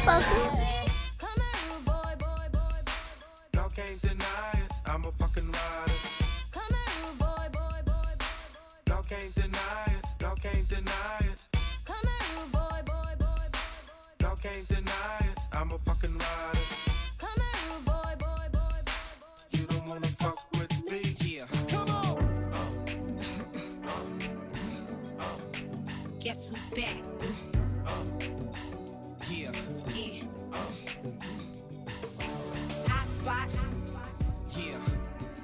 motherfucker. Y'all can't deny it, I'm a fucking rider. Y'all can't deny it, y'all can't deny it. Y'all can't deny it, I'm a fucking rider. You don't wanna fuck with me? Yeah. Come on! Guess who's back? Yeah. Yeah. Hot spot. Yeah.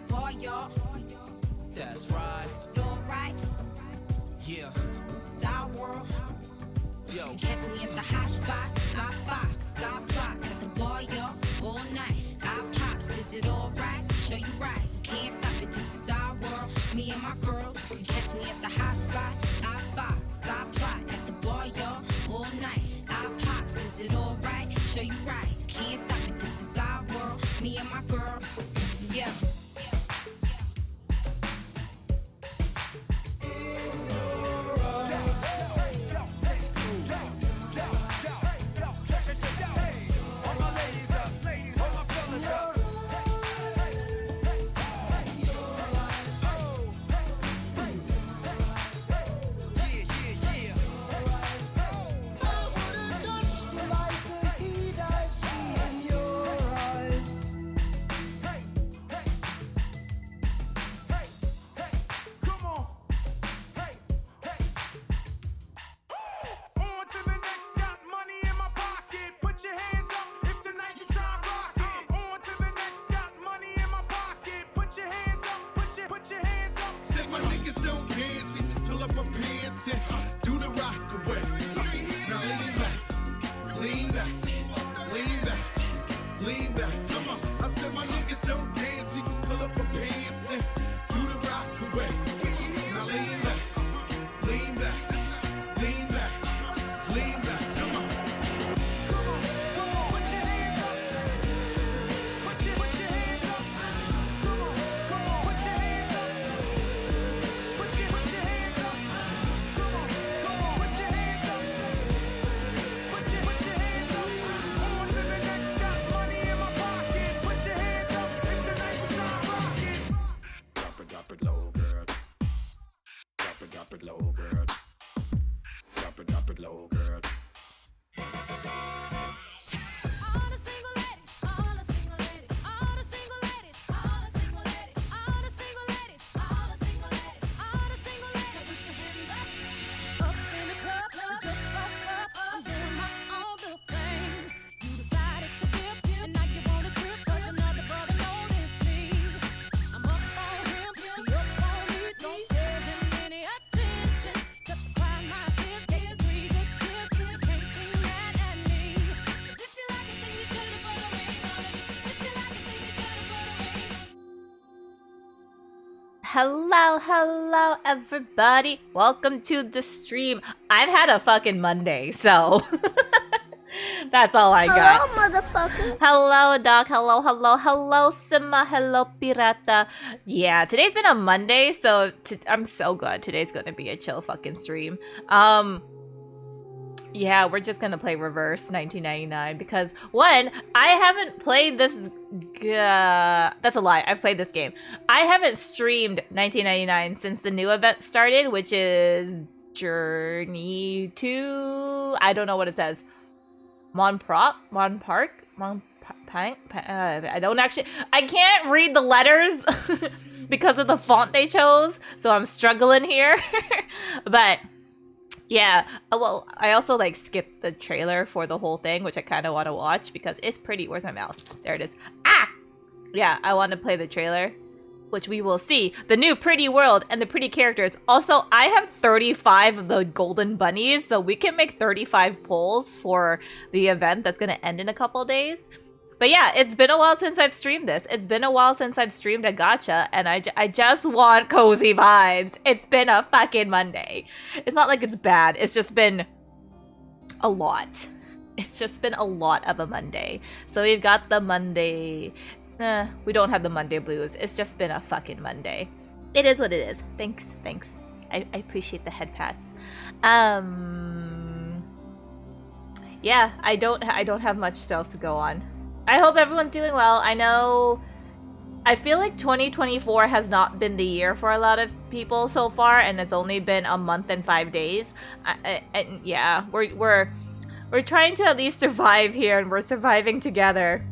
Boy, y'all. That's right. Doing right. Yeah. Down world. Yo. Catch me at the hot spot. Got fox. Got blocks. At the boy, y'all. All night. I pop. Is it alright? Show you right. You can't stop it. This is our world. Me and my girls. You catch me at the hot spot. Got fox. Got plot. At the boy, y'all. All night. I pop. Is it alright? Show you right. You can't stop it. This is our world. Me and my girl. Yeah. Hello, everybody. Welcome to the stream. I've had a fucking Monday, so that's all I got. Hello, motherfucker. Hello, Doc. Hello, Sima. Hello, Pirata. Yeah, today's been a Monday, so I'm so glad today's gonna be a chill fucking stream. Yeah, we're just gonna play Reverse 1999 because one, I haven't played this. That's a lie. I've played this game. I haven't streamed 1999 since the new event started, which is Journey to. I don't know what it says. Monpark. I don't actually. I can't read the letters because of the font they chose, so I'm struggling here. But. Yeah, well, I also, like, skipped the trailer for the whole thing, which I kind of want to watch because it's pretty. Where's my mouse? There it is. Ah! Yeah, I want to play the trailer, which we will see. The new pretty world and the pretty characters. Also, I have 35 of the golden bunnies, so we can make 35 polls for the event that's going to end in a couple days. But yeah, it's been a while since I've streamed this. It's been a while since I've streamed a gacha, and I just want cozy vibes. It's been a fucking Monday. It's not like it's bad. It's just been a lot. It's just been a lot of a Monday. So we've got the Monday. We don't have the Monday blues. It's just been a fucking Monday. It is what it is. Thanks. yeah, I don't have much else to go on. I hope everyone's doing well. I feel like 2024 has not been the year for a lot of people so far, and it's only been a month and 5 days. And yeah, we're trying to at least survive here, and we're surviving together.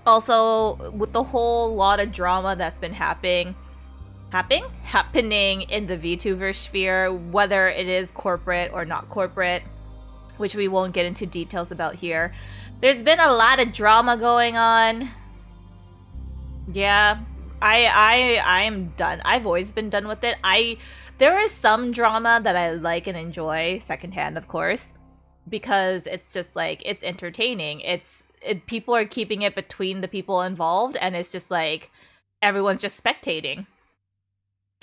Also, with the whole lot of drama that's been happening in the VTuber sphere, whether it is corporate or not corporate, which we won't get into details about here. There's been a lot of drama going on. Yeah, I am done. I've always been done with it. There is some drama that I like and enjoy, secondhand, of course, because it's just like, it's entertaining. People are keeping it between the people involved, and it's just like everyone's just spectating.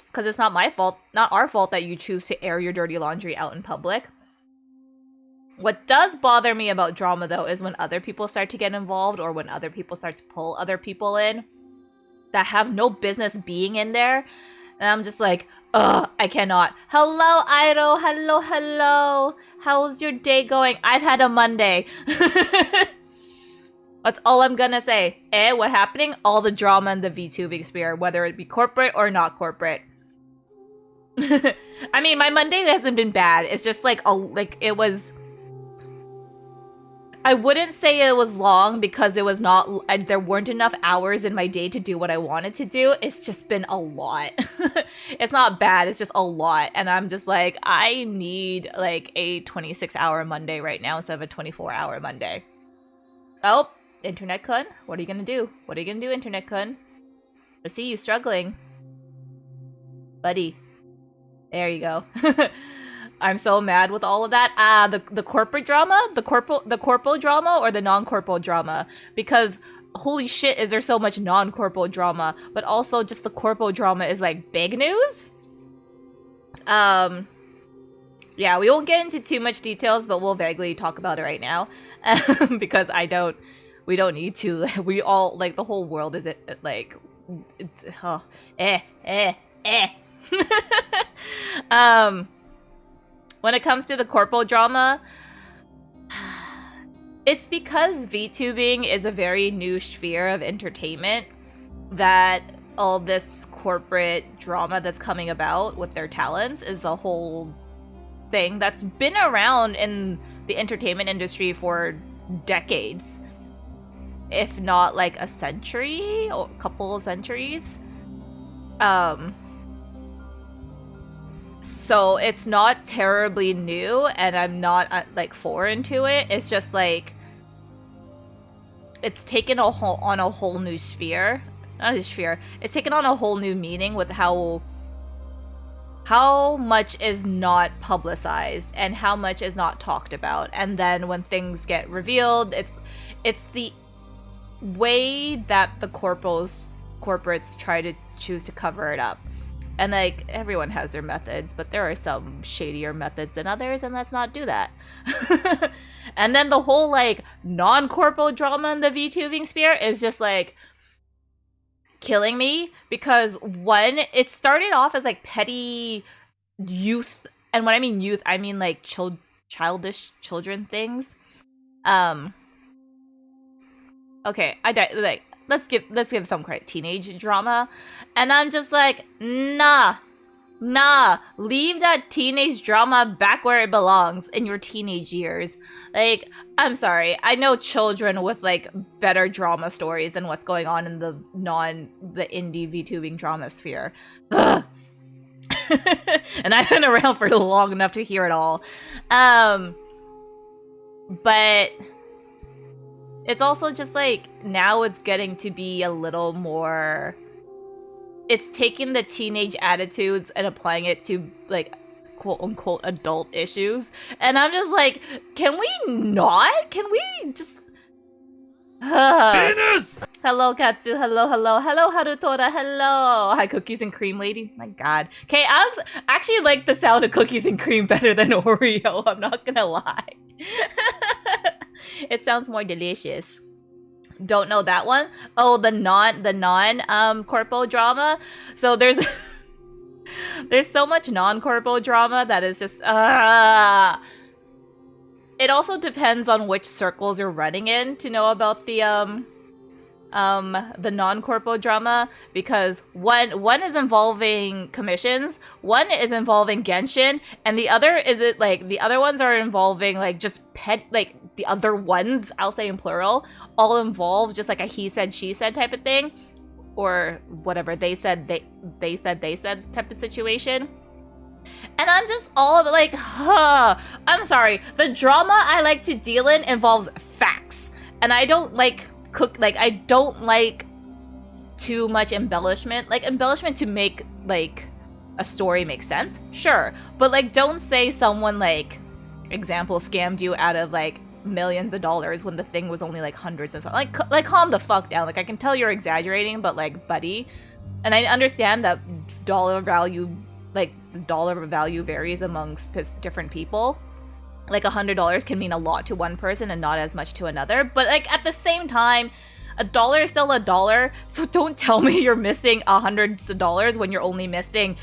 Because it's not my fault, not our fault that you choose to air your dirty laundry out in public. What does bother me about drama, though, is when other people start to get involved, or when other people start to pull other people in that have no business being in there. And I'm just like, ugh, I cannot. Hello, Ido. Hello. How's your day going? I've had a Monday. That's all I'm gonna say. What happening? All the drama in the VTubing sphere, whether it be corporate or not corporate. I mean, my Monday hasn't been bad. It's just like it was. I wouldn't say it was long because it was not. There weren't enough hours in my day to do what I wanted to do. It's just been a lot. It's not bad. It's just a lot, and I'm just like, I need like a 26-hour Monday right now instead of a 24-hour Monday. Oh, Internet Kun, what are you gonna do? What are you gonna do, Internet Kun? I see you struggling, buddy. There you go. I'm so mad with all of that. The corporate drama, the corporal drama, or the non-corporal drama? Because holy shit, is there so much non-corporal drama? But also, just the corporal drama is like big news. Yeah, we won't get into too much details, but we'll vaguely talk about it right now, because we don't need to. We all, like, the whole world is like, when it comes to the corporal drama, it's because VTubing is a very new sphere of entertainment that all this corporate drama that's coming about with their talents is a whole thing that's been around in the entertainment industry for decades, if not like a century or a couple of centuries. So it's not terribly new, and I'm not like foreign to it. It's just like it's taken on a whole new sphere. Not a sphere. It's taken on a whole new meaning with how much is not publicized and how much is not talked about. And then when things get revealed, it's the way that the corporates try to choose to cover it up. And like, everyone has their methods, but there are some shadier methods than others, and let's not do that. And then the whole like non-corporal drama in the VTubing sphere is just like killing me, because one, it started off as like petty youth, and when I mean youth, I mean like childish children things. Okay, let's give some credit. Teenage drama. And I'm just like, nah, leave that teenage drama back where it belongs, in your teenage years. Like, I'm sorry, I know children with like better drama stories than what's going on in the indie VTubing drama sphere. Ugh. And I've been around for long enough to hear it all. But it's also just like, now it's getting to be a little more, it's taking the teenage attitudes and applying it to like quote unquote adult issues. And I'm just like, can we just Venus! Hello Katsu, hello Harutora, hello. Hi, Cookies and Cream lady. My god. Okay, Alex actually like the sound of Cookies and Cream better than Oreo, I'm not gonna lie. It sounds more delicious. Don't know that one. Oh, the non corporal drama. So there's There's so much non-corpo drama that is just It also depends on which circles you're running in to know about the non-corpo drama, because one is involving commissions, one is involving Genshin, and the other the other ones are involving like just the other ones, I'll say in plural, all involve just like a he said she said type of thing, or whatever, they said type of situation. And I'm just all of it like, I'm sorry, the drama I like to deal in involves facts, and I don't like I don't like too much embellishment. Like, embellishment to make, like, a story make sense, sure. But, like, don't say someone, like, example, scammed you out of, like, millions of dollars when the thing was only, like, hundreds and something. Like, calm the fuck down. Like, I can tell you're exaggerating, but, like, buddy. And I understand that dollar value, like, the dollar value varies amongst different people. Like, $100 can mean a lot to one person and not as much to another. But, like, at the same time, $1 is still $1. So don't tell me you're missing hundreds of dollars when you're only missing...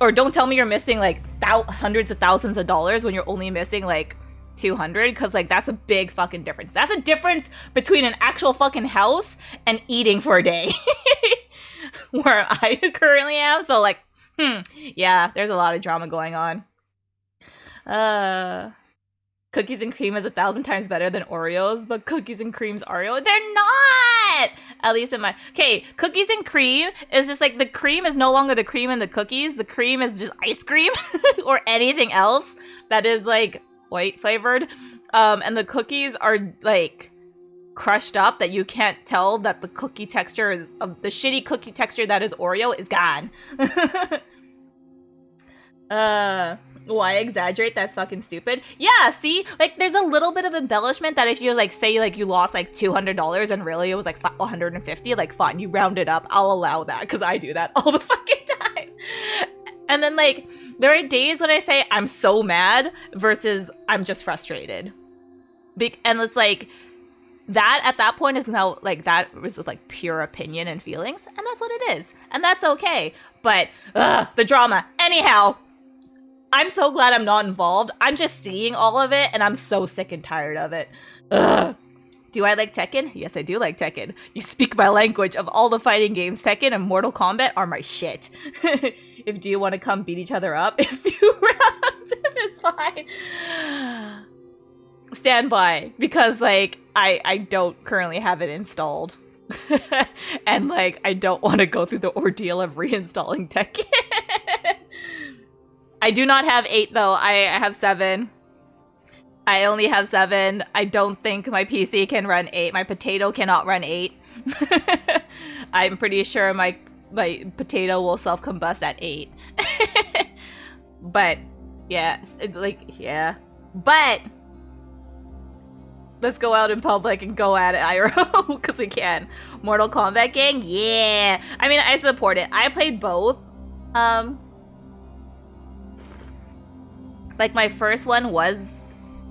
Or don't tell me you're missing, like, hundreds of thousands of dollars when you're only missing, like, 200. Because, like, that's a big fucking difference. That's a difference between an actual fucking house and eating for a day. Where I currently am. So, like, yeah, there's a lot of drama going on. Cookies and cream is 1,000 times better than Oreos, but cookies and cream's Oreo. They're not! At least in my... Okay, cookies and cream is just like, the cream is no longer the cream in the cookies. The cream is just ice cream or anything else that is like white flavored. And the cookies are like crushed up that you can't tell that the cookie texture is... the shitty cookie texture that is Oreo is gone. Why exaggerate? That's fucking stupid. Yeah, see? Like, there's a little bit of embellishment that if you, like, say, like, you lost, like, $200 and really it was, like, $150, like, fine, you round it up. I'll allow that, because I do that all the fucking time. And then, like, there are days when I say I'm so mad versus I'm just frustrated. And it's, like, that, at that point, is now, like, that was just, like, pure opinion and feelings, and that's what it is. And that's okay. But, the drama. Anyhow... I'm so glad I'm not involved. I'm just seeing all of it, and I'm so sick and tired of it. Ugh. Do I like Tekken? Yes, I do like Tekken. You speak my language. Of all the fighting games, Tekken and Mortal Kombat are my shit. If do you want to come beat each other up? If you rounds, if it's fine. Stand by, because, like, I don't currently have it installed. And, like, I don't want to go through the ordeal of reinstalling Tekken. I do not have 8, though. I have 7. I only have 7. I don't think my PC can run 8. My potato cannot run 8. I'm pretty sure my potato will self-combust at 8. But, yeah. It's like, yeah. But, let's go out in public and go at it, IRO, because we can. Mortal Kombat gang? Yeah! I mean, I support it. I played both. Like, my first one was,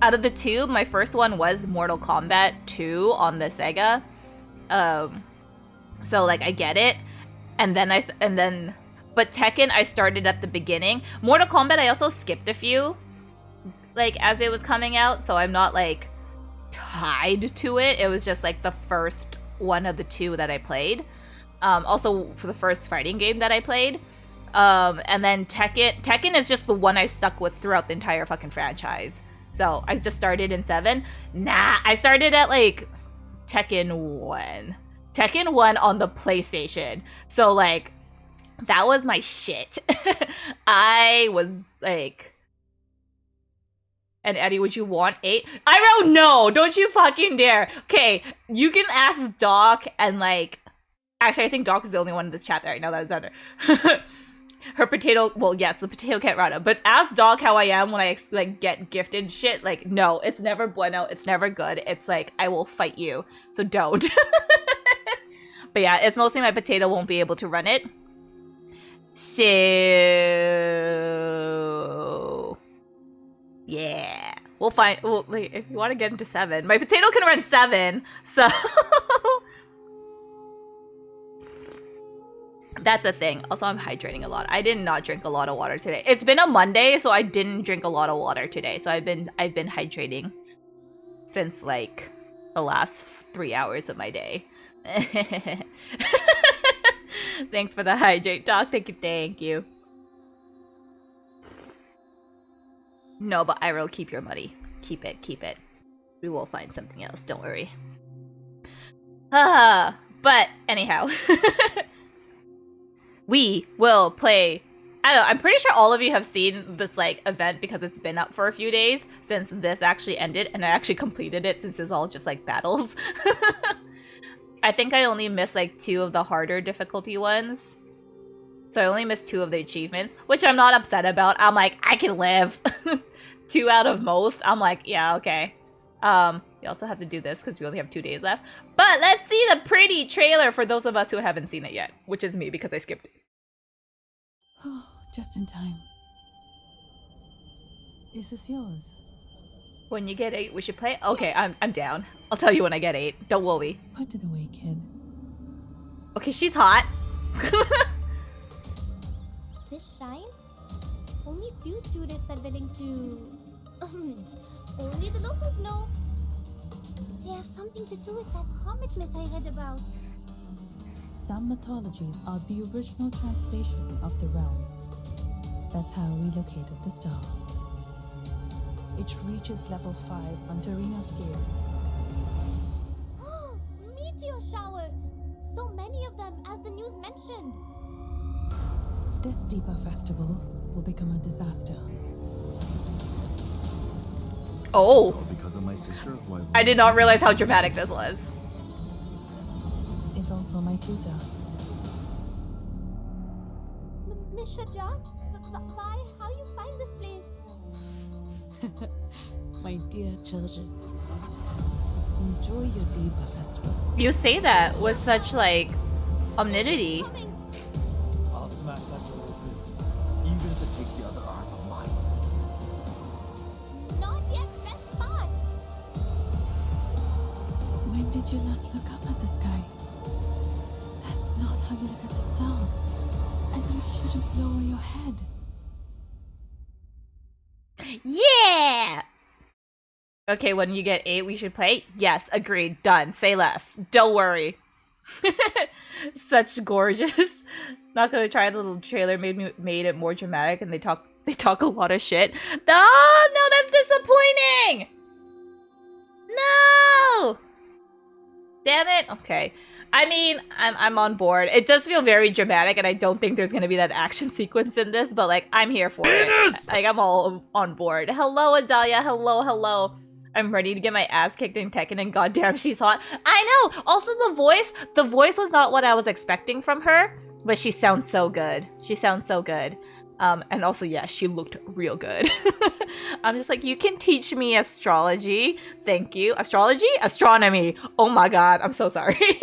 out of the two, my first one was Mortal Kombat 2 on the Sega. So, like, I get it. And then, but Tekken, I started at the beginning. Mortal Kombat, I also skipped a few, like, as it was coming out. So I'm not, like, tied to it. It was just, like, the first one of the two that I played. Also, for the first fighting game that I played. And then Tekken is just the one I stuck with throughout the entire fucking franchise. So I just started in 7. Nah, I started at like Tekken 1. Tekken 1 on the PlayStation. So like, that was my shit. I was like... And Addy, would you want 8? I don't know! Don't you fucking dare! Okay, you can ask Doc and like... Actually, I think Doc is the only one in this chat right now that is under. Her potato, well, yes, the potato can't run up. But ask Doc how I am when I, like, get gifted shit. Like, no, it's never bueno. It's never good. It's like, I will fight you. So don't. But yeah, it's mostly my potato won't be able to run it. So... yeah. We'll find, well, like, if you want to get into 7. My potato can run 7, so... That's a thing. Also, I'm hydrating a lot. I did not drink a lot of water today. It's been a Monday, so I didn't drink a lot of water today. So I've been hydrating since like the last 3 hours of my day. Thanks for the hydrate talk. Thank you. No, but Iroh, keep your money. Keep it. We will find something else. Don't worry. But anyhow. We will play. I don't know, I'm pretty sure all of you have seen this like event because it's been up for a few days since this actually ended, and I actually completed it since it's all just like battles. I think I only missed like 2 of the harder difficulty ones. So I only missed 2 of the achievements, which I'm not upset about. I'm like, I can live. 2 out of most. I'm like, yeah, okay. We also have to do this because we only have 2 days left. But let's see the pretty trailer for those of us who haven't seen it yet, which is me because I skipped it. Oh, just in time. Is this yours? When you get 8, we should play? Okay, I'm down. I'll tell you when I get 8. Don't worry. Put it away, kid. Okay, she's hot. This shine? Only few tourists are willing to... only the locals know. They have something to do with that comet myth I read about. Some mythologies are the original translation of the realm. That's how we located the star. It reaches level 5 on Torino scale. Meteor shower! So many of them, as the news mentioned. This deeper festival will become a disaster. Oh. Because of my sister, I did not realize how dramatic this was. Is also my tutor. Miss Shaja, why? How you find this place? My dear children, enjoy your deeper festival. You say that with such like omnidity. Coming. I'll smash that door open, even if it takes the other arm of mine. Not yet, best spot. When did you last look up at the sky? That's not how you look at a star. And you shouldn't lower your head. Yeah! Okay, when you get 8, we should play? Yes, agreed. Done. Say less. Don't worry. Such gorgeous. Not gonna try. The little trailer made it more dramatic, and they talk a lot of shit. No, that's disappointing. No. Damn it. Okay. I mean, I'm on board. It does feel very dramatic, and I don't think there's gonna be that action sequence in this, but like I'm here for it. Like I'm all on board. Hello, Adalia. Hello. I'm ready to get my ass kicked in Tekken, and goddamn, she's hot. I know. Also, the voice was not what I was expecting from her, but she sounds so good. And also, yeah, she looked real good. I'm just like, you can teach me astrology. Thank you. Astrology? Astronomy. Oh my god, I'm so sorry.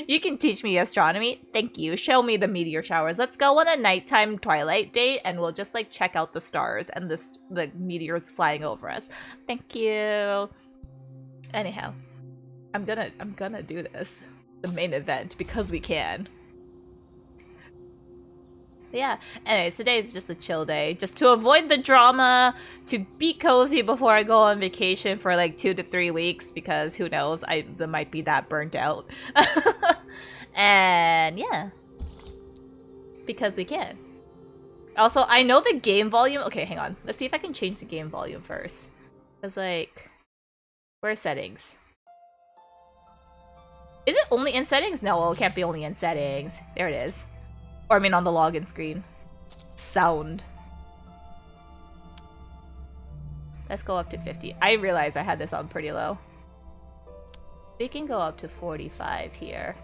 You can teach me astronomy. Thank you. Show me the meteor showers. Let's go on a nighttime twilight date, and we'll just like check out the stars and the meteors flying over us. Thank you. Anyhow, I'm gonna do this. The main event, because we can. Yeah, anyways, today is just a chill day, just to avoid the drama, to be cozy before I go on vacation for like 2 to 3 weeks, because who knows, I might be that burnt out. And yeah, because we can. Also, I know the game volume. Okay, hang on. Let's see if I can change the game volume first. It's like, where's settings? Is it only in settings? No, it can't be only in settings. There it is. Or I mean on the login screen. Sound. Let's go up to 50. I realized I had this on pretty low. We can go up to 45 here.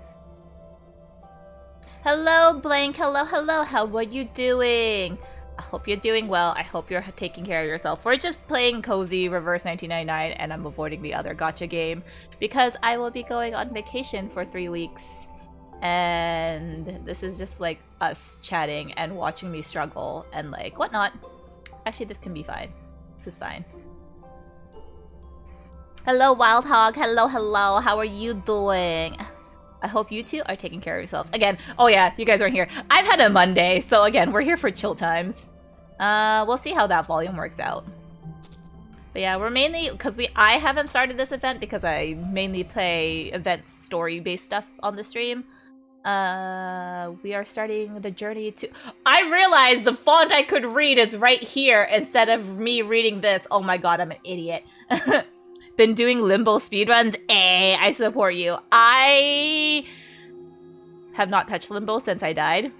Hello, Blank. Hello. How are you doing? I hope you're doing well. I hope you're taking care of yourself. We're just playing Cozy Reverse 1999, and I'm avoiding the other gacha game because I will be going on vacation for 3 weeks. And this is just like us chatting and watching me struggle and like whatnot. Actually, this can be fine. This is fine. Hello, Wild Hog. Hello. How are you doing? I hope you two are taking care of yourselves. Again, oh yeah, you guys aren't here. I've had a Monday, so again, we're here for chill times. We'll see how that volume works out. But yeah, we're mainly, because I haven't started this event because I mainly play event story-based stuff on the stream. We are starting the journey to... I realized the font I could read is right here instead of me reading this. Oh my god, I'm an idiot. Been doing Limbo speedruns? I support you. I have not touched Limbo since I died.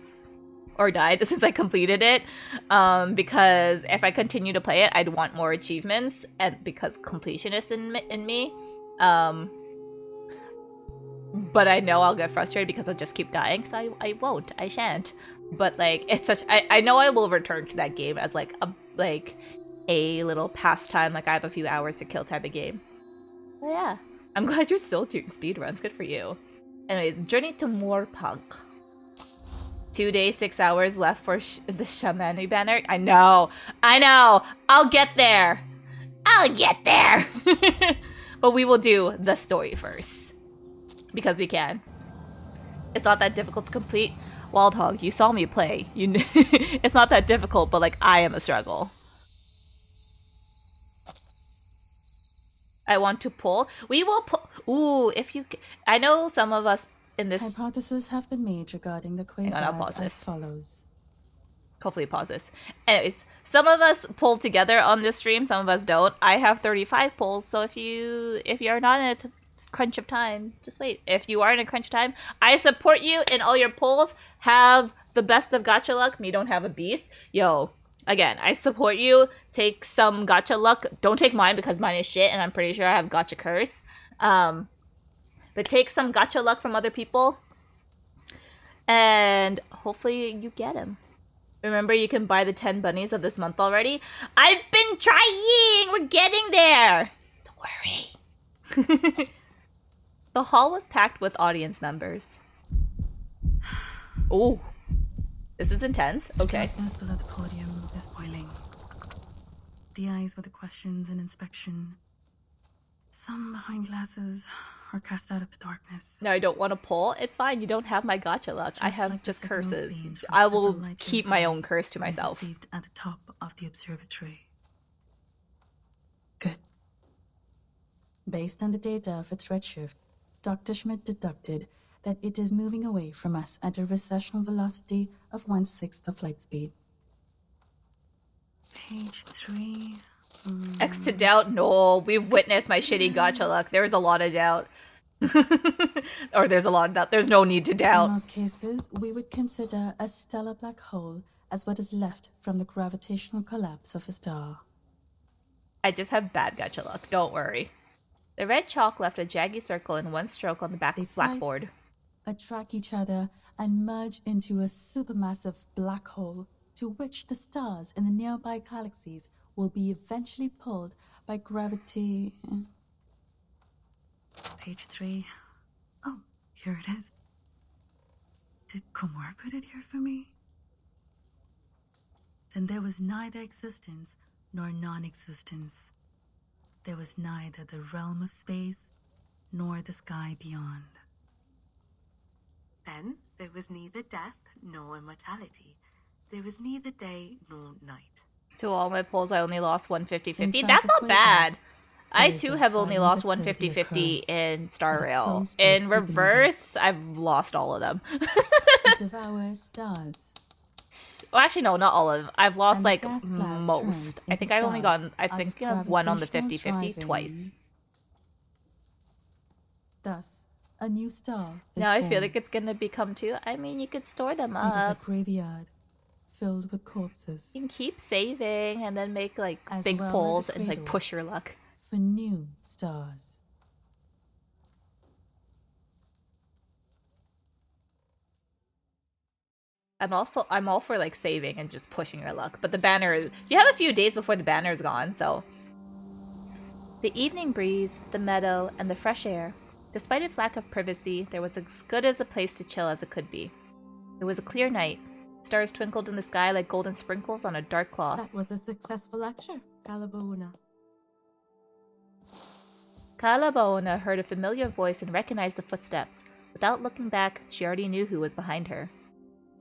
Or died, since I completed it. Because if I continue to play it, I'd want more achievements. And because completionist in me. But I know I'll get frustrated because I'll just keep dying. So I won't. I shan't. But like, it's such... I know I will return to that game as like a little pastime. Like I have a few hours to kill type of game. But yeah. I'm glad you're still doing speedruns. Good for you. Anyways, Journey to Moorpunk. 2 days, 6 hours left for the Shamani banner. I know. I'll get there. But we will do the story first. Because we can. It's not that difficult to complete. Wild Hog, you saw me play. It's not that difficult, but like I am a struggle. I want to pull. We will pull. Ooh, if you... I know some of us in this... Hypotheses have been made regarding the Hang on, I'll quasars pause as this. follows. Hopefully pause this. Anyways, some of us pull together on this stream, some of us don't. I have 35 pulls, so if you're not in a crunch of time, just wait. If you are in a crunch of time, I support you in all your pulls. Have the best of gacha luck. Me don't have a beast. Yo, again, I support you. Take some gacha luck. Don't take mine because mine is shit, and I'm pretty sure I have gacha curse. But take some gacha luck from other people, and hopefully you get him. Remember, you can buy the 10 bunnies of this month already. I've been trying! We're getting there! Don't worry. The hall was packed with audience members. Oh, this is intense. Okay. The darkness below the podium is boiling. The eyes with the questions and inspection. Some behind glasses are cast out of the darkness. No, I don't want to pull. It's fine. You don't have my gacha luck. I have like just the signal curses. beams from I will several light keep my sources own curse to being myself. perceived at the top of the observatory. Good. Based on the data of its redshift, Dr. Schmidt deducted that it is moving away from us at a recessional velocity of 1/6 of light speed. Page 3. X to doubt? No, we've witnessed my shitty gacha luck. There's a lot of doubt. Or there's a lot of doubt. There's no need to In doubt. most cases, we would consider a stellar black hole as what is left from the gravitational collapse of a star. I just have bad gacha luck. Don't worry. The red chalk left a jaggy circle in one stroke on the back They fight. blackboard. Attract each other and merge into a supermassive black hole to which the stars in the nearby galaxies will be eventually pulled by gravity. Page 3. Oh, here it is. Did Komor put it here for me? Then there was neither existence nor non-existence. There was neither the realm of space nor the sky beyond. Then there was neither death nor immortality. There was neither day nor night. To all my polls, I only lost 150-50. Inside That's the not bad. I there is too a have only violent lost activity 150-50 in Star It is Rail. close to a In supernova. reverse, I've lost all of them. It devours stars. Well, actually, no, not all of them. I've lost And the like gas cloud most. turns I think into I've only stars gotten, I out think of one on the gravitational 50-50 driving. twice. Thus, a new star is Now I feel born. like it's gonna become two. I mean, you could store them It is a up. graveyard filled with corpses You can keep saving and then make like As big well as a pulls and like cradle. push your luck. for new stars. I'm all for like saving and just pushing your luck. But the banner is, you have a few days before the banner is gone, so. The evening breeze, the meadow, and the fresh air. Despite its lack of privacy, there was as good as a place to chill as it could be. It was a clear night. Stars twinkled in the sky like golden sprinkles on a dark cloth. That was a successful lecture, Galabona. Calabaona heard a familiar voice and recognized the footsteps. The Without looking back, she already knew who was behind her.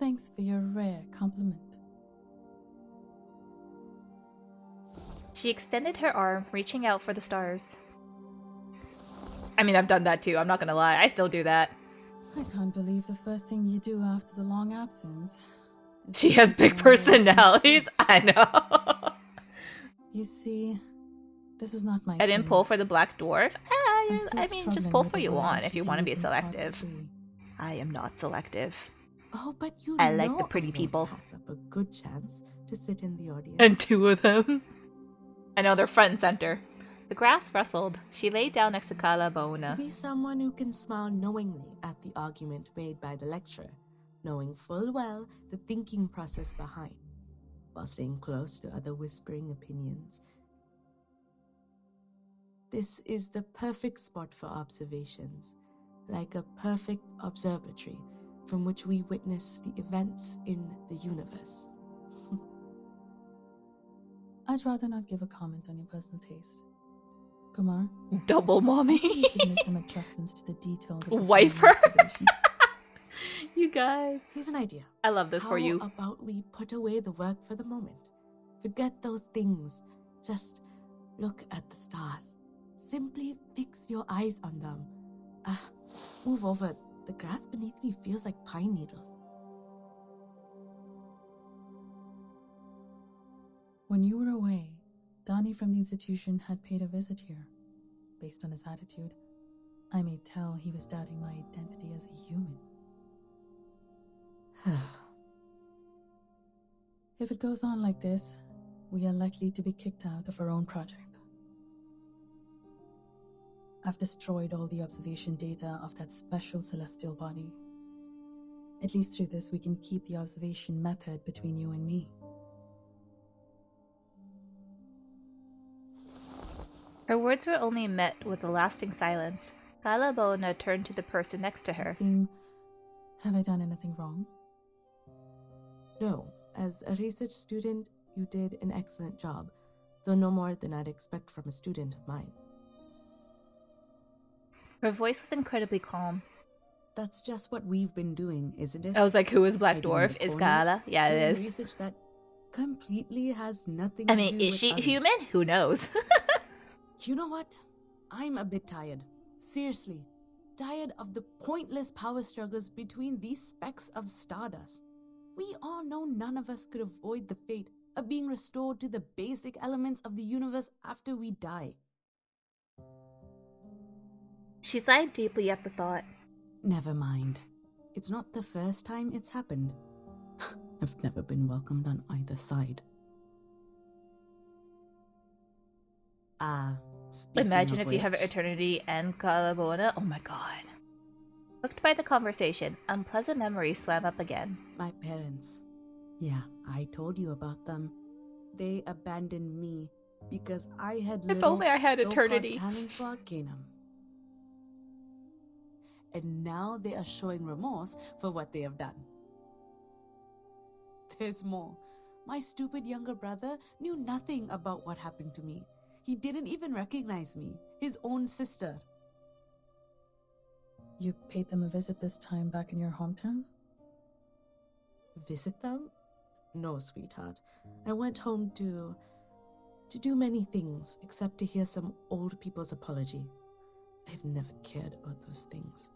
Thanks for your rare compliment. She extended her arm, reaching out for the stars. I mean, I've done that too, I'm not gonna lie. I still do that. I can't believe the first thing you do after the long absence. is She to has sit big down and personalities. sleep. I know. You see, this is not my I didn't thing. pull for the black dwarf. I'm still I mean, just struggling pull with for the you way want if you want to be HGs in Part selective. 3. I am not selective. Oh, but you I like know the pretty I won't people. pass up a good chance to sit in the audience. And two of them. I know they're front and center. The grass rustled. She lay down next to Kala To Baona. be someone who can smile knowingly at the argument made by the lecturer, knowing full well the thinking process behind, while staying close to other whispering opinions. This is the perfect spot for observations, like a perfect observatory from which we witness the events in the universe. I'd rather not give a comment on your personal taste. Kumar, Double I mommy. think you should make some adjustments to the details of the Wife final her. observation. You guys. Here's an idea. I love this for you. How about we put away the work for the moment? Forget those things. Just look at the stars. Simply fix your eyes on them. Move over. The grass beneath me feels like pine needles. When you were away, Donnie from the institution had paid a visit here. Based on his attitude, I may tell he was doubting my identity as a human. If it goes on like this, we are likely to be kicked out of our own project. I've destroyed all the observation data of that special celestial body. At least through this, we can keep the observation method between you and me. Her words were only met with a lasting silence. Kala Baona turned to the person next to her. Have I done anything wrong? No, as a research student, you did an excellent job, though no more than I'd expect from a student of mine. Her voice was incredibly calm. That's just what we've been doing, isn't it? I was like, who is Black Hiding in Dwarf? the Is corners, Kala? Yeah, it doing is. Research that completely has nothing I to mean, do is with she others. human? Who knows? You know what? I'm a bit tired. Seriously. Tired of the pointless power struggles between these specks of stardust. We all know none of us could avoid the fate of being restored to the basic elements of the universe after we die. She sighed deeply at the thought. Never mind. It's not the first time it's happened. I've never been welcomed on either side. Imagine if you have eternity and Kala Baona. Oh my god. Hooked by the conversation, unpleasant memories swam up again. My parents. Yeah, I told you about them. They abandoned me because I had If only I had so-called eternity. talent for Arcanum. And now they are showing remorse for what they have done. There's more. My stupid younger brother knew nothing about what happened to me. He didn't even recognize me, his own sister. You paid them a visit this time back in your hometown? Visit them? No, sweetheart. I went home to do many things except to hear some old people's apology. I've never cared about those things.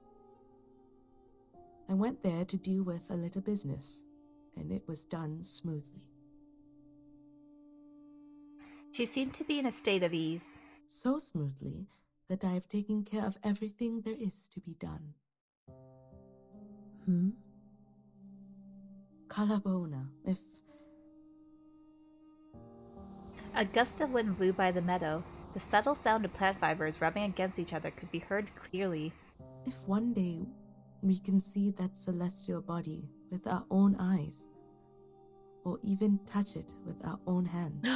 I went there to deal with a little business, and it was done smoothly. She seemed to be in a state of ease. So smoothly that I have taken care of everything there is to be done. Kala Baona, if... A gust of wind blew by the meadow. The subtle sound of plant fibers rubbing against each other could be heard clearly. If one day we can see that celestial body with our own eyes, or even touch it with our own hands.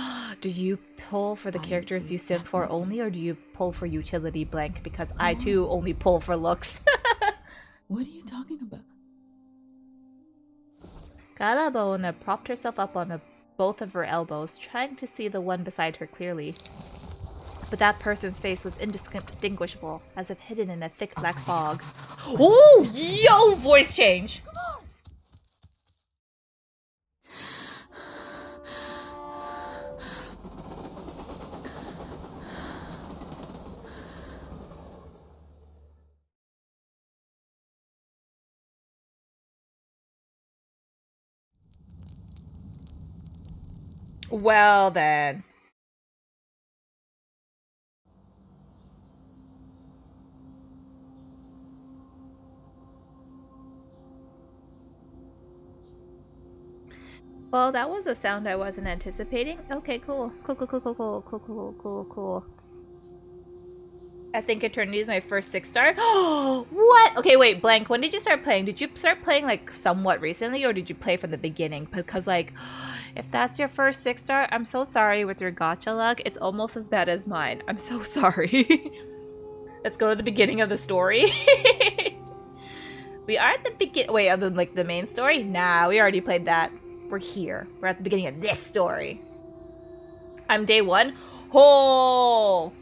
Do you pull for the I characters you sim for definitely- only, or do you pull for utility blank? Because I too only pull for looks. What are you talking about? Kala Baona propped herself up on both of her elbows, trying to see the one beside her clearly. But that person's face was indistinguishable, as if hidden in a thick black fog. Ooh, yo, voice change. Well then. Well, that was a sound I wasn't anticipating. Okay, cool. Cool. I think Eternity is my first 6-star. What? Okay, wait, Blank, when did you start playing? Did you start playing, like, somewhat recently, or did you play from the beginning? Because, like, if that's your first 6-star, I'm so sorry with your gacha luck. It's almost as bad as mine. I'm so sorry. Let's go to the beginning of the story. We are at the begin- wait, of the, like, the main story? Nah, we already played that. We're here. We're at the beginning of this story. I'm day 1. Oh!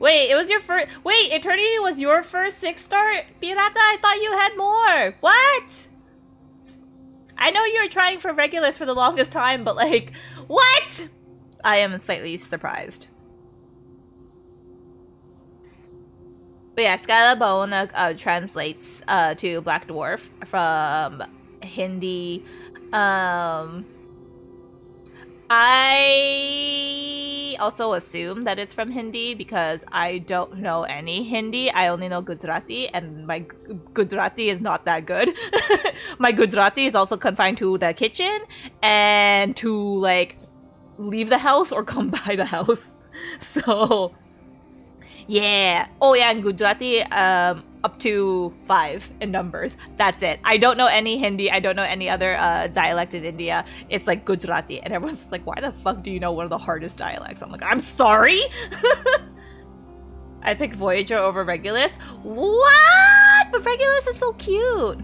Wait, it was your first- wait, Eternity was your first 6-star? Pirata, I thought you had more. What? I know you were trying for regulars for the longest time, but like, what? I am slightly surprised. But yeah, Scalabone translates to Black Dwarf from Hindi. I also assume that it's from Hindi because I don't know any Hindi. I only know Gujarati, and my Gujarati is not that good. My Gujarati is also confined to the kitchen and to, like, leave the house or come by the house. So, yeah. Oh, yeah, and Gujarati, up to 5 in numbers. That's it. I don't know any Hindi. I don't know any other dialect in India. It's like Gujarati. And everyone's just like, why the fuck do you know one of the hardest dialects? I'm like, I'm sorry? I pick Voyager over Regulus. What? But Regulus is so cute.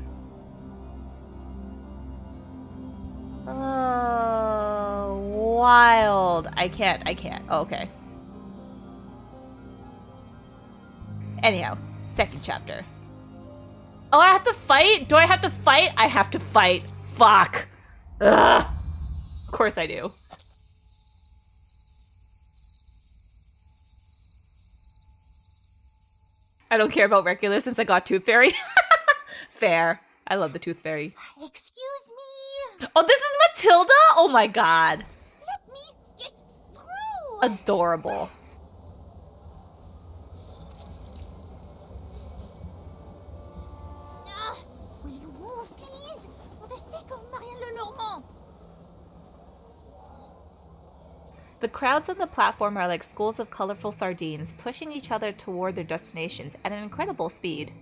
Oh, wild. I can't. Oh, okay. Anyhow, second chapter. Oh, I have to fight? Do I have to fight? I have to fight. Fuck. Ugh. Of course I do. I don't care about Regulus since I got Tooth Fairy. Fair. I love the Tooth Fairy. Excuse me. Oh, this is Matilda? Oh my god. Let me get through. Adorable. Will you move, please? For the sake of Marianne Lenormand. The crowds on the platform are like schools of colorful sardines, pushing each other toward their destinations at an incredible speed.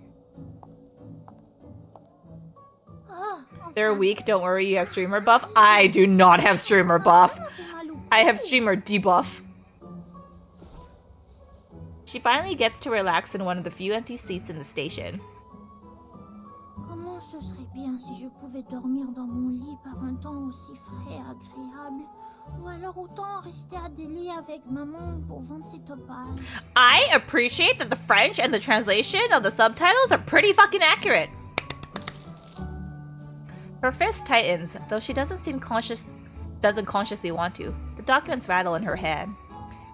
They're weak, don't worry, you have streamer buff. I do not have streamer buff. I have streamer debuff. She finally gets to relax in one of the few empty seats in the station. Comment ce serait bien si je pouvais dormir dans mon lit par un temps aussi frais et agréable. Ou alors autant rester à Delhi avec maman pour vendre ses topages. I appreciate that the French and the translation of the subtitles are pretty fucking accurate. Her fist tightens, though she doesn't consciously want to. The documents rattle in her hand.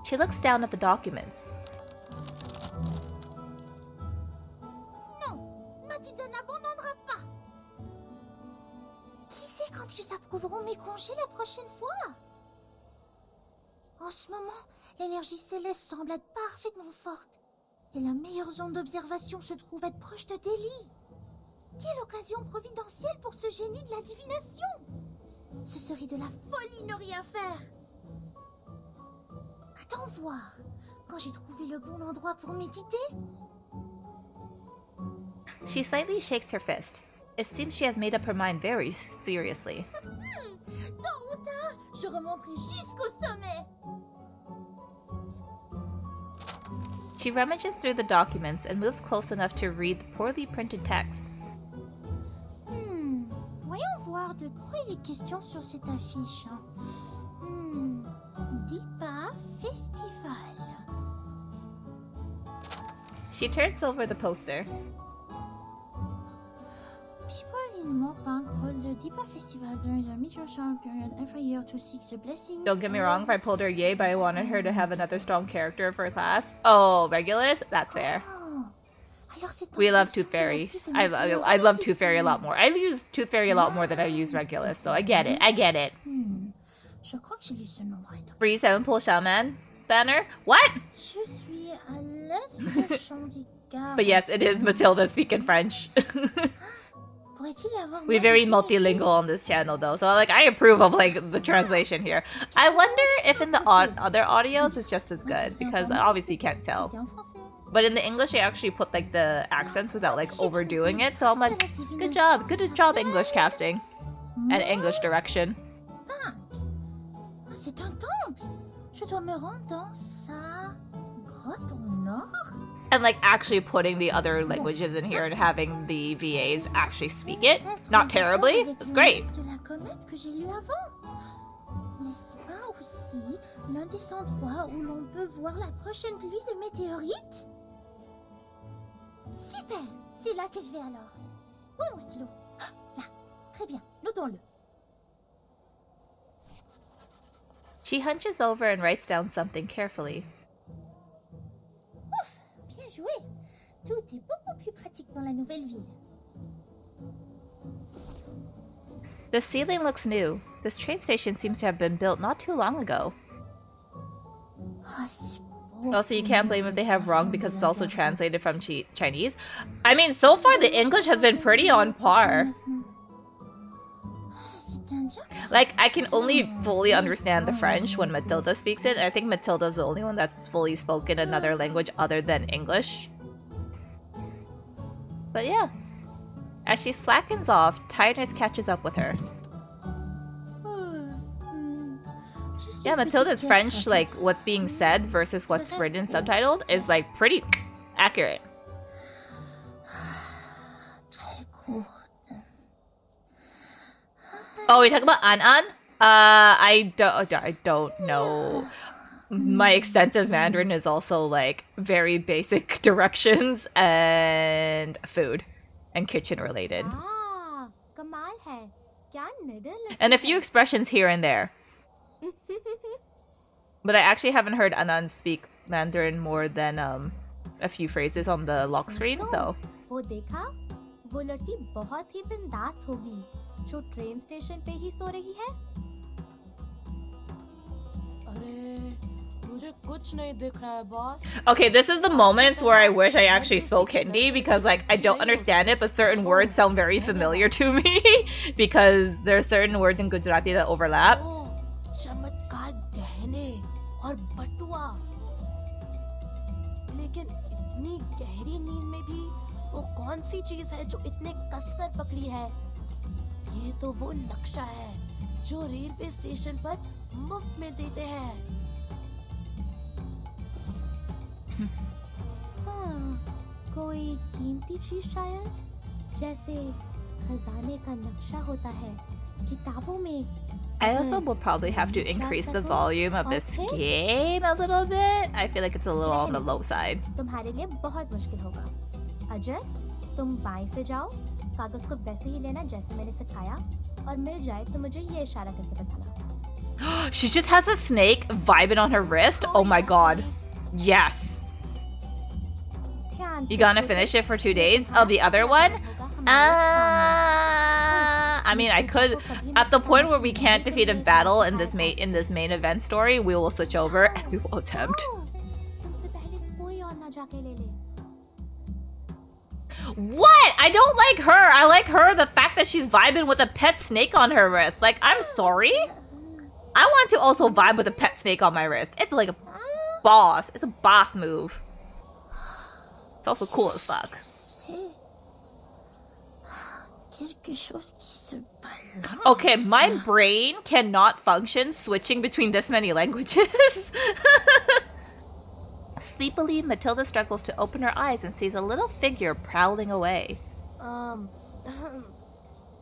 She looks down at the documents. Non, Mathilde n'abandonnera pas. Qui sait quand ils approuveront mes congés la prochaine fois? En ce moment, l'énergie céleste semble être parfaitement forte. Et la meilleure zone d'observation se trouve être proche de Delhi. Quelle occasion providentielle pour ce génie de la divination! Ce serait de la folie ne rien faire. Attends voir, quand j'ai trouvé le bon endroit pour méditer. She slightly shakes her fist. It seems she has made up her mind very seriously. Tôt ou tard, je remonterai jusqu'au sommet. She rummages through the documents and moves close enough to read the poorly printed text. Voyons voir de quoi il est question sur cette affiche. Dipaf, She turns over the poster. People in Montbank hold the Deeper Festival during the meteor-shower period every year to seek the blessings. Don't get me wrong, if I pulled her yay, but I wanted her to have another strong character for her class. Oh, Regulus? That's fair. We love Tooth Fairy. I love Tooth Fairy a lot more. I use Tooth Fairy a lot more than I use Regulus, so I get it. I get it. Je crois que j'ai lu ce nom right. Free 7 pull Shaman banner? What? Je suis à l'est de Chandigarh. But yes, it is Matilda speaking French. Pourrait-il y avoir We're very multilingual on this channel though, so like I approve of like the translation here. I wonder if in the other audios it's just as good, because I obviously can't tell. But in the English they actually put like the accents without like overdoing it, so I'm like, good job English casting and English direction. C'est un temple. Je dois me rendre dans sa grotte au nord. And like actually putting the other languages in here and having the VAs actually speak it. Not terribly. It's great. De la comète que j'ai lu avant. N'est-ce pas aussi l'un des endroits où l'on peut voir la prochaine pluie de météorites? Super. C'est là que je vais alors. Où est mon stylo? Ah, là. Très bien. Notons-le. She hunches over and writes down something carefully. Ouf, bien joué. Tout est beaucoup plus pratique dans la nouvelle ville. The ceiling looks new. This train station seems to have been built not too long ago. Ah, c'est beau. Also, you can't blame if they have wrong because it's also translated from Chinese. I mean, so far the English has been pretty on par. Like, I can only fully understand the French when Matilda speaks it. I think Matilda's the only one that's fully spoken another language other than English. But yeah. As she slackens off, tiredness catches up with her. Yeah, Matilda's French, like, what's being said versus what's written subtitled is, like, pretty accurate. Oh, we talk about An? I don't know. My extensive Mandarin is also like very basic directions and food and kitchen related. Ah, कमाल है. क्या निडर लगता And a few expressions here and there. But I actually haven't heard Anan speak Mandarin more than a few phrases on the lock screen, so. वो देखा? वो लड़की बहुत ही बिंदास होगी जो ट्रेन स्टेशन पे ही सो रही है. मुझे कुछ नहीं दिख रहा है, boss. Okay, this is the moments where I wish I actually spoke Hindi because like I don't understand it, but certain words sound very familiar to me because there are certain words in Gujarati that overlap. चमत्कार गहने और बटुआ. लेकिन इतनी गहरी नींद में भी वो कौन सी चीज है जो इतने कसकर पकड़ी है? ये तो वो नक्शा है जो रेलवे स्टेशन पर मुफ्त में देते हैं. हाँ, कोई कीमती चीज शायद, जैसे खजाने का नक्शा होता है किताबों में. I also will probably have to increase the volume of this game a little bit. I feel like it's a little on the low side. तुम्हारे लिए बहुत मुश्किल होगा. अजय, तुम बाएं से जाओ, कागज को वैसे ही लेना जैसे मैंने सिखाया, और मिल जाए तो मुझे ये इशारा करके बताना. She just has a snake vibing on her wrist. Oh my god. Yes. You gonna finish it for 2 days? Oh, the other one? I mean, I could. At the point where we can't defeat a battle in this main event story, we will switch over and we will attempt. What? I don't like her. I like her. The fact that she's vibing with a pet snake on her wrist. Like, I'm sorry. I want to also vibe with a pet snake on my wrist. It's like a boss. It's a boss move. It's also cool as fuck. Okay, my brain cannot function switching between this many languages. Sleepily, Matilda struggles to open her eyes and sees a little figure prowling away.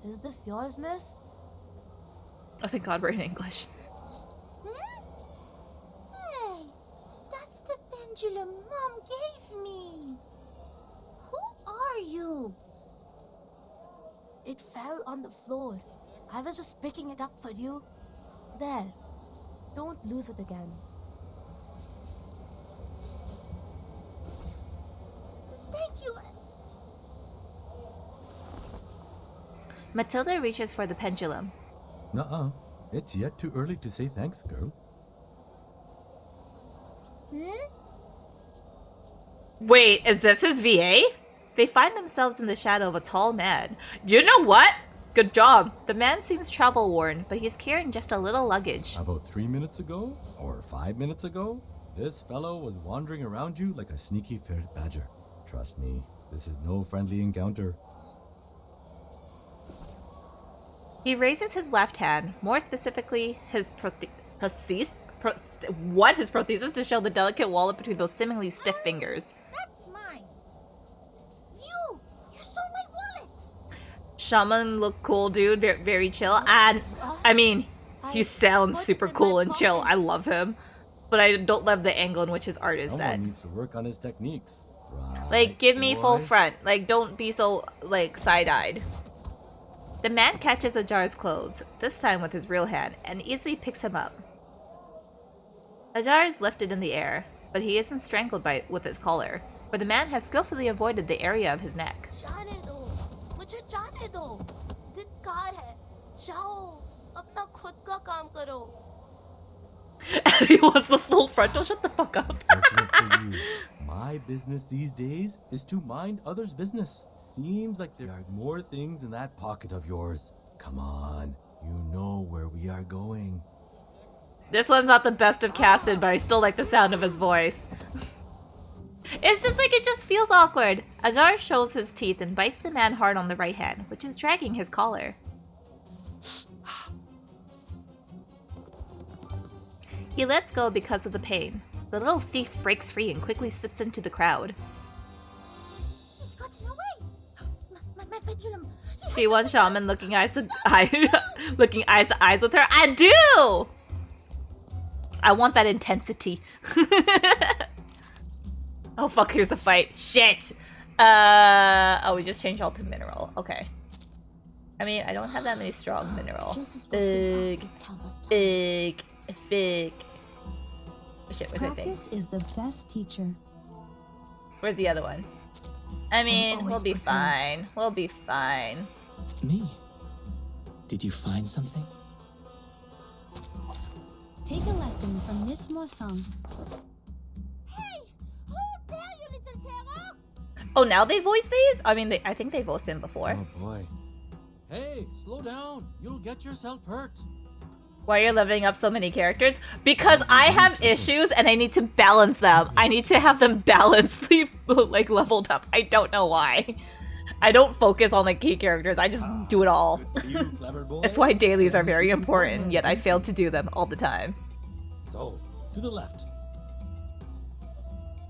Is this yours, miss? Oh, thank God we're in English. Hey, that's the pendulum Mom gave me. are you? It fell on the floor. I was just picking it up for you. There. Don't lose it again. Thank you. Matilda reaches for the pendulum. Nuh-uh. It's yet too early to say thanks, girl. Wait, is this his VA? They find themselves in the shadow of a tall man. You know what? Good job. The man seems travel-worn, but he's carrying just a little luggage. About 3 minutes ago, or 5 minutes ago, this fellow was wandering around you like a sneaky ferret badger. Trust me, this is no friendly encounter. He raises his left hand, more specifically his prosthesis, to show the delicate wallet between those seemingly stiff fingers. That's mine. You stole my wallet. Shaman look cool, dude. Very, very chill. And I mean, he sounds super cool and chill. I love him, but I don't love the angle in which his art is set. Someone needs to work on his techniques. Right, Like, give me full boy? front. Like, don't be so like side-eyed. The man catches Ajar's clothes, this time with his real hand, and easily picks him up. Ajar is lifted in the air, but he isn't strangled with his collar, for the man has skillfully avoided the area of his neck. जाने दो, मुझे जाने दो. धिक्कार है. जाओ, अपना खुद का काम करो. He wants the full frontal. Shut the fuck up. Fortunate for you. My business these days is to mind others' business. Seems like there are more things in that pocket of yours. Come on, you know where we are going. This one's not the best of casted, but I still like the sound of his voice. It's just like it just feels awkward. Ajar shows his teeth and bites the man hard on the right hand, which is dragging his collar. He lets go because of the pain. The little thief breaks free and quickly slips into the crowd. He's gotten away. My pendulum. She wants Shaman looking eyes to looking eyes to eyes with her. I do. I want that intensity. Oh fuck! Here's the fight. Shit. Oh, we just changed all to mineral. Okay. I mean, I don't have that many strong mineral. Big. Oh, shit, where's that thing? Practice is the best teacher. Where's the other one? I mean, always we'll be prepared. fine. We'll be fine. Me? Did you find something? Take a lesson from Miss Moisson. Hey, who dare you, little terror? Oh, now they voice these? I mean, I think they voiced them before. Oh boy. Hey, slow down. You'll get yourself hurt. Why are you leveling up so many characters? Because I have issues and I need to balance them. I need to have them balancedly like leveled up. I don't know why. I don't focus on the key characters. I just do it all. Good for you, clever boy. That's why dailies are very important, yet I fail to do them all the time. So, to the left.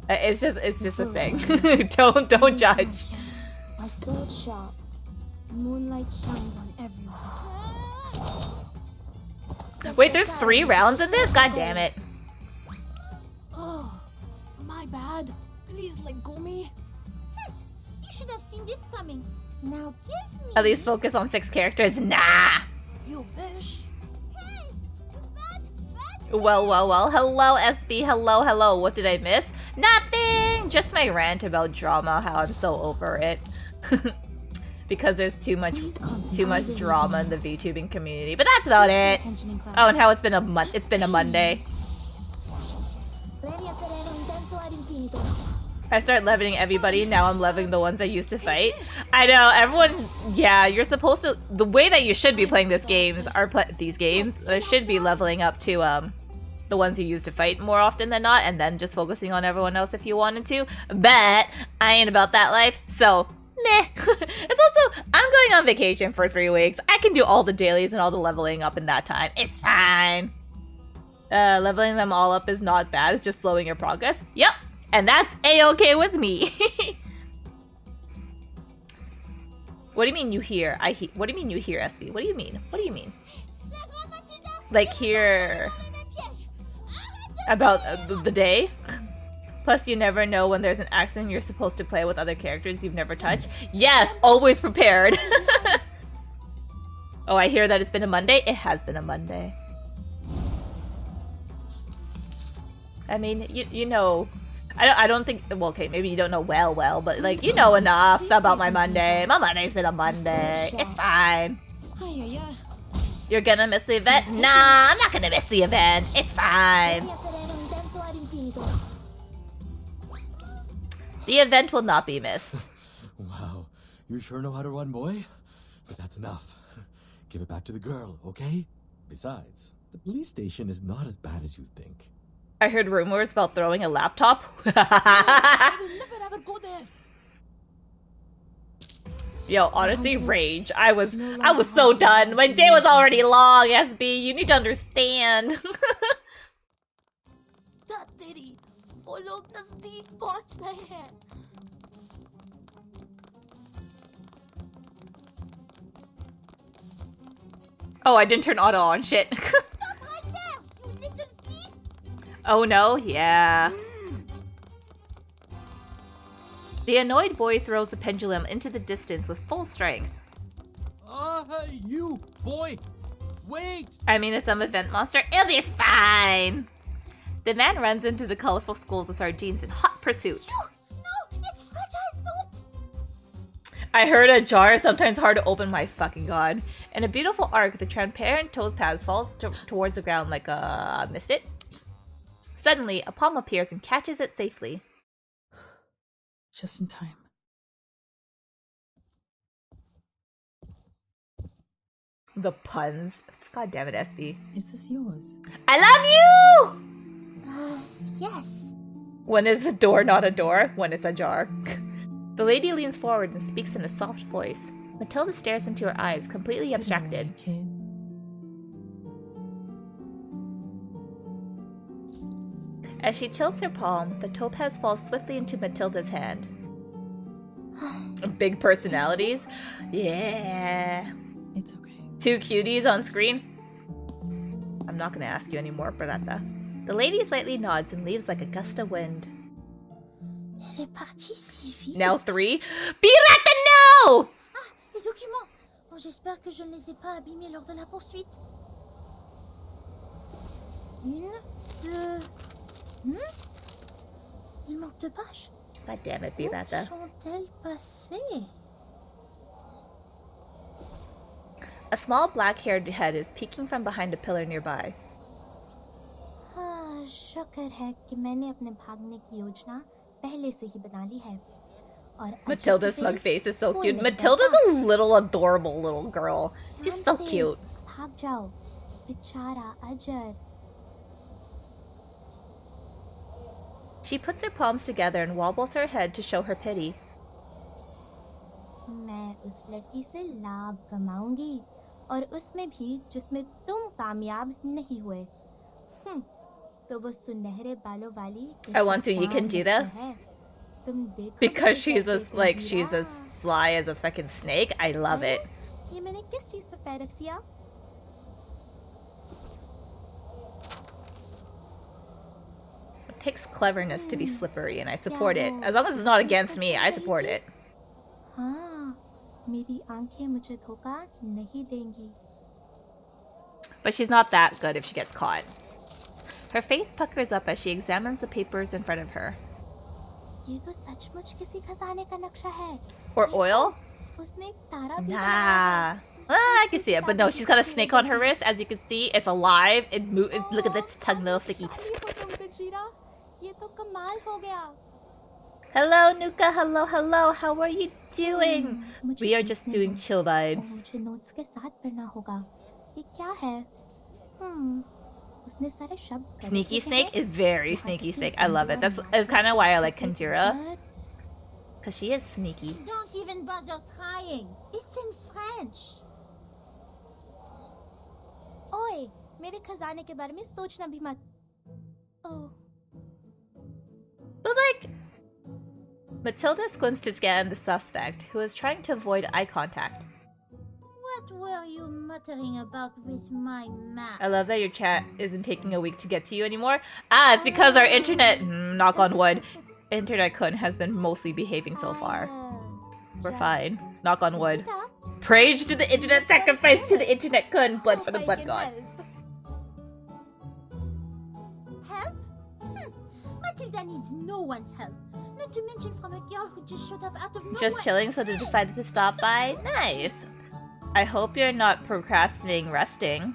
It's just a thing. don't judge. My sword sharp. Moonlight shines on everyone. Wait, there's 3 rounds in this? God damn it. Oh, my bad. Please let go me. You should have seen this coming. Now give me. At least focus on 6 characters. Nah. You wish. Hey, bad. Well. Hello, SB. Hello. What did I miss? Nothing. Just my rant about drama, how I'm so over it. Because there's too much drama in the VTubing community. But that's about it. Oh, and how it's been a Monday. I start leveling everybody, now I'm leveling the ones I used to fight. I know, everyone, yeah, you're supposed to, the way that you should be playing these games, there should be leveling up to the ones you used to fight more often than not, and then just focusing on everyone else if you wanted to. But I ain't about that life, so meh. It's also, I'm going on vacation for 3 weeks. I can do all the dailies and all the leveling up in that time. It's fine. Leveling them all up is not bad, it's just slowing your progress. Yep. And that's a-okay with me. What do you mean you hear? What do you mean you hear, SV? What do you mean? What do you mean? Like hear about the day? Plus, you never know when there's an accident you're supposed to play with other characters you've never touched. Yes, always prepared. Oh, I hear that it's been a Monday. It has been a Monday. I mean, you know, I don't think, well, okay, maybe you don't know well, but like, you know enough about my Monday. My Monday's been a Monday. It's fine. You're gonna miss the event? Nah, I'm not gonna miss the event. It's fine. The event will not be missed. Wow, you sure know how to run, boy. But that's enough. Give it back to the girl, okay? Besides, the police station is not as bad as you think. I heard rumors about throwing a laptop. Yo, honestly, rage. I was so done. My day was already long, SB. You need to understand. Oh, I didn't turn auto on. Shit. Oh no, yeah. The annoyed boy throws the pendulum into the distance with full strength. Hey, you, boy! Wait! I mean, some event monster. It'll be fine! The man runs into the colorful schools of sardines in hot pursuit. No, it's fragile, don't! I heard a jar sometimes hard to open, my fucking god. In a beautiful arc, the transparent topaz falls towards the ground like missed it. Suddenly, a palm appears and catches it safely. Just in time. The puns. God damn it, SB. Is this yours? I love you! Yes. When is a door not a door? When it's a jar. The lady leans forward and speaks in a soft voice. Matilda stares into her eyes, completely abstracted. Kid. As she tilts her palm, the topaz falls swiftly into Matilda's hand. Big personalities? Yeah. It's okay. Two cuties on screen? I'm not gonna ask you anymore, Beretta. The lady slightly nods and leaves like a gust of wind. Elle est partie si vite. Now 3. Beretta, no! Ah, les documents. Oh, j'espère que je ne les ai pas abîmés lors de la poursuite. 1, 2... Il manque 2 pages. God damn it, Où Beretta. sont-elles passées? A small black-haired head is peeking from behind a pillar nearby. हाँ, शुक्र है कि मैंने अपने भागने की योजना पहले से ही बना ली है. और Matilda's smug face is so cute. Matilda's a little adorable little girl. She's so cute. भाग जाओ, बेचारा अजर. She puts her palms together and wobbles her head to show her pity. मैं उस लड़की से लाभ कमाऊंगी और उसमें भी जिसमें तुम कामयाब नहीं हुए. तो वो सुनहरे बालों वाली I want to yucking Jita because she's as sly as a fucking snake. I love it. ये मैंने किस चीज पर पैर रख दिया? It takes cleverness to be slippery, and I support it. As long as it's not against me, I support it. हाँ, मेरी आंखें मुझे धोखा नहीं देंगी. But she's not that good if she gets caught. Her face puckers up as she examines the papers in front of her. ये तो सचमुच किसी खजाने का नक्शा है. Or oil? उसने एक तारा भी Nah. I can see it, but no, she's got a snake on her wrist. As you can see, it's alive. Look at its tongue, little thicky. ये तो कमाल हो गया. Hello, Nuka. Hello, hello. How are you doing? We are just doing chill vibes. मुझे notes के साथ पढ़ना होगा. ये क्या है? उसने सारे शब्द. Sneaky snake is very sneaky snake. I love it. That's kind of why I like Kanjira. Because she is sneaky. Don't even bother trying. It's in French. ओए, मेरे खजाने के बारे में सोचना भी मत. Oh. But like, Matilda squints to scan the suspect, who is trying to avoid eye contact. What were you muttering about with my map? I love that your chat isn't taking a week to get to you anymore. Ah, it's because our internet knock on wood. Internet-kun has been mostly behaving so far. We're fine. Knock on wood. Praise to the internet, sacrifice to the internet-kun, blood for the blood god. Help? Matilda needs no one's help. Not to mention from a girl who just showed up out of nowhere. Just chilling, so they decided to stop by? Nice. I hope you're not procrastinating resting.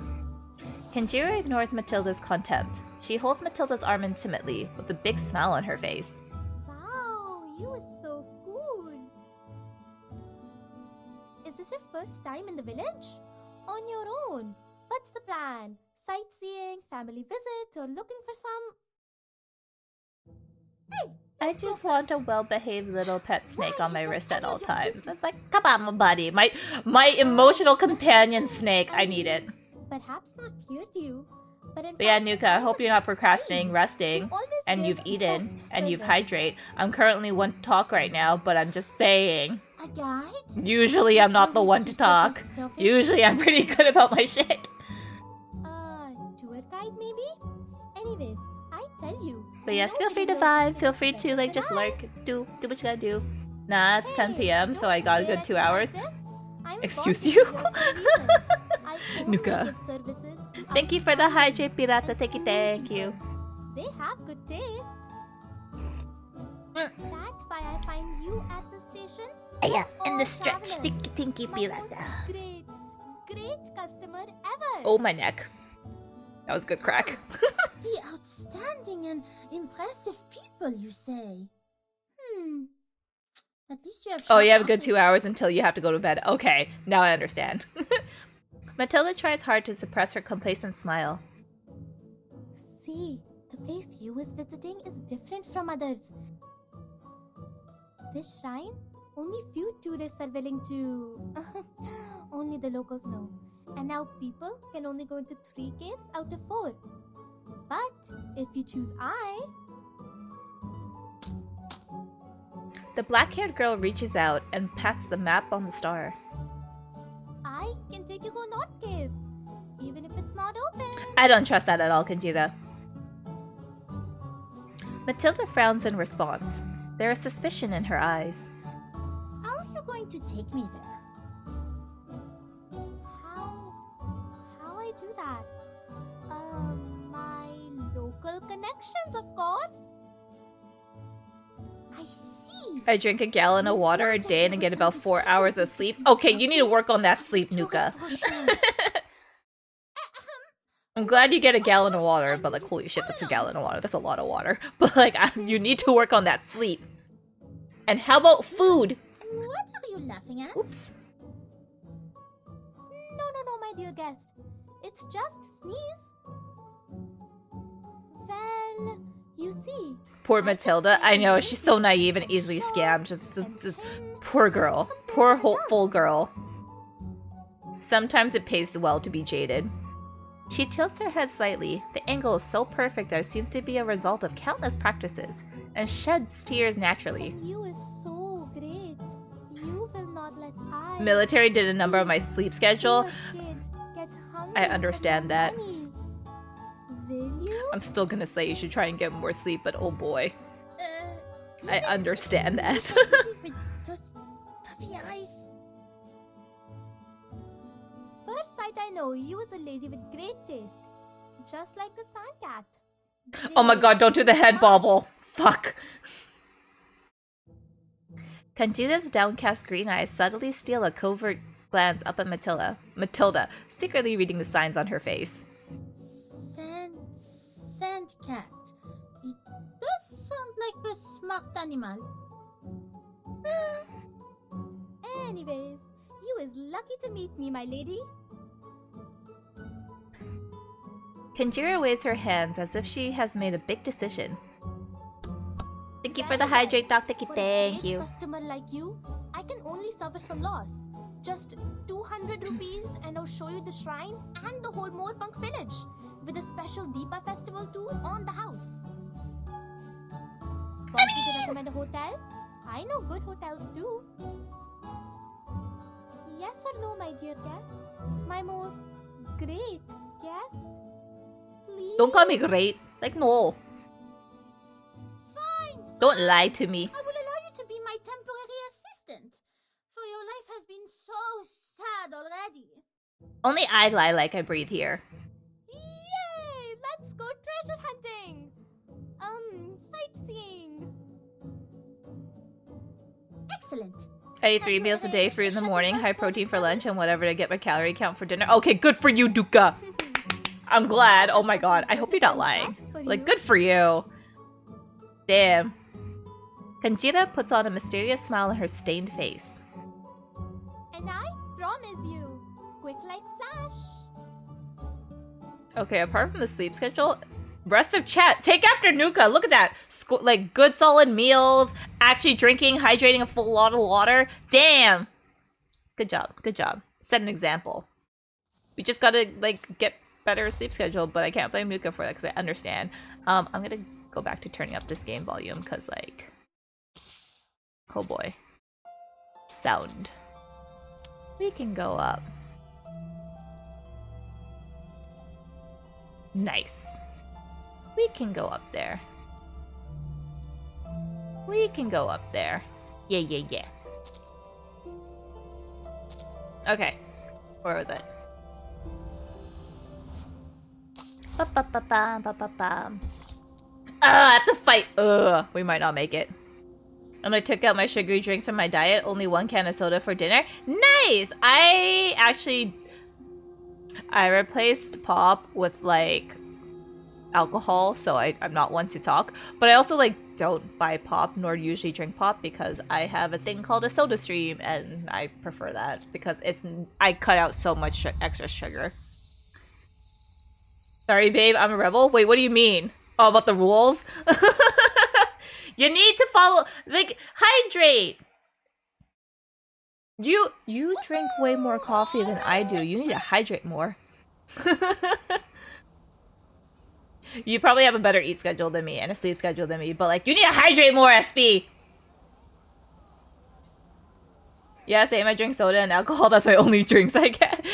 Kanjiro ignores Matilda's contempt. She holds Matilda's arm intimately, with a big smile on her face. Wow, you are so good. Is this your first time in the village? On your own. What's the plan? Sightseeing, family visit, or looking for some... Hey! I just want a well-behaved little pet snake on my wrist at all times. It's like, come on, my buddy. My emotional companion snake. I need it. Perhaps not clear to you, but in But yeah, fact, Nuka, I hope you're not procrastinating resting. always And give you've eaten. best And you've service. hydrate. I'm currently one to talk right now, but I'm just saying. A guide? Usually I'm not the one to talk. Usually I'm pretty good about my shit. Tour guide maybe? Anyways, I tell you. But yes, feel free to vibe. Feel free to like just lurk. Do what you gotta do. Nah, it's 10 p.m. so I got a good 2 hours. Excuse you? Nuka. Thank you for the hydrate, Pirata. Thank you. They have good taste. That's why I find you at the station. Yeah, in the all stretch. travelers. Tinky My most Pirata. great customer ever. Oh, my neck. That was good crack. The outstanding and impressive people, you say? At least you have. Oh, short you have a good office. 2 hours until you have to go to bed. Okay, now I understand. Matilda tries hard to suppress her complacent smile. See, the place you was visiting is different from others. This shrine, only few tourists are willing to... only the locals know. And now people can only go into 3 caves out of 4. But if you choose I... The black-haired girl reaches out and pats the map on the star. I can take you go North Cave, even if it's not open. I don't trust that at all, Kanjira. Matilda frowns in response. There is suspicion in her eyes. How are you going to take me there? How I do that? My local connections, of course. I see. I drink a gallon of water a day and I get about 4 hours of sleep. Okay, you need to work on that sleep, Nuka. I'm glad you get a gallon of water, but like, holy shit, that's a gallon of water. That's a lot of water. But like, you need to work on that sleep. And how about food? What are you laughing at? Oops. No, my dear guest. It's just sneeze. Well, you see. Poor Matilda. I know, she's so naive and easily scammed. Just poor girl. Poor hopeful girl. Sometimes it pays well to be jaded. She tilts her head slightly. The angle is so perfect that it seems to be a result of countless practices, and sheds tears naturally. You is so great. You will not let I... Military did a number on my sleep schedule. Poor kid, get hungry I for understand more that. money. Will you? I'm still gonna say you should try and get more sleep, but oh boy. I Even understand that. with just puppy eyes. First sight I know, you is a lady with great taste. Just like a sand cat. Oh my god, don't do the head bobble. Fuck. Kanjira's downcast green eyes subtly steal a covert glance up at Matilda, secretly reading the signs on her face. Sand cat. It does sound like a smart animal. Anyways, you is lucky to meet me, my lady. Kanjira waves her hands as if she has made a big decision. Thank you for the hydrate, Doc. For a Thank great you. customer like you, I can only suffer some loss. Just 200 rupees and I'll show you the shrine and the whole Moorpunk village with a special Deepa festival tour on the house. Want me to recommend a hotel? I know good hotels too. Yes or no, my dear guest? My most great guest? Please? Don't call me great. Like, no. Don't lie to me. I will allow you to be my temporary assistant. For your life has been so sad already. Only I lie like I breathe here. Yay! Let's go treasure hunting! Sightseeing. Excellent. I eat 3 meals a day, fruit in the morning, high protein for lunch, and whatever to get my calorie count for dinner. Okay, good for you, Duka. I'm glad. Oh my god. I hope you're not lying. Like, good for you. Damn. Kanjira puts on a mysterious smile on her stained face. And I promise you, quick like flash. Okay, apart from the sleep schedule, rest of chat, take after Nuka. Look at that. Like, good solid meals, actually drinking, hydrating a full lot of water. Damn. Good job. Good job. Set an example. We just gotta, like, get better sleep schedule, but I can't blame Nuka for that because I understand. I'm gonna go back to turning up this game volume because, like, oh boy. Sound. We can go up. Nice. We can go up there. We can go up there. Yeah, yeah, yeah. Okay. Where was it? I have to fight. Ugh, we might not make it. And I took out my sugary drinks from my diet. Only 1 can of soda for dinner. Nice! I replaced pop with, like, alcohol, so I'm not one to talk. But I also, like, don't buy pop nor usually drink pop because I have a thing called a soda stream, and I prefer that because I cut out so much extra sugar. Sorry, babe, I'm a rebel. Wait, what do you mean? Oh, about the rules? You need to follow, like, hydrate. You drink way more coffee than I do. You need to hydrate more. You probably have a better eat schedule than me and a sleep schedule than me, but, like, you need to hydrate more, SB. Yeah, same. I drink soda and alcohol. That's my only drinks I get.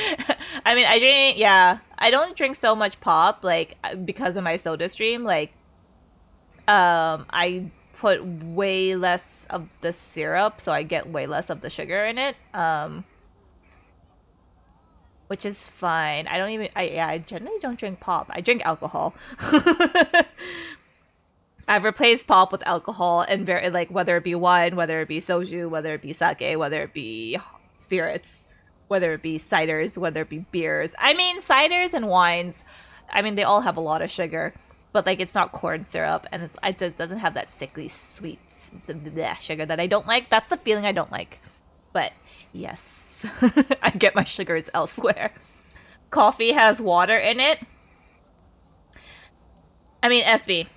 I mean, I don't drink so much pop, like, because of my soda stream. Like, I put way less of the syrup, so I get way less of the sugar in it. Which is fine. I generally don't drink pop. I drink alcohol. I've replaced pop with alcohol and whether it be wine, whether it be soju, whether it be sake, whether it be spirits, whether it be ciders, whether it be beers. I mean, ciders and wines, I mean, they all have a lot of sugar, but, like, it's not corn syrup, and it doesn't have that sickly sweet sugar that I don't like. That's the feeling I don't like. But yes, I get my sugars elsewhere. Coffee has water in it. I mean, SB.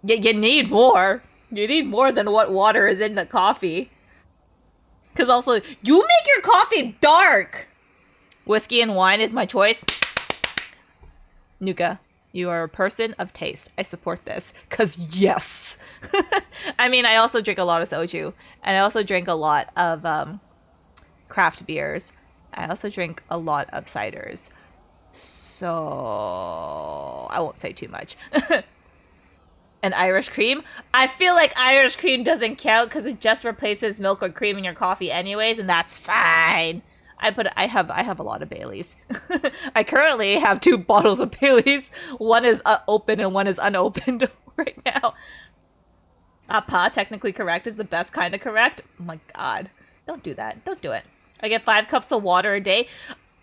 You need more. You need more than what water is in the coffee. Because also, you make your coffee dark. Whiskey and wine is my choice. Nuka, you are a person of taste. I support this. Because yes. I mean, I also drink a lot of soju. And I also drink a lot of craft beers. I also drink a lot of ciders. So I won't say too much. And Irish cream? I feel like Irish cream doesn't count because it just replaces milk or cream in your coffee anyways, and that's fine. I have a lot of Baileys. I currently have 2 bottles of Baileys. One is open and one is unopened right now. Apa, technically correct, is the best kind of correct. Oh my god. Don't do that. Don't do it. I get 5 cups of water a day.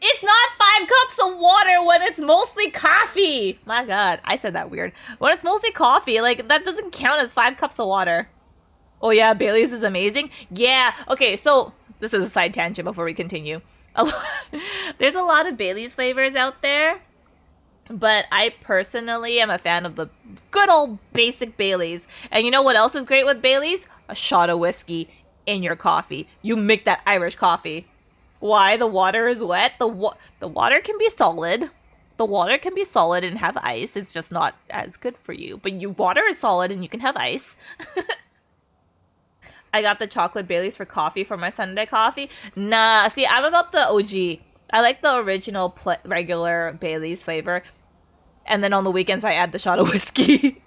It's not 5 cups of water when it's mostly coffee. My god, I said that weird. When it's mostly coffee, like, that doesn't count as 5 cups of water. Oh yeah, Bailey's is amazing? Yeah, okay, so this is a side tangent before we continue. There's a lot of Bailey's flavors out there, but I personally am a fan of the good old basic Bailey's. And you know what else is great with Bailey's? A shot of whiskey in your coffee. You make that Irish coffee. Why? The water is wet. The water can be solid. The water can be solid and have ice. It's just not as good for you. But water is solid and you can have ice. I got the chocolate Baileys for coffee for my Sunday coffee. Nah, see, I'm about the OG. I like the original regular Baileys flavor. And then on the weekends, I add the shot of whiskey.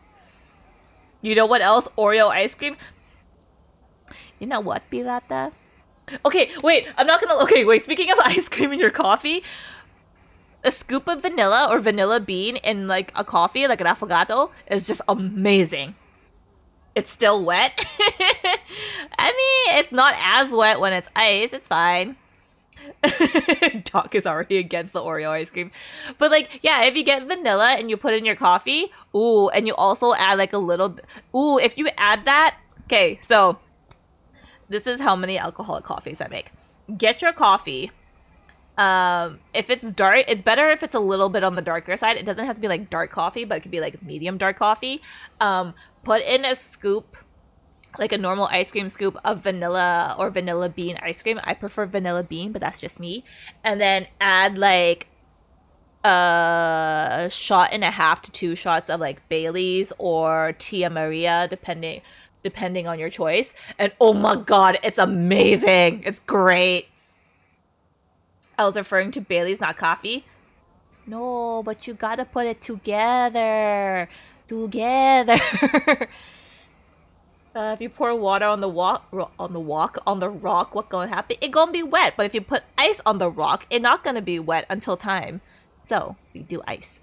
You know what else? Oreo ice cream. You know what, Pirata? Okay, wait, I'm not gonna... Okay, wait, speaking of ice cream in your coffee, a scoop of vanilla or vanilla bean in, like, a coffee, like an affogato, is just amazing. It's still wet. I mean, it's not as wet when it's ice. It's fine. Doc is already against the Oreo ice cream. But, like, yeah, if you get vanilla and you put it in your coffee, ooh, and you also add, like, a little... Ooh, if you add that... Okay, so... This is how many alcoholic coffees I make. Get your coffee. If it's dark, it's better if it's a little bit on the darker side. It doesn't have to be like dark coffee, but it could be like medium dark coffee. Put in a scoop, like a normal ice cream scoop of vanilla or vanilla bean ice cream. I prefer vanilla bean, but that's just me. And then add like a shot and a half to 2 shots of like Bailey's or Tia Maria, depending on your choice. And oh my god, it's amazing. It's great. I was referring to Bailey's, not coffee. No, but you gotta put it together. If you pour water on the rock, what gonna happen? It gonna be wet. But if you put ice on the rock, it not gonna be wet until time. So we do ice.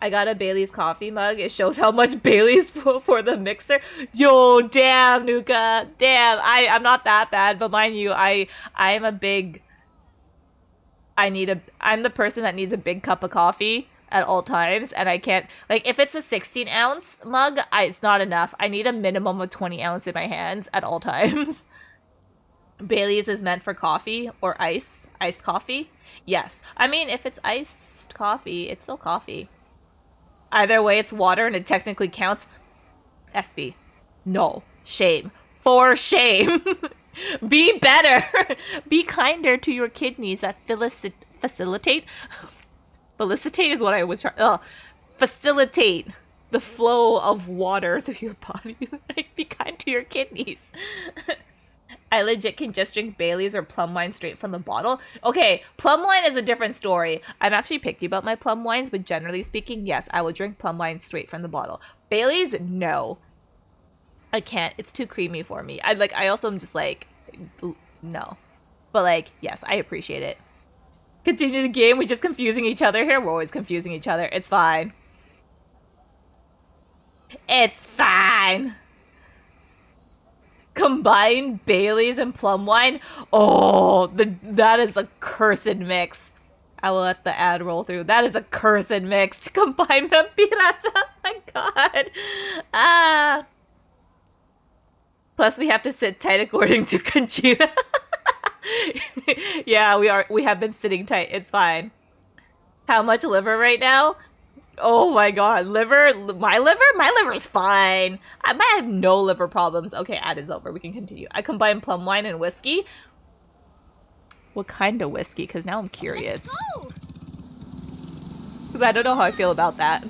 I got a Bailey's coffee mug. It shows how much Bailey's for the mixer. Yo, damn, Nuka. Damn, I'm not that bad, but mind you, I'm a big... I'm the person that needs a big cup of coffee at all times, and I can't... Like, if it's a 16-ounce mug, it's not enough. I need a minimum of 20 ounce in my hands at all times. Bailey's is meant for coffee or iced coffee. Yes. I mean, if it's iced coffee, it's still coffee. Either way, it's water and it technically counts. SB. No. Shame. For shame. Be better. Be kinder to your kidneys that facilitate. Felicitate is what I was trying. Facilitate the flow of water through your body. Like, be kind to your kidneys. I legit can just drink Bailey's or plum wine straight from the bottle. Okay, plum wine is a different story. I'm actually picky about my plum wines, but generally speaking, yes, I will drink plum wine straight from the bottle. Bailey's, no. I can't. It's too creamy for me. I also am just like, no. But like, yes, I appreciate it. Continue the game. We're just confusing each other here. We're always confusing each other. It's fine. It's fine. Combine Bailey's and plum wine. Oh, that is a cursed mix. I will let the ad roll through. That is a cursed mix to combine them. Pirata. Oh my god. Plus, we have to sit tight according to Conchita. Yeah, we have been sitting tight. It's fine. How much liver right now? Oh my god, liver? My liver is fine. I might have no liver problems. Okay, ad is over. We can continue. I combine plum wine and whiskey. What kind of whiskey? Because now I'm curious. Because I don't know how I feel about that.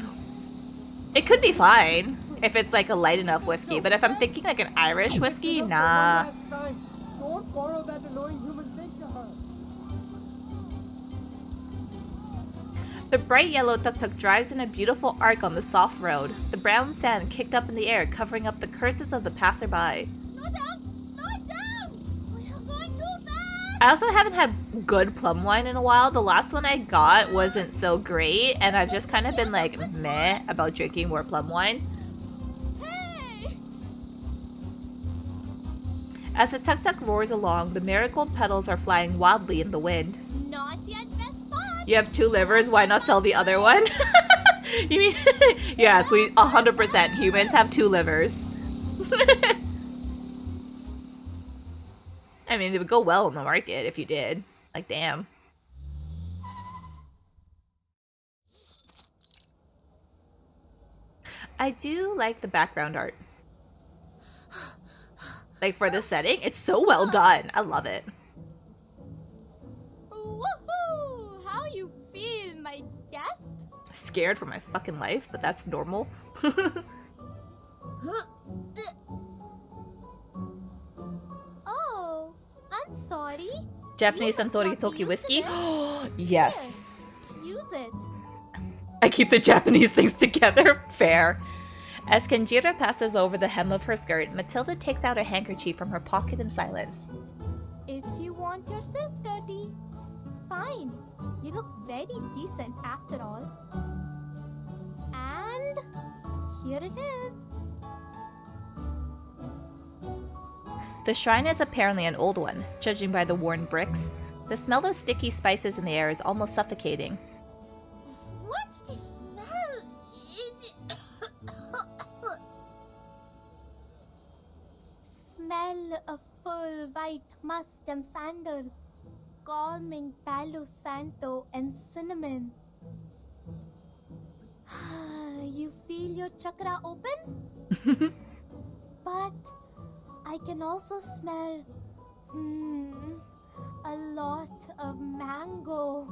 It could be fine if it's like a light enough whiskey. But if I'm thinking like an Irish whiskey, nah. Don't borrow that annoying human thing to her. The bright yellow tuk-tuk drives in a beautiful arc on the soft road. The brown sand kicked up in the air, covering up the curses of the passerby. Slow down! Slow down! We are going too fast! I also haven't had good plum wine in a while. The last one I got wasn't so great, and I've just kind of been like meh about drinking more plum wine. Hey! As the tuk-tuk roars along, the marigold petals are flying wildly in the wind. Not yet best spot! You have 2 livers, why not sell the other one? You mean... Yes, we 100% humans have 2 livers. I mean, it would go well in the market if you did. Like, damn. I do like the background art. Like, for the setting, it's so well done. I love it. Woohoo! How you feel, my guest? Scared for my fucking life, but that's normal. Oh, I'm sorry. Japanese You must Suntory not be Toki used whiskey? to Yes. Use it. I keep the Japanese things together. Fair. As Kanjira passes over the hem of her skirt, Matilda takes out a handkerchief from her pocket in silence. If you want yourself dirty, fine. You look very decent after all. And here it is. The shrine is apparently an old one, judging by the worn bricks. The smell of sticky spices in the air is almost suffocating. What's the smell? Is it... Smell of full white musk and sandals, calming palo santo and cinnamon. You feel your chakra open? But I can also smell a lot of mango.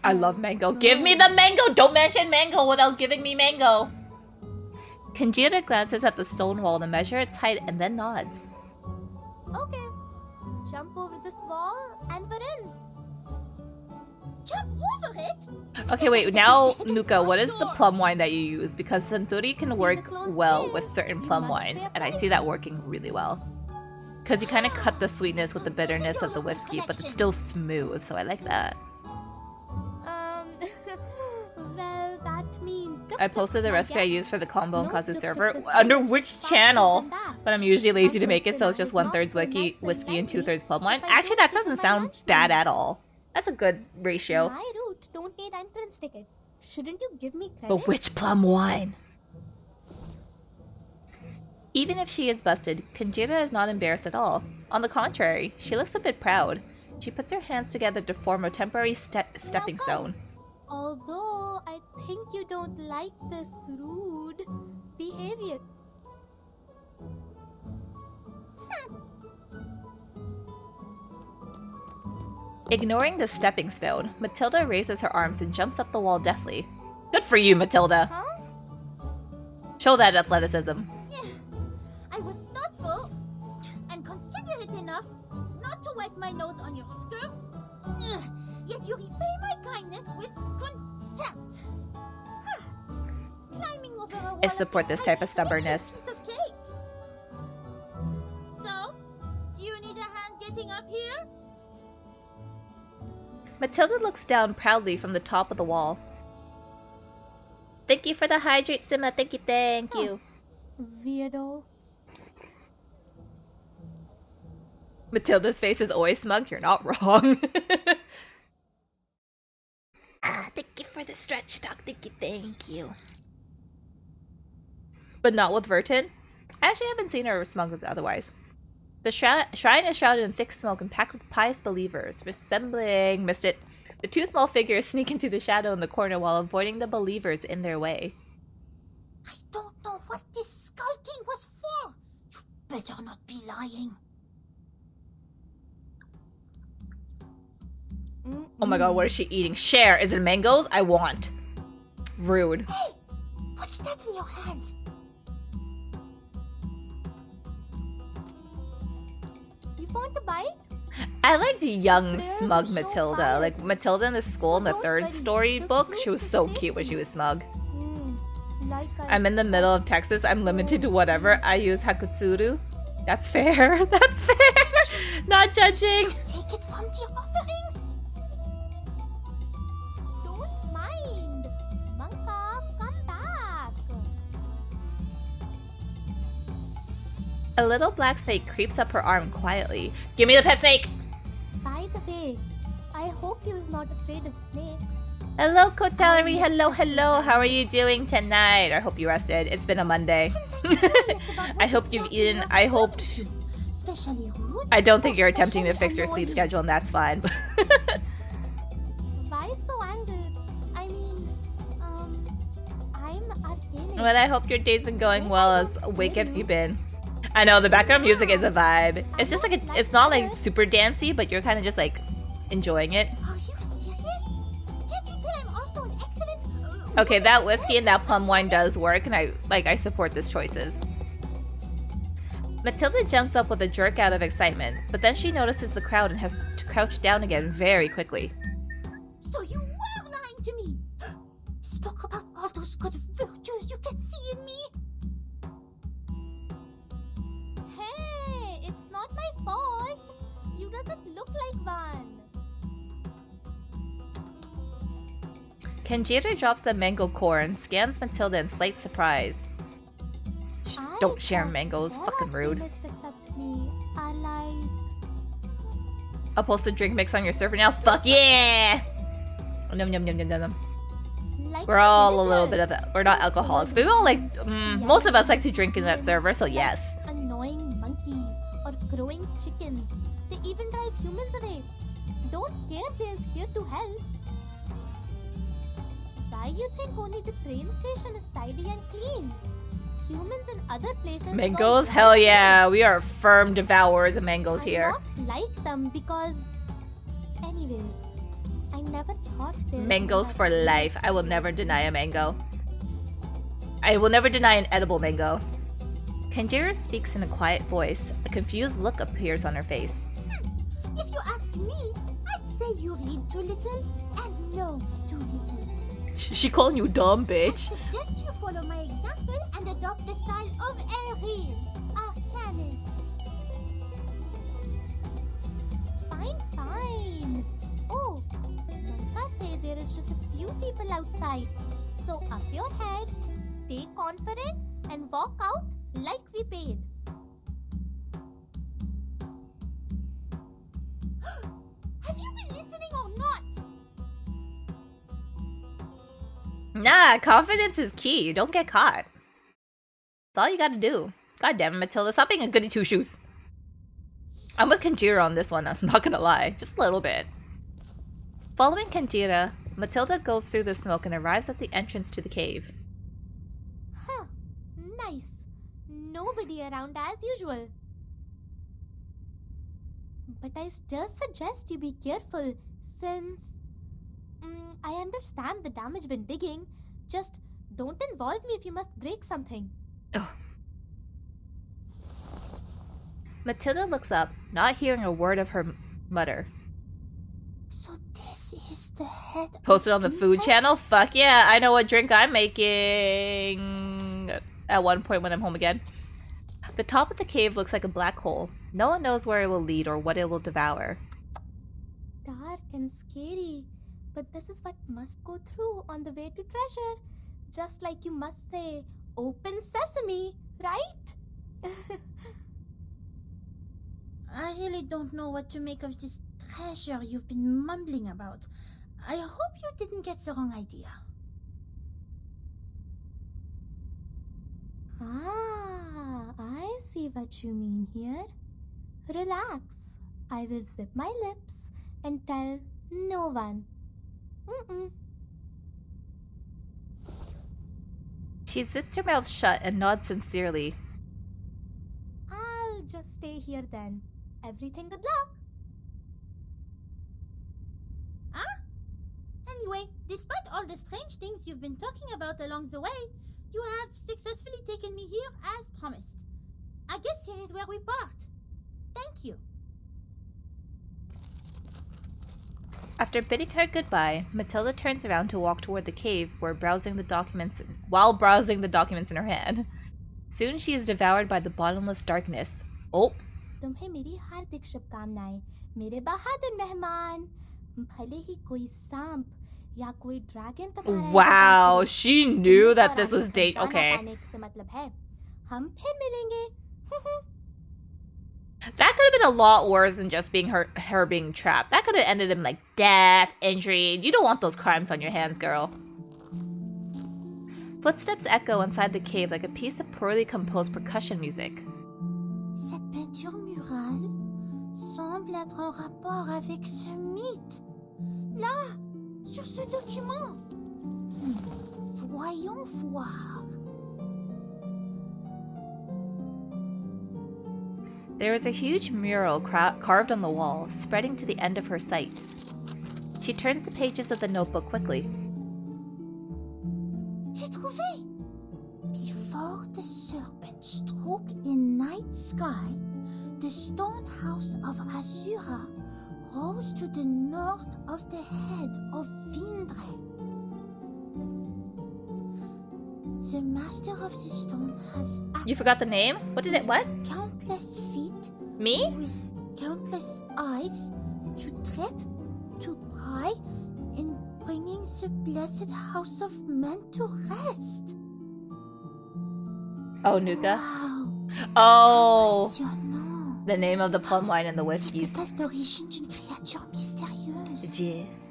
I love mango. Give me the mango! Don't mention mango without giving me mango! Kanjira glances at the stone wall to measure its height and then nods. Okay, jump over this wall and we're in. Jump over it? Okay, wait, now, Nuka, what is the plum wine that you use? Because Suntory can work well with certain plum wines, and I see that working really well. Because you kind of cut the sweetness with the bitterness of the whiskey, but it's still smooth, so I like that. Well, that means... I posted the recipe I used for the combo on Kazu server. Under which channel? But I'm usually lazy to make it, so it's just 1/3 whiskey and 2/3 plum wine. Actually, that doesn't sound bad at all. That's a good ratio. My route don't need entrance ticket. Shouldn't you give me credit? But which plum wine? Even if she is busted, Kanjira is not embarrassed at all. On the contrary, she looks a bit proud. She puts her hands together to form a temporary stepping stone. Although, I think you don't like this rude behavior. Ignoring the stepping stone, Matilda raises her arms and jumps up the wall deftly. Good for you, Matilda! Huh? Show that athleticism. I was thoughtful and considerate enough not to wipe my nose on your skirt. Yet you repay my kindness with contempt. Climbing over a wall I support this type of stubbornness. piece of cake. So, do you need a hand getting up here? Matilda looks down proudly from the top of the wall. Thank you for the hydrate, Simma. Thank you. Weirdo. Matilda's face is always smug. You're not wrong. Thank you for the stretch talk. Thank you. But not with Vertin. I actually haven't seen her smug otherwise. The shrine is shrouded in thick smoke and packed with pious believers, resembling... Missed it. The two small figures sneak into the shadow in the corner while avoiding the believers in their way. I don't know what this skulking was for. You better not be lying. Oh my god, what is she eating? Share! Is it mangoes? I want. Rude. Hey! What's that in your hand? You want to bite? I liked young, smug Matilda. Like, Matilda in the school in the third story book, she was so cute when she was smug. I'm in the middle of Texas. I'm limited to whatever. I use Hakutsuru. That's fair. That's fair. Not judging. Take it from the offerings. Don't mind. Manka, come back. A little black snake creeps up her arm quietly. Give me the pet snake! By the way, I hope he was not afraid of snakes. Hello, Kotalari. Hello. How are you doing tonight? I hope you rested. It's been a Monday. I hope you've eaten. I hoped... I don't think you're attempting to fix your sleep schedule, and that's fine. Why so angry? I mean, I'm arcane. But I hope your day's been going well as awake as you've been. I know, the background music is a vibe. It's just like, it's not like super dancey, but you're kind of just like enjoying it. Are you serious? Can't you tell I'm also an excellent... Okay, that whiskey and that plum wine does work, and I support these choices. Matilda jumps up with a jerk out of excitement, but then she notices the crowd and has to crouch down again very quickly. So you were lying to me! Spoke about all those good virtues you can see in me! doesn't look like one. Kenjiro drops the mango core and scans Matilda in slight surprise. Don't share mangoes, fucking rude. Except me are like... I'll post a drink mix on your server now. Fuck yeah! Num num num num num num. Like We're all a little villagers. bit of we're not alcoholics, but we all like most of us like to drink in that server, so yes. Annoying monkeys or growing chickens. They even drive humans away. Don't care they're here to help. Why you think only the train station is tidy and clean? Humans in other places. Mangoes? Hell yeah, we are firm devourers of mangoes I here. not like them because... Anyways, I never thought there was Mangoes for another- life. I will never deny a mango. I will never deny an edible mango. Kenjiro speaks in a quiet voice. A confused look appears on her face. If you ask me, I'd say you read too little and know too little. She calling you dumb, bitch. I suggest you follow my example and adopt the style of a real arcanist. Fine. Oh, Nanta say there is just a few people outside. So up your head, stay confident, and walk out like we paid. Have you been listening or not? Nah, confidence is key. Don't get caught. That's all you gotta do. God damn it, Matilda. Stop being a goody two shoes. I'm with Kenjiro on this one, I'm not gonna lie. Just a little bit. Following Kenjiro, Matilda goes through the smoke and arrives at the entrance to the cave. Huh, nice. Nobody around as usual. But I still suggest you be careful since... I understand the damage when digging. Just don't involve me if you must break something. Matilda looks up, not hearing a word of her mutter. So this is the head... Posted on the food channel? Fuck yeah, I know what drink I'm making at one point when I'm home again. The top of the cave looks like a black hole. No one knows where it will lead or what it will devour. Dark and scary. But this is what must go through on the way to treasure. Just like you must say, open sesame, right? I really don't know what to make of this treasure you've been mumbling about. I hope you didn't get the wrong idea. Ah, I see what you mean here. Relax. I will zip my lips and tell no one. She zips her mouth shut and nods sincerely. I'll just stay here then. Everything good luck. Huh? Anyway, despite all the strange things you've been talking about along the way, you have successfully taken me here as promised. I guess here is where we part. Thank you. After bidding her goodbye, Matilda turns around to walk toward the cave while browsing the documents in her hand. Soon she is devoured by the bottomless darkness. Oh! तुम्हें मेरी हार्दिक शुभकामनाएं, मेरे बहादुर मेहमान. भले ही कोई सांप या कोई ड्रैगन तुम्हारा Wow, she knew that this was date. Okay. से मतलब है. हम फिर मिलेंगे. That could have been a lot worse than just being her being trapped. That could have ended in like death, injury. You don't want those crimes on your hands, girl. Footsteps echo inside the cave like a piece of poorly composed percussion music. Cette peinture murale semble être en rapport avec ce mythe. Là, sur ce document. Voyons voir. There is a huge mural carved on the wall, spreading to the end of her sight. She turns the pages of the notebook quickly. J'ai trouvé! Before the serpent struck in night sky, the stone house of Asura rose to the north of the head of Vindre. The master of the stone has You forgot the name? What? countless feet Me? with countless eyes, to trip, to pry, in bringing the blessed house of men to rest. Oh, Nuka. Wow. Oh, Impressionnant. the name of the plum wine and the C'est whiskeys. peut-être l'origine d'une créature mystérieuse. Yes.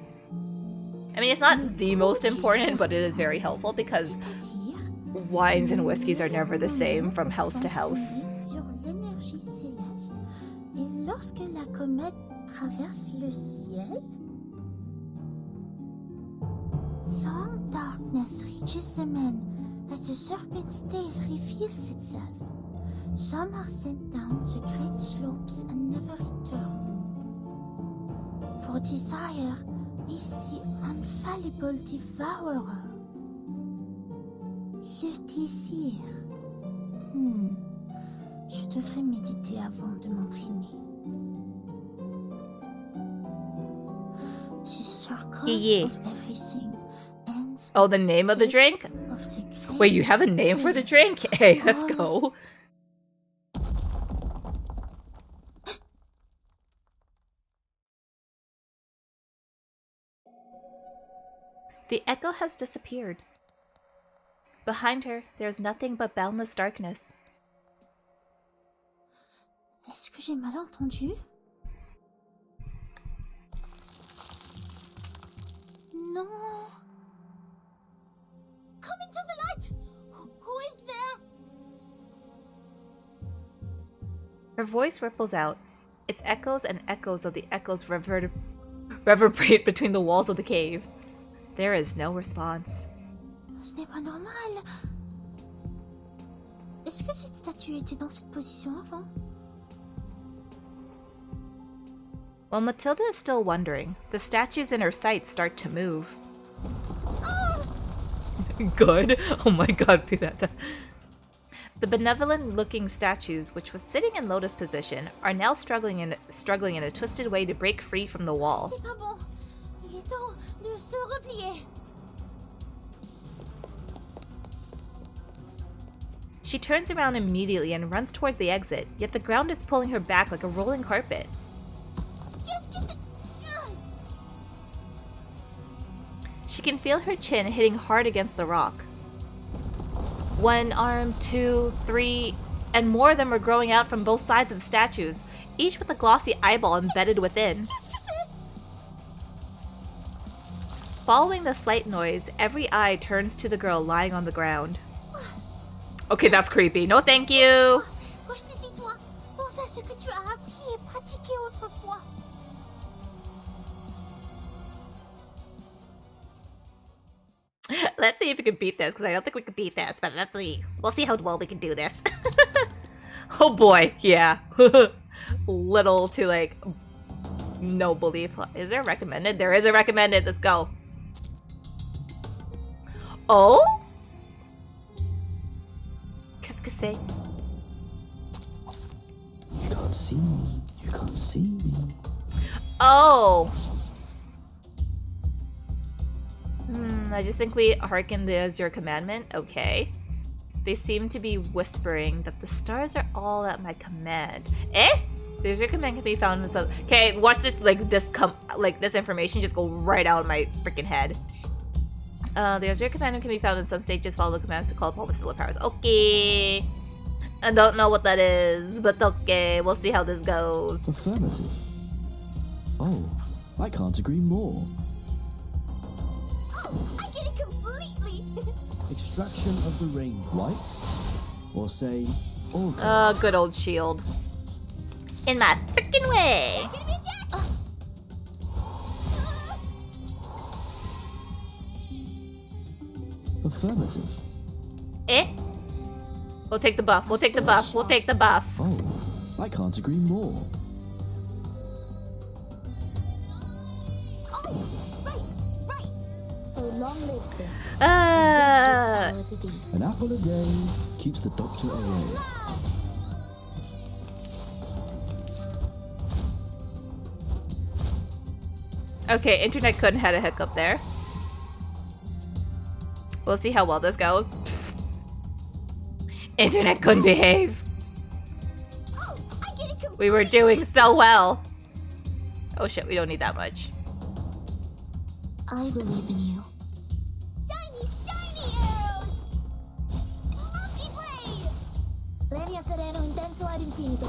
I mean, it's not the most important, but it is very helpful because C'est-à-dire wines and whiskeys are never the same from house to house. sur l'énergie céleste. Et lorsque la comète traverse le ciel, long darkness reaches the men as the serpent's tail reveals itself. Some are sent down the great slopes and never return. For desire is the infallible devourer. Le désir. Je devrais méditer avant de m'entraîner. The circle Yeah. of everything ends Oh, at the name of the drink? gate of the great Wait, you have a name for the drink? Hey, let's go. The echo has disappeared. Behind her, there is nothing but boundless darkness. Est-ce que j'ai mal entendu? Non. Come into the light. Who is there? Her voice ripples out. Its echoes and echoes of the echoes reverberate between the walls of the cave. There is no response. Ce n'est pas normal. Est-ce que cette statue était dans cette position avant? While Matilda is still wondering, the statues in her sight start to move. Good. Oh my god, be that. The benevolent-looking statues, which was sitting in lotus position, are now struggling in a twisted way to break free from the wall. C'est pas bon. Il est temps de se replier. She turns around immediately and runs toward the exit, yet the ground is pulling her back like a rolling carpet. Qu'est-ce que c'est? She can feel her chin hitting hard against the rock. One arm, two, three, and more of them are growing out from both sides of the statues, each with a glossy eyeball embedded within. Qu'est-ce que c'est? Following the slight noise, every eye turns to the girl lying on the ground. Okay, that's creepy. No thank you! Ressaisis-toi. Pense à ce que tu as appris et pratiqué autrefois. Let's see if we can beat this, because I don't think we can beat this, but let's see. We'll see how well we can do this. Oh boy, yeah. Little to like no belief. Is there a recommended? There is a recommended. Let's go. Oh? Qu'est-ce que c'est? You can't see me. You can't see me. Oh. I just think we hearken the Azure commandment. Okay. They seem to be whispering that the stars are all at my command. Eh? The Azure command can be found in some. Okay, watch this. This information just go right out of my freaking head. The Azure command can be found in some stages. Follow the commands to call upon the stellar powers. Okay. I don't know what that is, but okay. We'll see how this goes. Affirmative. Oh, I can't agree more. I get it completely. Extraction of the rain whites, or say, all Oh, good old shield. In my freaking way. Affirmative. Eh? We'll take the buff. We'll take the buff. We'll take the buff. Oh, I can't agree more. Oh, right. So long lives this. To thee. An apple a day keeps the doctor away. Okay, internet couldn't had a hiccup there. We'll see how well this goes. Internet couldn't behave. Oh, I get it completely. We were doing so well. Oh shit, we don't need that much. I believe in you. Shiny, shiny arrows! Multi-blade! Lenia sereno intenso ad infinito.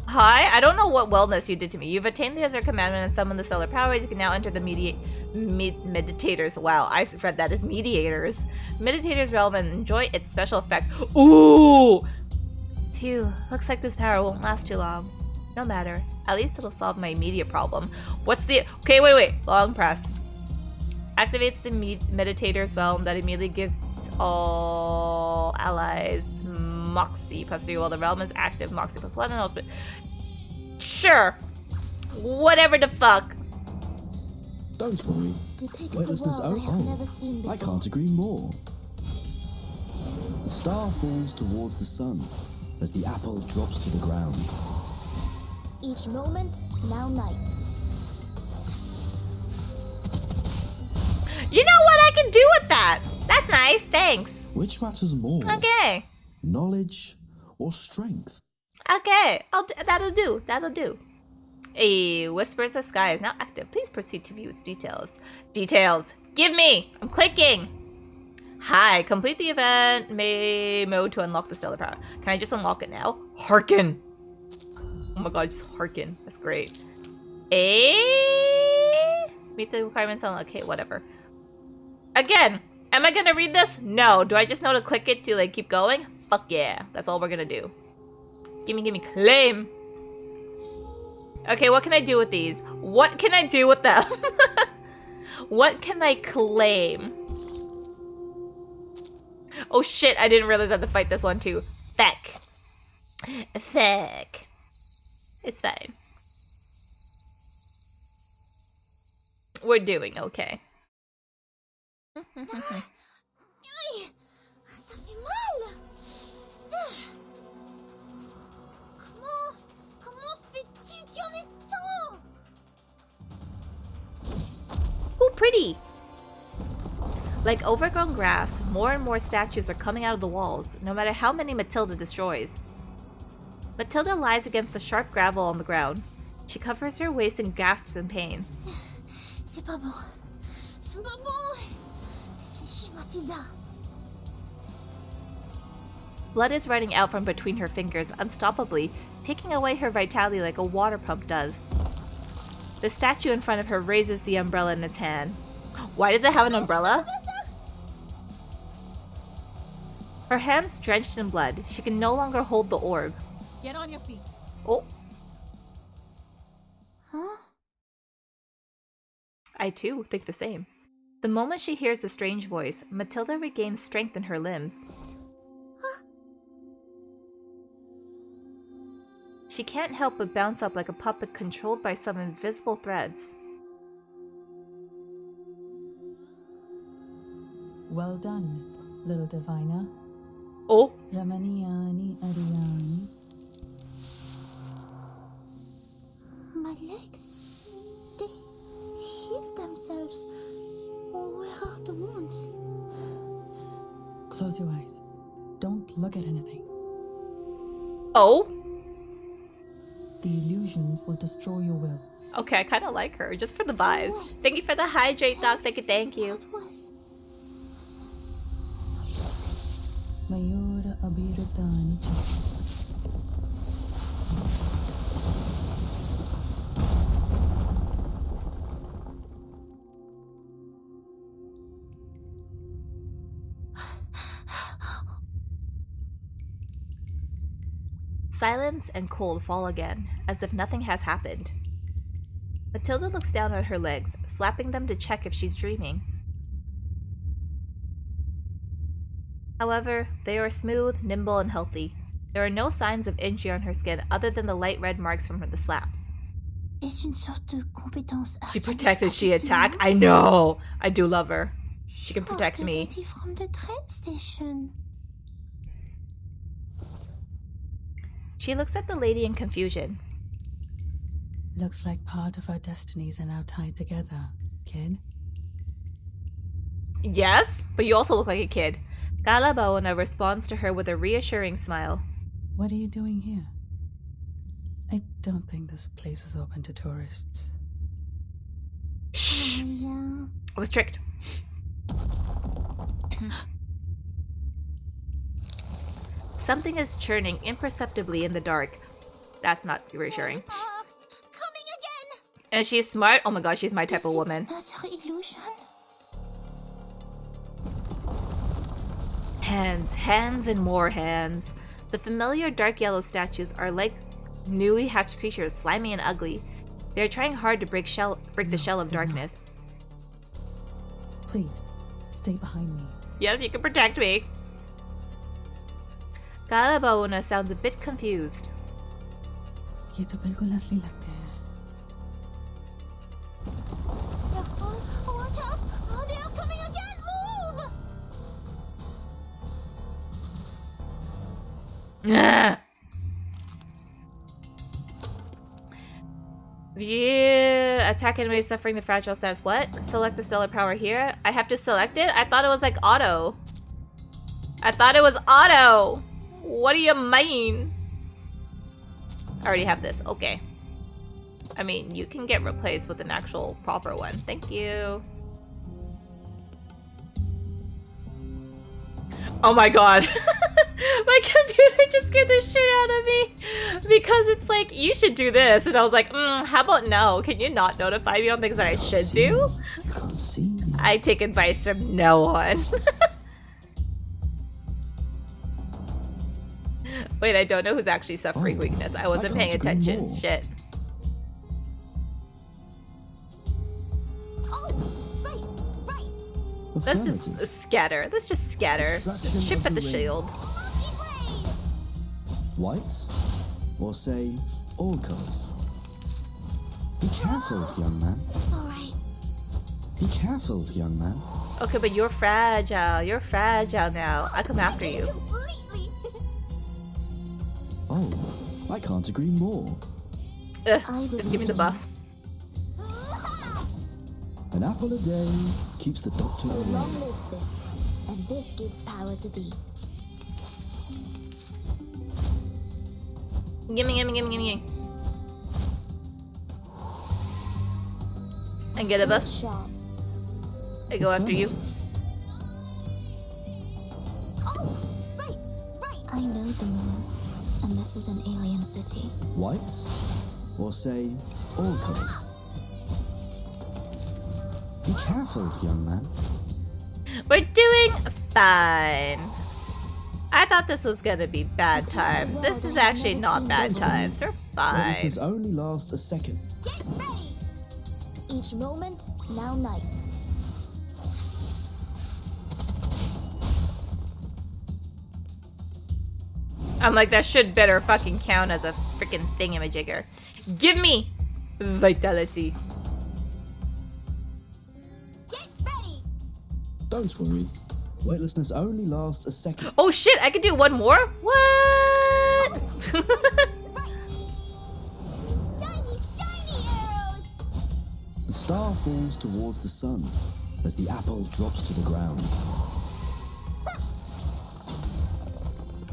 Hi, I don't know what wellness you did to me. You've attained the Azure commandment and summoned the stellar powers. You can now enter the meditators. Wow, I read that as mediators. Meditators realm and enjoy its special effect. Ooh! Phew, looks like this power won't last too long. No matter, at least it'll solve my immediate problem. What's the... Okay, wait. Long press. Activates the meditators realm that immediately gives all allies Moxie plus 3 while the realm is active. Moxie plus 1 and ultimate. Sure. Whatever the fuck. Don't worry. Depict Weightlessness the world I have never oh, seen I before. can't agree more. The star falls towards the sun as the apple drops to the ground. Each moment, now night. You know what I can do with that? That's nice, thanks. Which matters more? Okay. Knowledge or strength? Okay, that'll do. A Whispers of Sky is now active. Please proceed to view its details. Details. Give me! I'm clicking! Hi, complete the event mode to unlock the stellar power. Can I just unlock it now? Hearken! Oh my god, just hearken. That's great. Meet the requirements on... Okay, whatever. Again, am I gonna read this? No. Do I just know to click it to like keep going? Fuck yeah. That's all we're gonna do. Gimme, claim! Okay, what can I do with these? What can I do with them? What can I claim? Oh shit, I didn't realize I had to fight this one too. Feck. It's fine. We're doing okay. Aïe! Ça fait mal! Comment se fait-il qu'il y en ait tant? Ooh, pretty! Like overgrown grass, more and more statues are coming out of the walls, no matter how many Matilda destroys. Matilda lies against the sharp gravel on the ground. She covers her waist and gasps in pain. C'est pas bon. C'est pas bon. Réfléchis, Matilda. Blood is running out from between her fingers unstoppably, taking away her vitality like a water pump does. The statue in front of her raises the umbrella in its hand. Why does it have an umbrella? Her hands drenched in blood. She can no longer hold the orb. Get on your feet. Oh, Huh? I too think the same. The moment she hears the strange voice, Matilda regains strength in her limbs. She can't help but bounce up like a puppet controlled by some invisible threads. Well done, little diviner. Oh, Ramaniani Addyani. My legs. They healed themselves. Or where are the wounds? Close your eyes. Don't look at anything. oh. The illusions will destroy your will. Okay, I kind of like her, just for the vibes. Thank you for the hydrate, Doc. Thank you. That was. Mayura Abiratani. Silence and cold fall again, as if nothing has happened. Matilda looks down at her legs, slapping them to check if she's dreaming. However, they are smooth, nimble, and healthy. There are no signs of injury on her skin other than the light red marks from the slaps. Est-ce une sorte de compétence She arcanique protected, she attacked. I hallucinante? know! I do love her. She can She was protect me. already from the train station. She looks at the lady in confusion. Looks like part of our destinies are now tied together, kid. Yes, but you also look like a kid. Gala Baona responds to her with a reassuring smile. What are you doing here? I don't think this place is open to tourists. Shh. Yeah. I was tricked. Something is churning imperceptibly in the dark. That's not reassuring. Coming again. And she's smart. Oh my god, she's my type of woman. Another illusion. Hands, hands, and more hands. The familiar dark yellow statues are like newly hatched creatures, slimy and ugly. They're trying hard to break the shell of darkness. Please, stay behind me. Yes, you can protect me. Galabauna sounds a bit confused. ये तो बिल्कुल असली लगते हैं. Careful. Watch out. Oh, they are coming again. Move. Ugh. View attack enemies suffering the fragile status. What? Select the stellar power here. I have to select it? I thought it was like auto. I thought it was auto. What do you mean? I already have this. Okay. I mean, you can get replaced with an actual proper one. Thank you. Oh my god. My computer just scared the shit out of me because it's like, you should do this, and I was like, how about no? Can you not notify me on things that I should do? You can't see. I take advice from no one. Wait, I don't know who's actually suffering weakness. I wasn't paying attention. Shit. Let's just scatter. Let's just scatter. Let's chip at the shield. White? Or say, all colours? Be careful, young man. It's alright. Be careful, young man. Okay, but you're fragile. You're fragile now. I come after you. Oh, I can't agree more. Ugh, just give me the buff. An apple a day keeps the doctor So away. long lives this, and this gives power to thee. Gimme, gimme, gimme, gimme. And get a buff. Sharp. I go after you. Oh, right. I know the moon, and this is an alien city. White? Or say, all colours? Be careful, young man. We're doing fine. I thought this was gonna be bad times. This is actually not bad times. We're fine. This only lasts a second. Get ready! Each moment, now night. I'm like, that should better fucking count as a freaking thingamajigger. Give me vitality. Get ready! Don't worry. Weightlessness only lasts a second. Oh shit, I could do one more? What? Shiny arrows! The star falls towards the sun as the apple drops to the ground.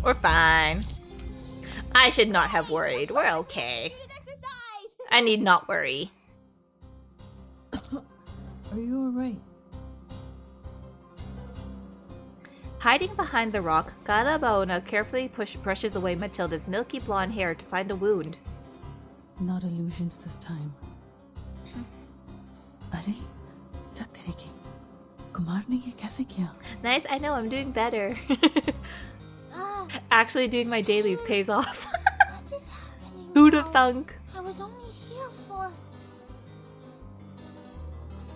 We're fine. I should not have worried. We're okay. I need not worry. Are you alright? Hiding behind the rock, Galabauna carefully brushes away Matilda's milky blonde hair to find a wound. Not illusions this time. अरे क्या तेरे की कुमार ने ये कैसे किया? Nice, I know, I'm doing better. Actually doing my dailies pays off. What is happening? Who'da now? thunk? I was only here for...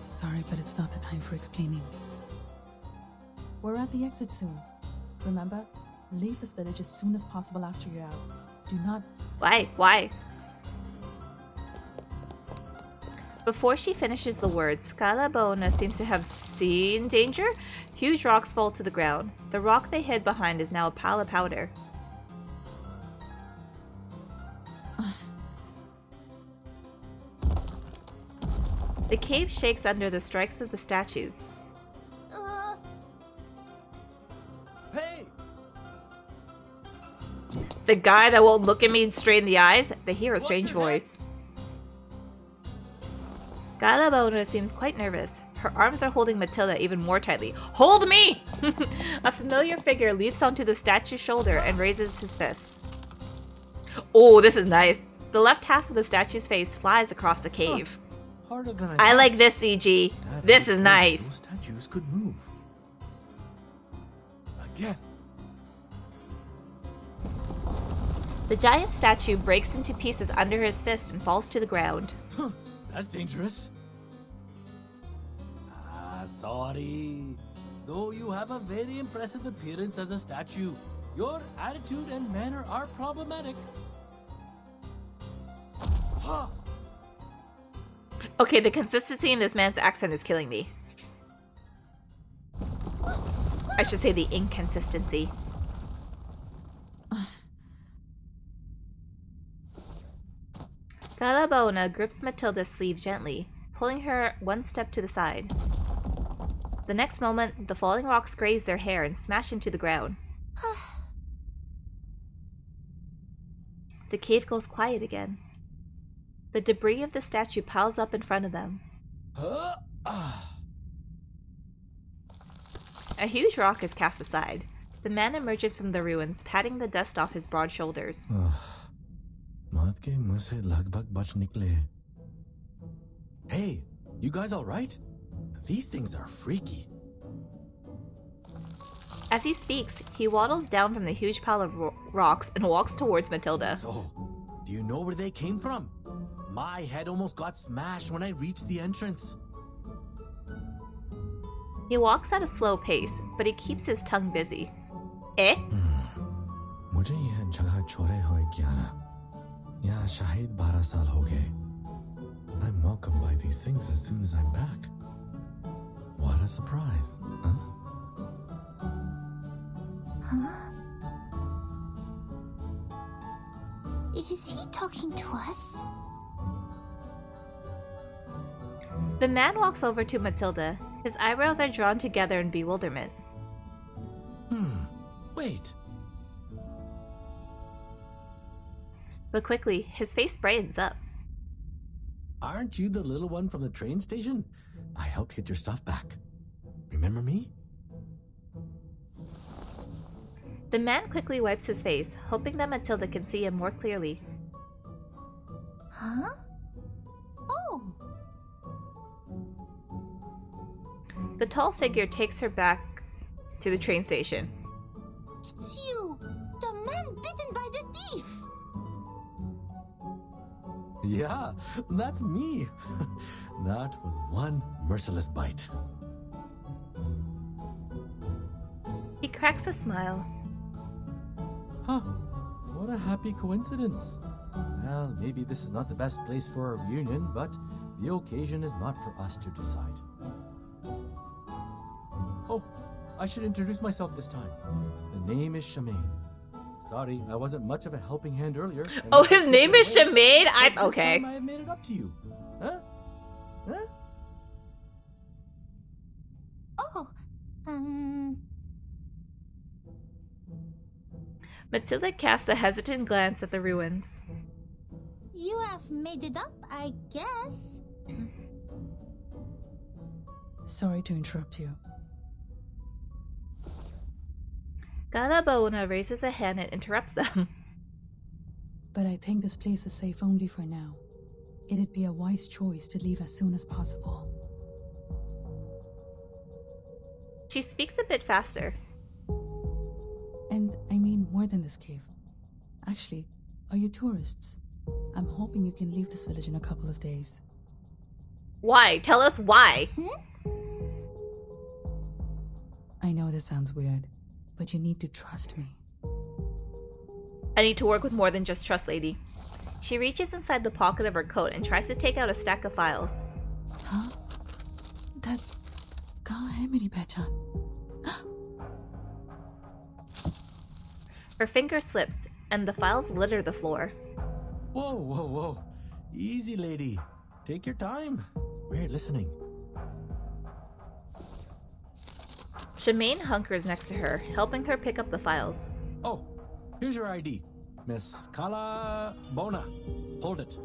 Sorry, but it's not the time for explaining. We're at the exit soon. Remember, leave this village as soon as possible after you're out. Do not... Why? Why? Before she finishes the words, Galabauna seems to have seen danger. Huge rocks fall to the ground. The rock they hid behind is now a pile of powder. The cave shakes under the strikes of the statues. Hey! The guy that won't look at me straight in the eyes? They hear a strange voice. Galabona seems quite nervous. Her arms are holding Matilda even more tightly. Hold me! A familiar figure leaps onto the statue's shoulder and raises his fist. Oh, this is nice. The left half of the statue's face flies across the cave. Harder than I like this, CG. This is nice. Those statues could move. Again. The giant statue breaks into pieces under his fist and falls to the ground. Huh, that's dangerous. Sorry. Though you have a very impressive appearance as a statue, your attitude and manner are problematic. Huh. Okay, the consistency in this man's accent is killing me. I should say the inconsistency. Galabona grips Matilda's sleeve gently, pulling her one step to the side. The next moment, the falling rocks graze their hair and smash into the ground. The cave goes quiet again. The debris of the statue piles up in front of them. A huge rock is cast aside. The man emerges from the ruins, patting the dust off his broad shoulders. Hey, you guys alright? These things are freaky. As he speaks, he waddles down from the huge pile of rocks and walks towards Matilda. So, do you know where they came from? My head almost got smashed when I reached the entrance. He walks at a slow pace, but he keeps his tongue busy. Eh? मुझे यह जगह छोड़े हुए 11 यहाँ शायद 12 साल हो गए. I'm welcomed by these things as soon as I'm back. What a surprise, huh? Huh? Is he talking to us? The man walks over to Matilda. His eyebrows are drawn together in bewilderment. Wait. But quickly, his face brightens up. Aren't you the little one from the train station? I helped get your stuff back. Remember me? The man quickly wipes his face, hoping that Matilda can see him more clearly. Huh? Oh. The tall figure takes her back to the train station. It's you, the man bitten by the thief. Yeah, that's me. That was one merciless bite. He cracks a smile. Huh. What a happy coincidence. Well, maybe this is not the best place for a reunion, but the occasion is not for us to decide. Oh, I should introduce myself this time. The name is Shemaine. Sorry, I wasn't much of a helping hand earlier. Oh, his name is Shemaine? Okay. I have made it up to you. Huh? Huh? Oh, Matilda casts a hesitant glance at the ruins. you have made it up, I guess. Sorry to interrupt you. Galabona raises a hand and interrupts them. But I think this place is safe only for now. It'd be a wise choice to leave as soon as possible. She speaks a bit faster. And I mean more than this cave. Actually, are you tourists? I'm hoping you can leave this village in a couple of days. Why? Tell us why. I know this sounds weird, but you need to trust me. I need to work with more than just trust, lady. She reaches inside the pocket of her coat and tries to take out a stack of files. Huh? That... कहाँ है मेरी पहचान? Her finger slips, and the files litter the floor. Whoa, whoa, whoa. Easy, lady. Take your time. We're listening. Shemaine hunkers next to her, helping her pick up the files. Oh, here's your ID. Miss Kala Bona, hold it.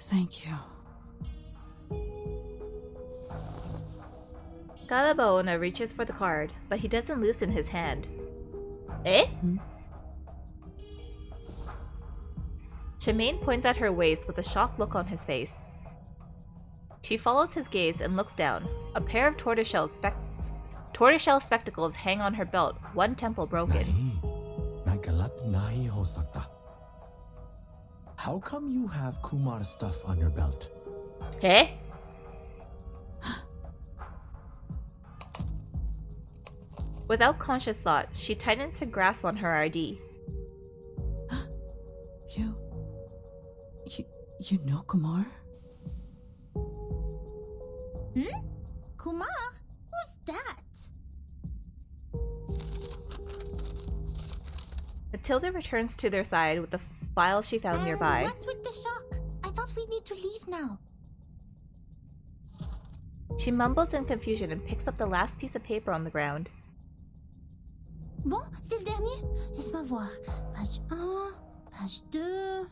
Thank you. Galabona reaches for the card, but he doesn't loosen his hand. Eh? Shemaine points at her waist with a shocked look on his face. She follows his gaze and looks down. A pair of tortoiseshell spectacles hang on her belt, one temple broken. How come you have Kumar stuff on your belt? Eh? Without conscious thought, she tightens her grasp on her ID. You know Kumar? Kumar? Who's that? Matilda returns to their side with the file she found nearby. What's with the shock? I thought we need to leave now. She mumbles in confusion and picks up the last piece of paper on the ground. Bon, c'est le dernier? Laisse-moi voir. Page 1, page 2...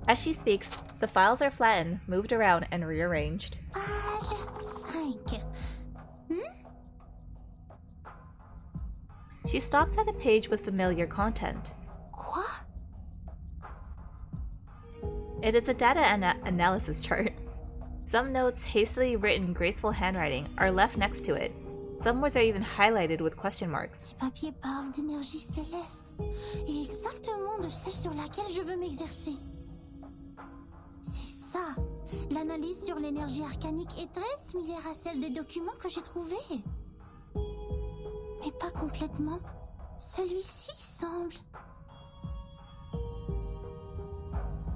As she speaks, the files are flattened, moved around, and rearranged. Page 5. She stops at a page with familiar content. Quoi? It is a data analysis chart. Some notes, hastily written in graceful handwriting, are left next to it. Some words are even highlighted with question marks. Ces papiers parlent d'énergie céleste et exactement de celle sur laquelle je veux m'exercer. C'est ça. L'analyse sur l'énergie arcanique est très similaire à celle des documents que j'ai trouvés. Mais pas complètement. Celui-ci semble...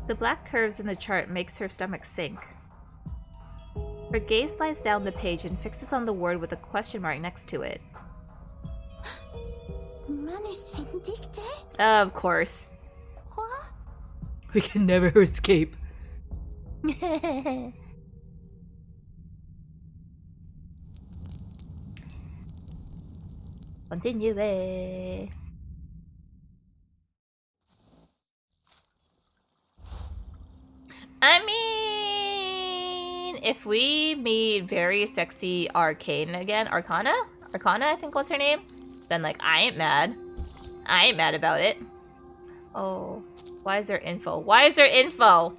The black curves in the chart makes her stomach sink. Her gaze slides down the page and fixes on the word with a question mark next to it. Manus vindicte? Of course. Quoi? We can never escape. Continue. I mean, if we meet very sexy Arcana again, Arcana, I think what's her name, then like I ain't mad. I ain't mad about it. Oh, why is there info? Why is there info?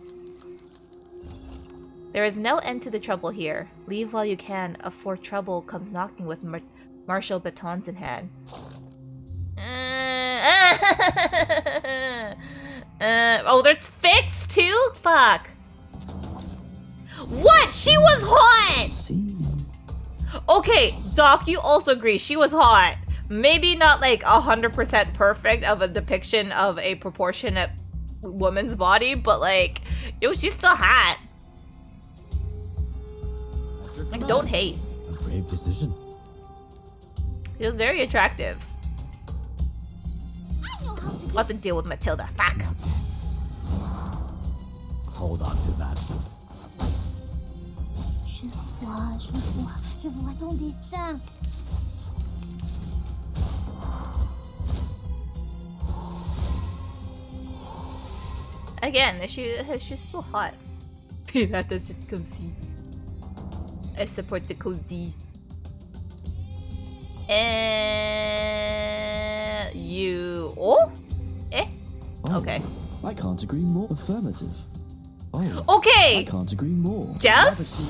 There is no end to the trouble here. Leave while you can, afore trouble comes knocking with martial batons in hand. Oh, there's fixed too? Fuck. What? She was hot! Okay, Doc, you also agree she was hot. Maybe not like 100% perfect of a depiction of a proportionate woman's body, but like, yo, she's still hot. Like, don't hate. A brave decision. She was very attractive. We'll have to deal with Matilda. Fuck. Hold on to that. Je vois ton dessin. Again, she's still hot. That's just cozy. I support the cozy. And you... Oh? Eh? Okay. I can't agree more. Affirmative. Oh, okay! I can't agree more. Jess?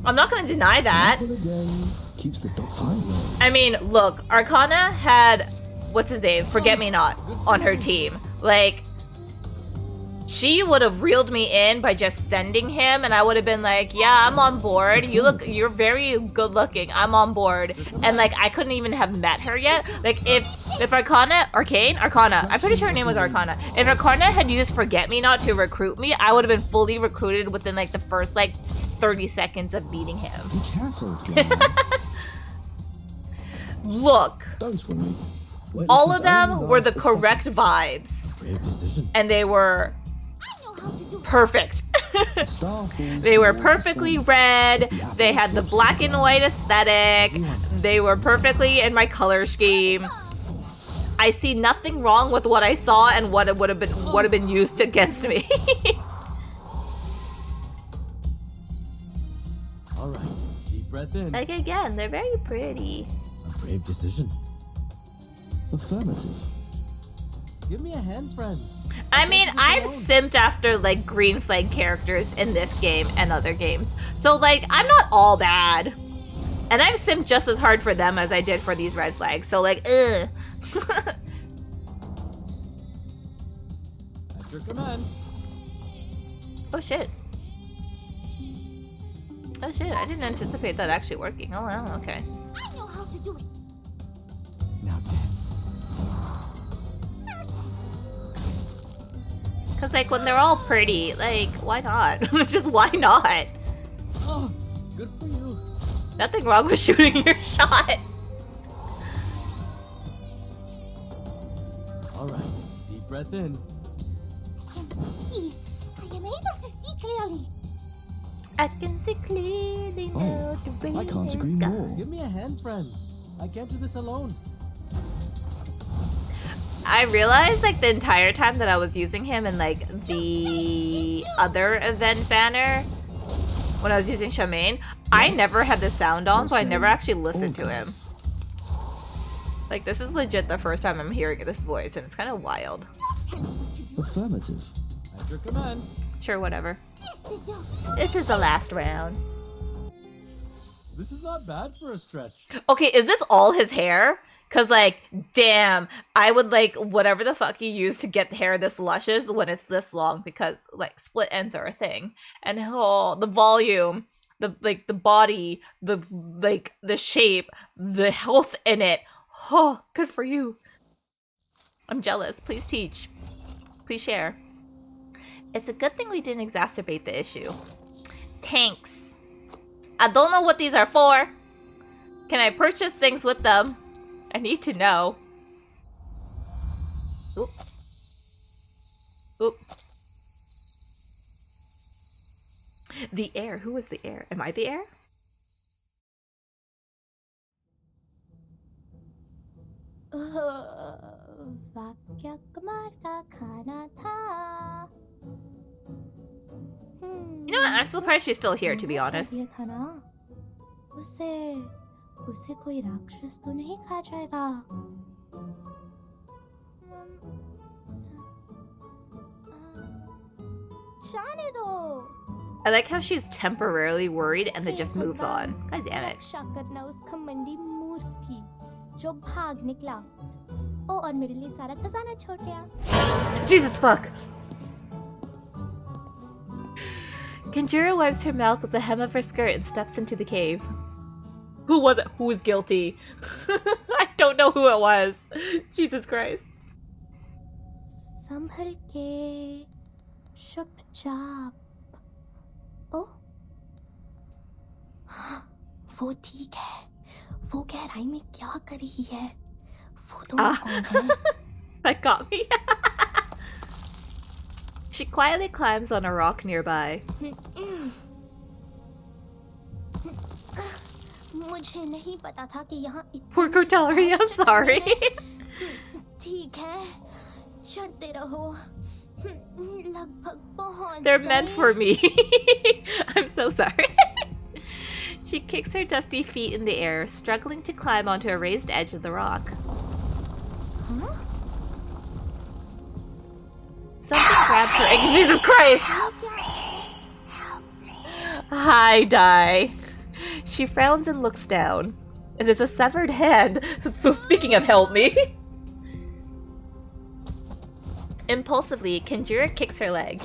I'm not gonna deny that. Keeps the dog flying. I mean, look, Arcana had... What's his name? Forget-Me-Not on her team. Like... She would have reeled me in by just sending him, and I would have been like, yeah, I'm on board. You're very good looking. I'm on board. And like, I couldn't even have met her yet. Like, if Arcana, I'm pretty sure her name was Arcana. If Arcana had used Forget-Me-Not to recruit me, I would have been fully recruited within like the first like 30 seconds of meeting him. Be careful, Look. Don't worry. All of them were the correct vibes. And they were perfect. They were perfectly red. They had the black and white aesthetic. They were perfectly in my color scheme. I see nothing wrong with what I saw and what it would have been used against me. All right, deep breath in. Like again, they're very pretty. A brave decision. Affirmative. Give me a hand, friends. I mean, I've simped after like green flag characters in this game and other games. So like, I'm not all bad. And I've simped just as hard for them as I did for these red flags. So like, ugh. At your command. Oh shit. Oh shit, I didn't anticipate that actually working. Oh wow, okay. I know how to do it. Now dance. Cause like when they're all pretty, like why not? Just why not? Oh, good for you. Nothing wrong with shooting your shot. All right, deep breath in. I can see. I am able to see clearly. I can see clearly now the rain I can't is agree gone. more. Give me a hand, friends. I can't do this alone. I realized like the entire time that I was using him in like the other event banner when I was using Charmaine, I never had the sound on, so I never actually listened to him. Like this is legit the first time I'm hearing this voice, and it's kind of wild. Affirmative. At your command. Sure, whatever. This is the last round. This is not bad for a stretch. Okay, is this all his hair? Cause like, damn, I would like whatever the fuck you use to get hair this luscious when it's this long, because like split ends are a thing. And oh, the volume, the body, the shape, the health in it. Oh, good for you. I'm jealous. Please teach. Please share. It's a good thing we didn't exacerbate the issue. Thanks. I don't know what these are for. Can I purchase things with them? I need to know. Oop. Oop. The heir. Who is the heir? Am I the heir? वाक्य कमाल का खाना था. You know what? I'm surprised she's still here, to be honest. ये था ना. उसे कोई राक्षस तो नहीं खा जाएगा. जाने दो. I like how she's temporarily worried and then just moves on. God damn it. रक्षा करना उस खमंडी मूर्ख की जो भाग निकला. ओ और मेरे लिए सारा खजाना छोड़ गया. Jesus fuck. Kanjura wipes her mouth with the hem of her skirt and steps into the cave. Who was it? Who was guilty? I don't know who it was. Jesus Christ. संभल के चुपचाप. ओ वो ठीक है. वो गहराई में क्या कर रही है? वो तो कौन है? That got me. She quietly climbs on a rock nearby. मुझे नहीं पता था कि यहाँ इतनी Poor Kotalari, I'm sorry. ठीक है, चढ़ते रहो. लगभग पहुँच They're गए. meant for me. I'm so sorry. She kicks her dusty feet in the air, struggling to climb onto a raised edge of the rock. Huh? Something grabs her. Jesus Christ! Hi, Dai. She frowns and looks down. It is a severed hand. So speaking of help me. Impulsively, Kanjura kicks her leg.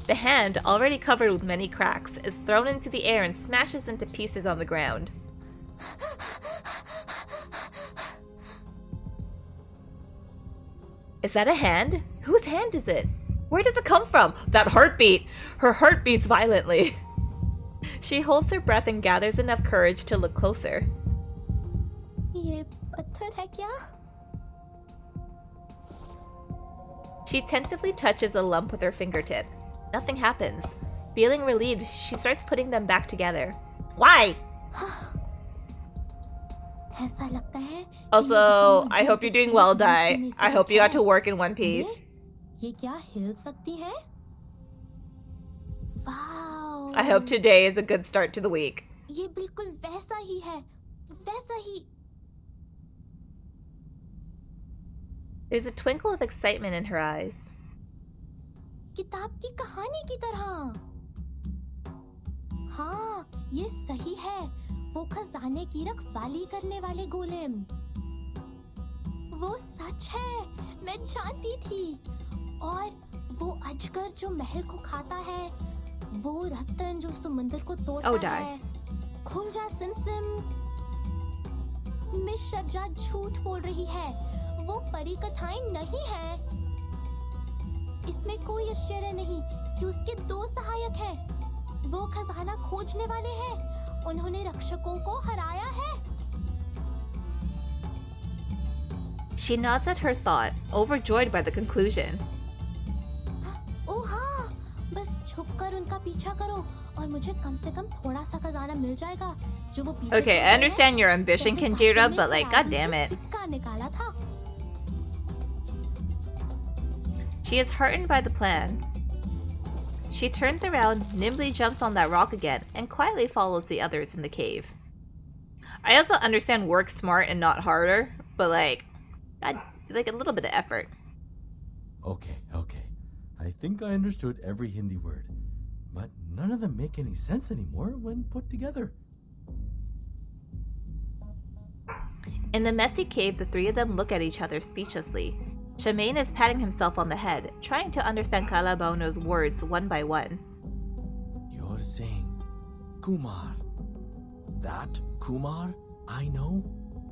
The hand, already covered with many cracks, is thrown into the air and smashes into pieces on the ground. Is that a hand? Whose hand is it? Where does it come from? That heartbeat! Her heart beats violently. She holds her breath and gathers enough courage to look closer. ये पत्थर है क्या? She tentatively touches a lump with her fingertip. Nothing happens. Feeling relieved, she starts putting them back together. Why? ऐसा लगता है कि Also, ये I hope you're doing well, Dai. में से I hope you एक got to है। work in one piece. ये क्या हिल सकती है? Wow! I hope today is a good start to the week. ये बिल्कुल वैसा ही है, वैसा ही। There's a twinkle of excitement in her eyes. किताब की कहानी की तरह। हाँ, ये सही है। वो खजाने की रखवाली करने वाले गोलेम। वो सच है, मैं जानती थी। और वो अजगर जो महल को खाता है, वो रत्न जो समुंदर को तोड़ता है। खुल जा सिमसिम। मिस शर्जा झूठ बोल रही है। वो परी कथाएं नहीं है। इसमें कोई आश्चर्य नहीं कि उसके 2 सहायक हैं। वो खजाना खोजने वाले हैं। उन्होंने रक्षकों को हराया है। She nods at her thought, overjoyed by the conclusion. ओह हाँ, बस छुपकर उनका पीछा करो और मुझे कम से कम थोड़ा सा खजाना मिल जाएगा जो वो पीछे Okay, I understand your ambition, Kenjira, but like, god damn it. सिक्का निकाला था। She is heartened by the plan. She turns around, nimbly jumps on that rock again, and quietly follows the others in the cave. I also understand work smart and not harder, but like a little bit of effort. Okay. I think I understood every Hindi word, but none of them make any sense anymore when put together. In the messy cave, the 3 of them look at each other speechlessly. Shamaine is patting himself on the head, trying to understand Kalabaono's words one by one. You're saying Kumar. That Kumar I know?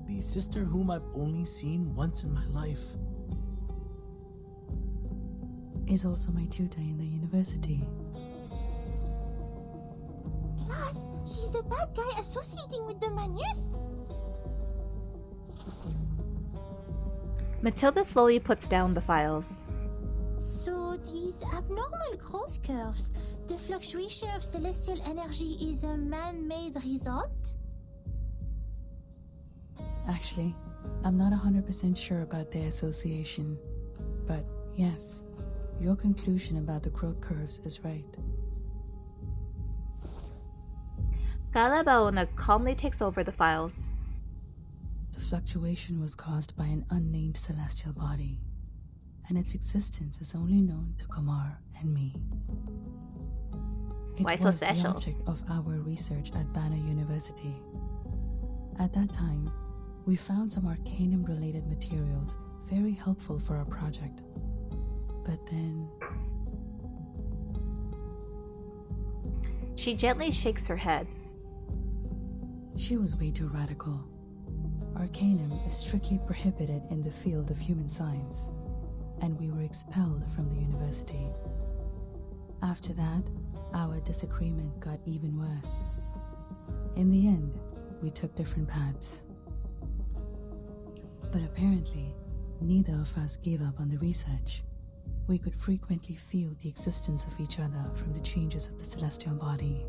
The sister whom I've only seen once in my life. Is also my tutor in the university. Class, she's a bad guy associating with the Manus. Matilda slowly puts down the files. So these abnormal growth curves, the fluctuation of celestial energy is a man-made result? Actually, I'm not 100% sure about their association. But yes, your conclusion about the growth curves is right. Kalabaona calmly takes over the files. The fluctuation was caused by an unnamed celestial body, and its existence is only known to Kumar and me. It Why so was special? the object of our research at Banner University. At that time, we found some arcanum-related materials very helpful for our project. But then... She gently shakes her head. She was way too radical. Arcanum is strictly prohibited in the field of human science, and we were expelled from the university. After that, our disagreement got even worse. In the end, we took different paths. But apparently, neither of us gave up on the research. We could frequently feel the existence of each other from the changes of the celestial body.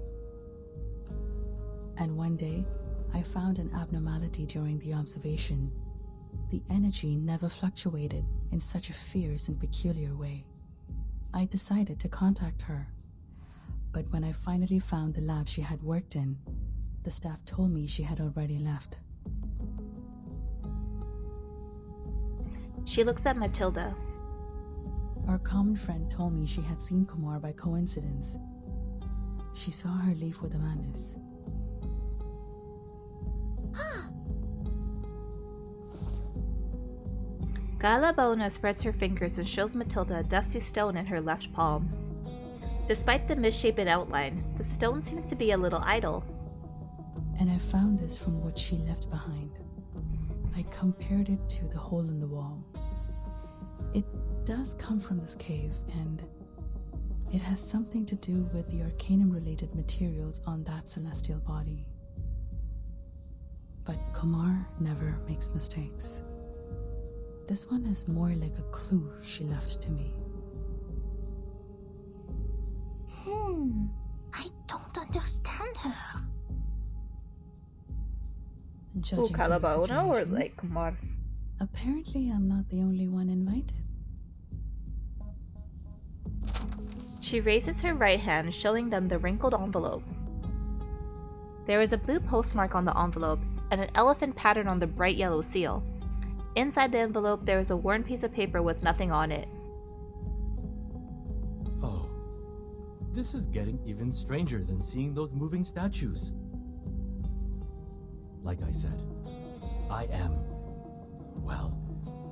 And one day, I found an abnormality during the observation. The energy never fluctuated in such a fierce and peculiar way. I decided to contact her. But when I finally found the lab she had worked in, the staff told me she had already left. She looks at Matilda. Our common friend told me she had seen Kumar by coincidence. She saw her leave with Amanus. Kalabaona spreads her fingers and shows Matilda a dusty stone in her left palm. Despite the misshapen outline, the stone seems to be a little idle. And I found this from what she left behind. I compared it to the hole in the wall. It does come from this cave, and it has something to do with the arcanum-related materials on that celestial body. But Kumar never makes mistakes. This one is more like a clue she left to me. I don't understand her. And Ooh, judging from the Calabauna or situation, like Kumar? apparently I'm not the only one invited. She raises her right hand, showing them the wrinkled envelope. There is a blue postmark on the envelope and an elephant pattern on the bright yellow seal. Inside the envelope, there is a worn piece of paper with nothing on it. Oh, this is getting even stranger than seeing those moving statues. Like I said, I am, well,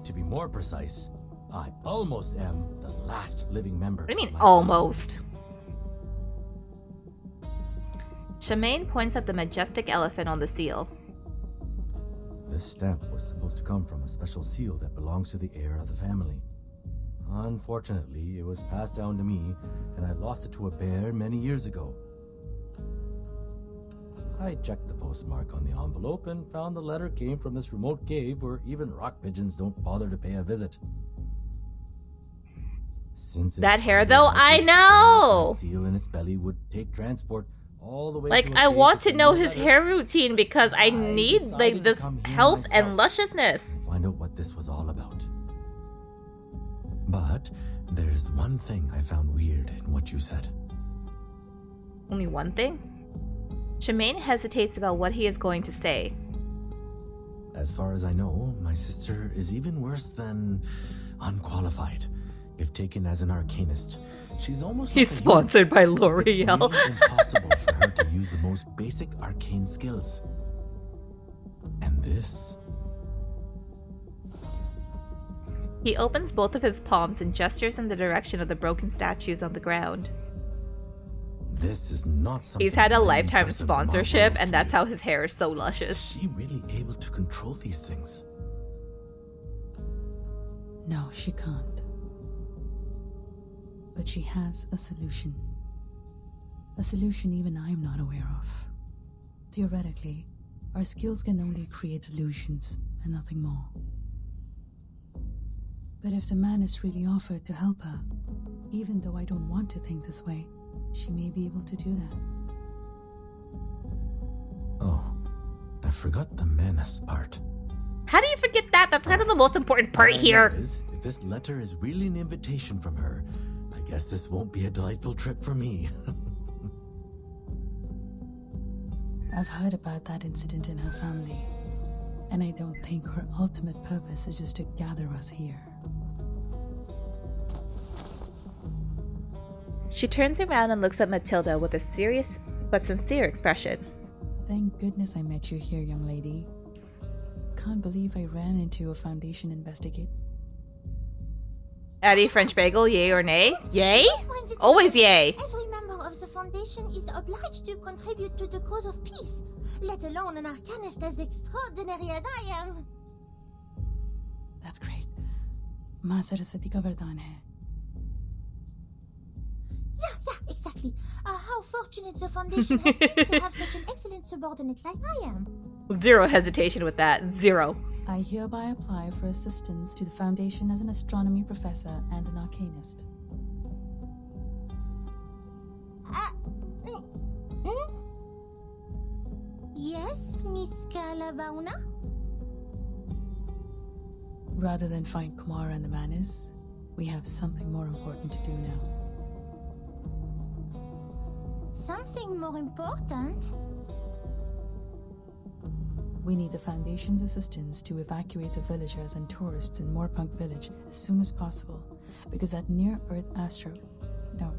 to be more precise, I almost am the last living member. What do you mean, of my almost? Shemaine points at the majestic elephant on the seal. This stamp was supposed to come from a special seal that belongs to the heir of the family. Unfortunately, it was passed down to me, and I lost it to a bear many years ago. I checked the postmark on the envelope and found the letter came from this remote cave where even rock pigeons don't bother to pay a visit. Since it's That hair, highly though, I likely know! the seal in its belly would take transport all the way Like, to a I cave want to send know me a his letter. hair routine because I need, decided like, to this come here health and myself. lusciousness. Find out what this was all about. But there's one thing I found weird in what you said. Only one thing? Shemaine hesitates about what he is going to say. As far as I know, my sister is even worse than unqualified. If taken as an arcanist, she's almost He's like a sponsored by It's L'Oreal. nearly impossible for her to use the most basic arcane skills. And this? He opens both of his palms and gestures in the direction of the broken statues on the ground. This is not something He's had a any lifetime person sponsorship, marvel and that's how his hair is so Is luscious. she really able to control these things? No, she can't. But she has a solution. A solution even I'm not aware of. Theoretically, our skills can only create illusions and nothing more. But if the man is really offered to help her, even though I don't want to think this way, she may be able to do that. Oh, I forgot the menace part. How do you forget that? That's kind of the most important part All I here. know is, if this letter is really an invitation from her, I guess this won't be a delightful trip for me. I've heard about that incident in her family, and I don't think her ultimate purpose is just to gather us here. She turns around and looks at Matilda with a serious but sincere expression. Thank goodness I met you here, young lady. Can't believe I ran into a Foundation investigate. Addy French bagel, yay or nay? Yay? When the Always yay. Every member of the Foundation is obliged to contribute to the cause of peace, let alone an arcanist as extraordinary as I am. That's great. माँ सरस्वती का वरदान है. Yeah, exactly. How fortunate the Foundation has been to have such an excellent subordinate like I am. Zero hesitation with that. Zero. I hereby apply for assistance to the Foundation as an astronomy professor and an arcanist. Yes, Miss Calabauna? Rather than find Kumar and the Manis, we have something more important to do now. Something more important? We need the Foundation's assistance to evacuate the villagers and tourists in Moorpunk Village as soon as possible, because that near-Earth asteroid... No,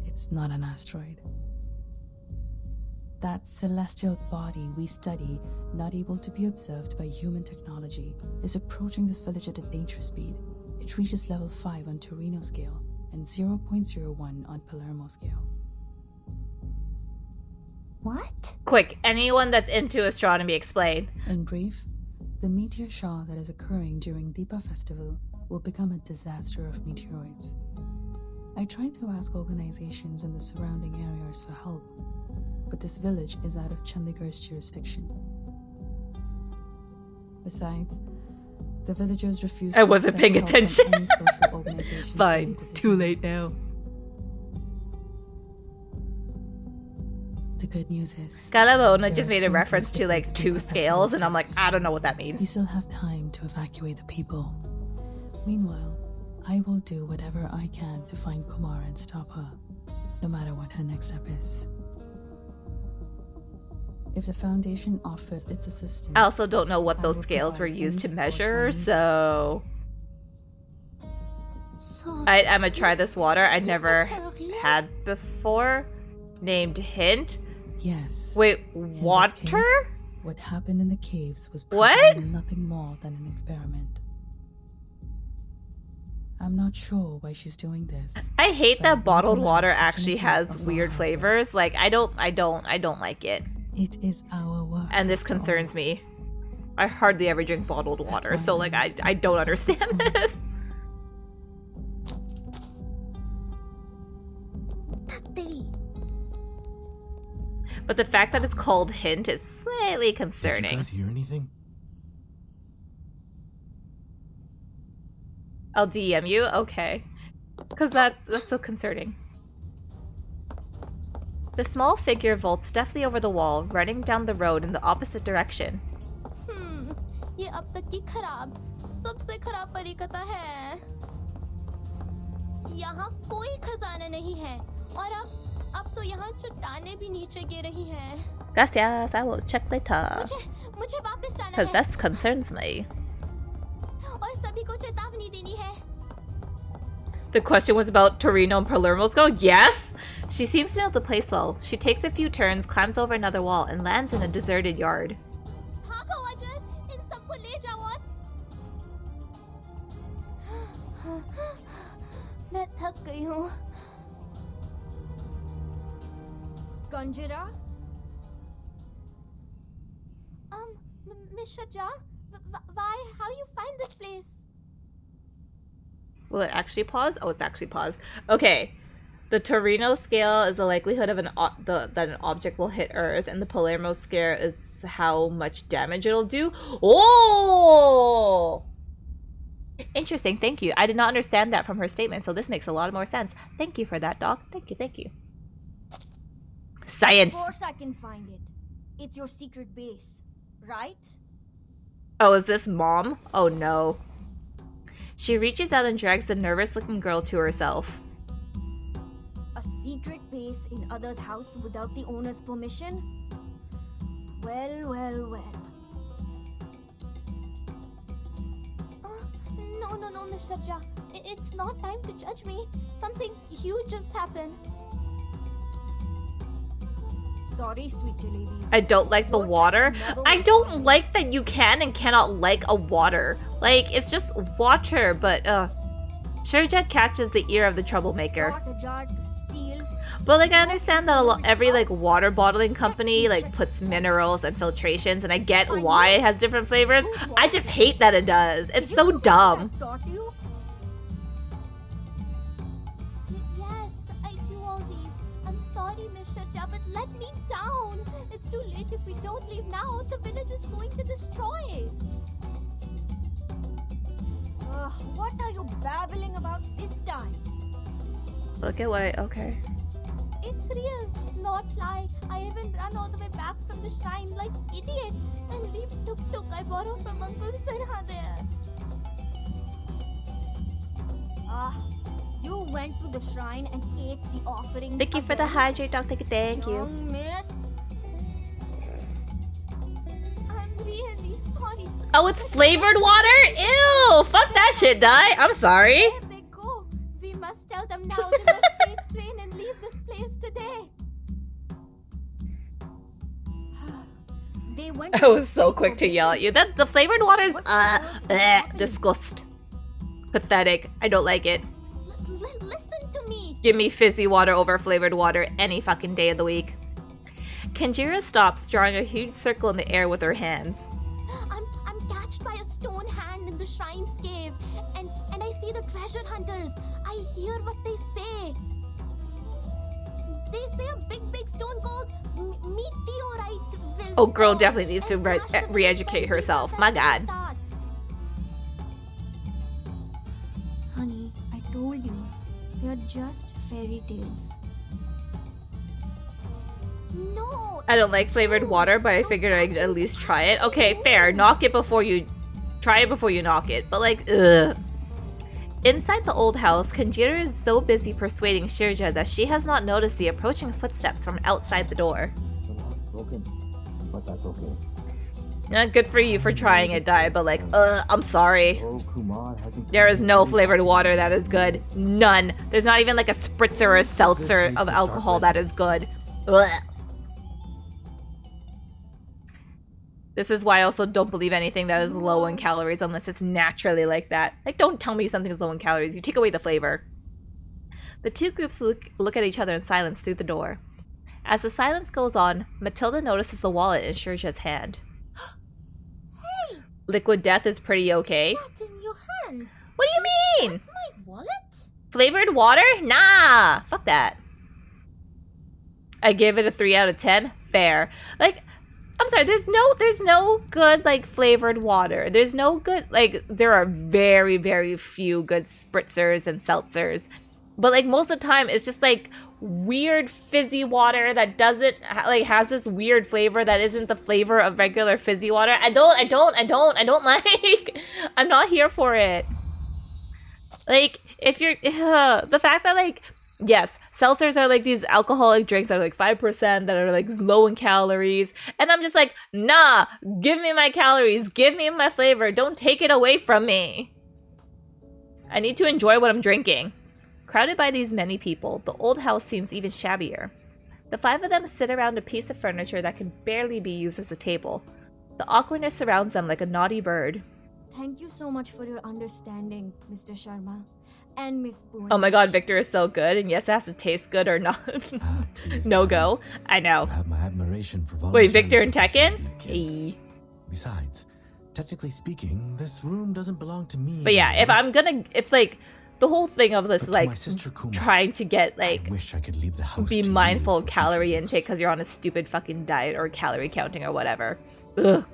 it's not an asteroid. That celestial body we study, not able to be observed by human technology, is approaching this village at a dangerous speed. It reaches level 5 on Torino scale and 0.01 on Palermo scale. What? Quick, anyone that's into astronomy, explain. In brief, the meteor shower that is occurring during Deepa Festival will become a disaster of meteoroids. I tried to ask organizations in the surrounding areas for help, but this village is out of Chandigarh's jurisdiction. Besides, the villagers refuse I to wasn't accept paying help from attention. any social organizations Fine, related it's to too human late now. The good news is Galabona there just are made a still reference things to that we like can 2 do as scales, and I'm like, soldiers. I don't know what that We means. still have time to evacuate the people. Meanwhile, I will do whatever I can to find Kumar and stop her, no matter what her next step is. If the Foundation offers its assistance, I also don't know what I those will scales were provide used to any support measure, I need. so So I'm gonna try this water I this never is her real- had before. Named Hint. Yes. Wait, In this water? case, what happened in the caves was What? probably nothing more than an experiment. I'm not sure why she's doing this. I hate but I that want bottled to learn water such an actually abuse has of weird our flavors. Like I don't like it. It is our work. And this after all. concerns me. I hardly ever drink bottled water, why so I like must I take don't this step. understand this. Teri. But the fact that it's called Hint is slightly Did you concerning. guys hear anything? I'll DM you? Okay. Because that's so concerning. The small figure vaults deftly over the wall, running down the road in the opposite direction. ये अब तक की खराब सबसे खराब परिकथा है। यहाँ कोई खजाना नहीं है और अब तो यहाँ चट्टानें भी नीचे गिर रही हैं। Gracias, I will check later. मुझे वापस जाना Because है that concerns me. और सभी को चेतावनी देनी है। The question was about Torino and Palermo's go? Yes! She seems to know the place well. She takes a few turns, climbs over another wall, and lands in a deserted yard. भागो अजय, इन सबको ले जाओ और मैं थक गई हूँ। Conjura? Miss Shajja, why? How you find this place? Will it actually pause? Oh, it's actually paused. Okay. The Torino scale is the likelihood of that an object will hit Earth, and the Palermo scale is how much damage it'll do. Oh! Interesting, thank you. I did not understand that from her statement, so this makes a lot more sense. Thank you for that, Doc. Thank you, thank you. Science! Of course I can find it. It's your secret base, right? Oh, is this Mom? Oh no. She reaches out and drags the nervous-looking girl to herself. A secret base in others' house without the owner's permission? Well, well, well. No, Miss Shajja. It's not time to judge me. Something huge just happened. Sorry, sweet lady. I don't like the water. I don't like that you can and cannot like a water. Like, it's just water, but Shurja catches the ear of the troublemaker. Bought a jar to steal. But like, I understand that every like water bottling company like puts minerals and filtrations, and I get why it has different flavors. I just hate that it does. It's so dumb. Taught you? Yes, I do all these. I'm sorry, Miss Shajja, but let me down. It's too late if we don't leave now. The village is going to destroy. What are you babbling about this time? Look at what okay. It's real, not lie. I even run all the way back from the shrine like idiot and leave tuk-tuk I borrow from Uncle Sarha there. You went to the shrine and ate the offering. Thank you for the again? hydrate, Doc. Thank you. Young miss. I'm really sorry. Oh, it's flavored water? Ew! Fuck that shit, die. I'm sorry. There they go. We must tell them now. They must take train and leave this place today. They went I was so quick to yell at you. That the flavored water's disgust. Pathetic. I don't like it. Listen to me. Give me fizzy water over flavored water any fucking day of the week. Kanjira stops, drawing a huge circle in the air with her hands. I'm catched by a stone hand in the shrine's cave, and I see the treasure hunters. I hear what they say. They say a big stone called meteorite will Oh, girl fall definitely needs to and crash the village re-educate when herself. winter My festival God. starts. Honey, I told you, they're just fairy tales. No. I don't like flavored water, but I figured I'd at least try it. Okay, fair. Knock it before you... Try it before you knock it. But like, ugh. Inside the old house, Kanjira is so busy persuading Shirja that she has not noticed the approaching footsteps from outside the door. But that's okay. Good for you for trying it, Dai, but like, I'm sorry. Oh, Kumar hasn't... There is no flavored water that is good. None. There's not even like a spritzer or a seltzer of alcohol that is good. Ugh. This is why I also don't believe anything that is low in calories unless it's naturally like that. Like, don't tell me something is low in calories. You take away the flavor. The two groups look at each other in silence through the door. As the silence goes on, Matilda notices the wallet in Shirja's hand. Hey, Liquid Death is pretty okay. what's in your hand? What do you mean? My wallet? Flavored water? Nah, fuck that. I gave it a 3 out of 10. Fair. Like, I'm sorry, there's no good, like, flavored water. There's no good, like, there are very, very few good spritzers and seltzers. But, like, most of the time, it's just, like, weird fizzy water that doesn't, like, has this weird flavor that isn't the flavor of regular fizzy water. I don't like, I'm not here for it. Like, if you're, the fact that, like, yes, seltzers are like these alcoholic drinks that are like 5% that are like low in calories. And I'm just like, nah, give me my calories, give me my flavor, don't take it away from me. I need to enjoy what I'm drinking. Crowded by these many people, the old house seems even shabbier. The 5 of them sit around a piece of furniture that can barely be used as a table. The awkwardness surrounds them like a naughty bird. Thank you so much for your understanding, Mr. Sharma. And Miss Boone. Oh my god, Victor is so good, and yes, it has to taste good or not. No go. I know. I have my admiration for Wait, Victor and volunteering Tekken? to these kids. Hey. Besides, technically speaking, this room doesn't belong to me. But yeah, if like, the whole thing of this is But to like my sister Kuma, trying to get like, I wish I could leave the house be to you mindful of for calorie future intake use. because you're on a stupid fucking diet or calorie counting or whatever. Ugh.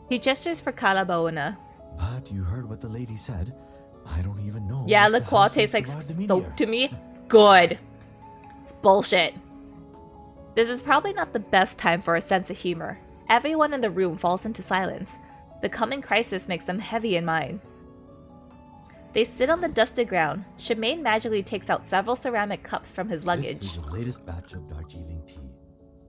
He gestures for Kalabaona. But you heard what the lady said. I don't even know. Yeah, if the liqueur house tastes will like survive the soap meteor. to me. Good. It's bullshit. This is probably not the best time for a sense of humor. Everyone in the room falls into silence. The coming crisis makes them heavy in mind. They sit on the dusted ground. Shemaine magically takes out several ceramic cups from his luggage. This is the latest batch of Darjeeling tea.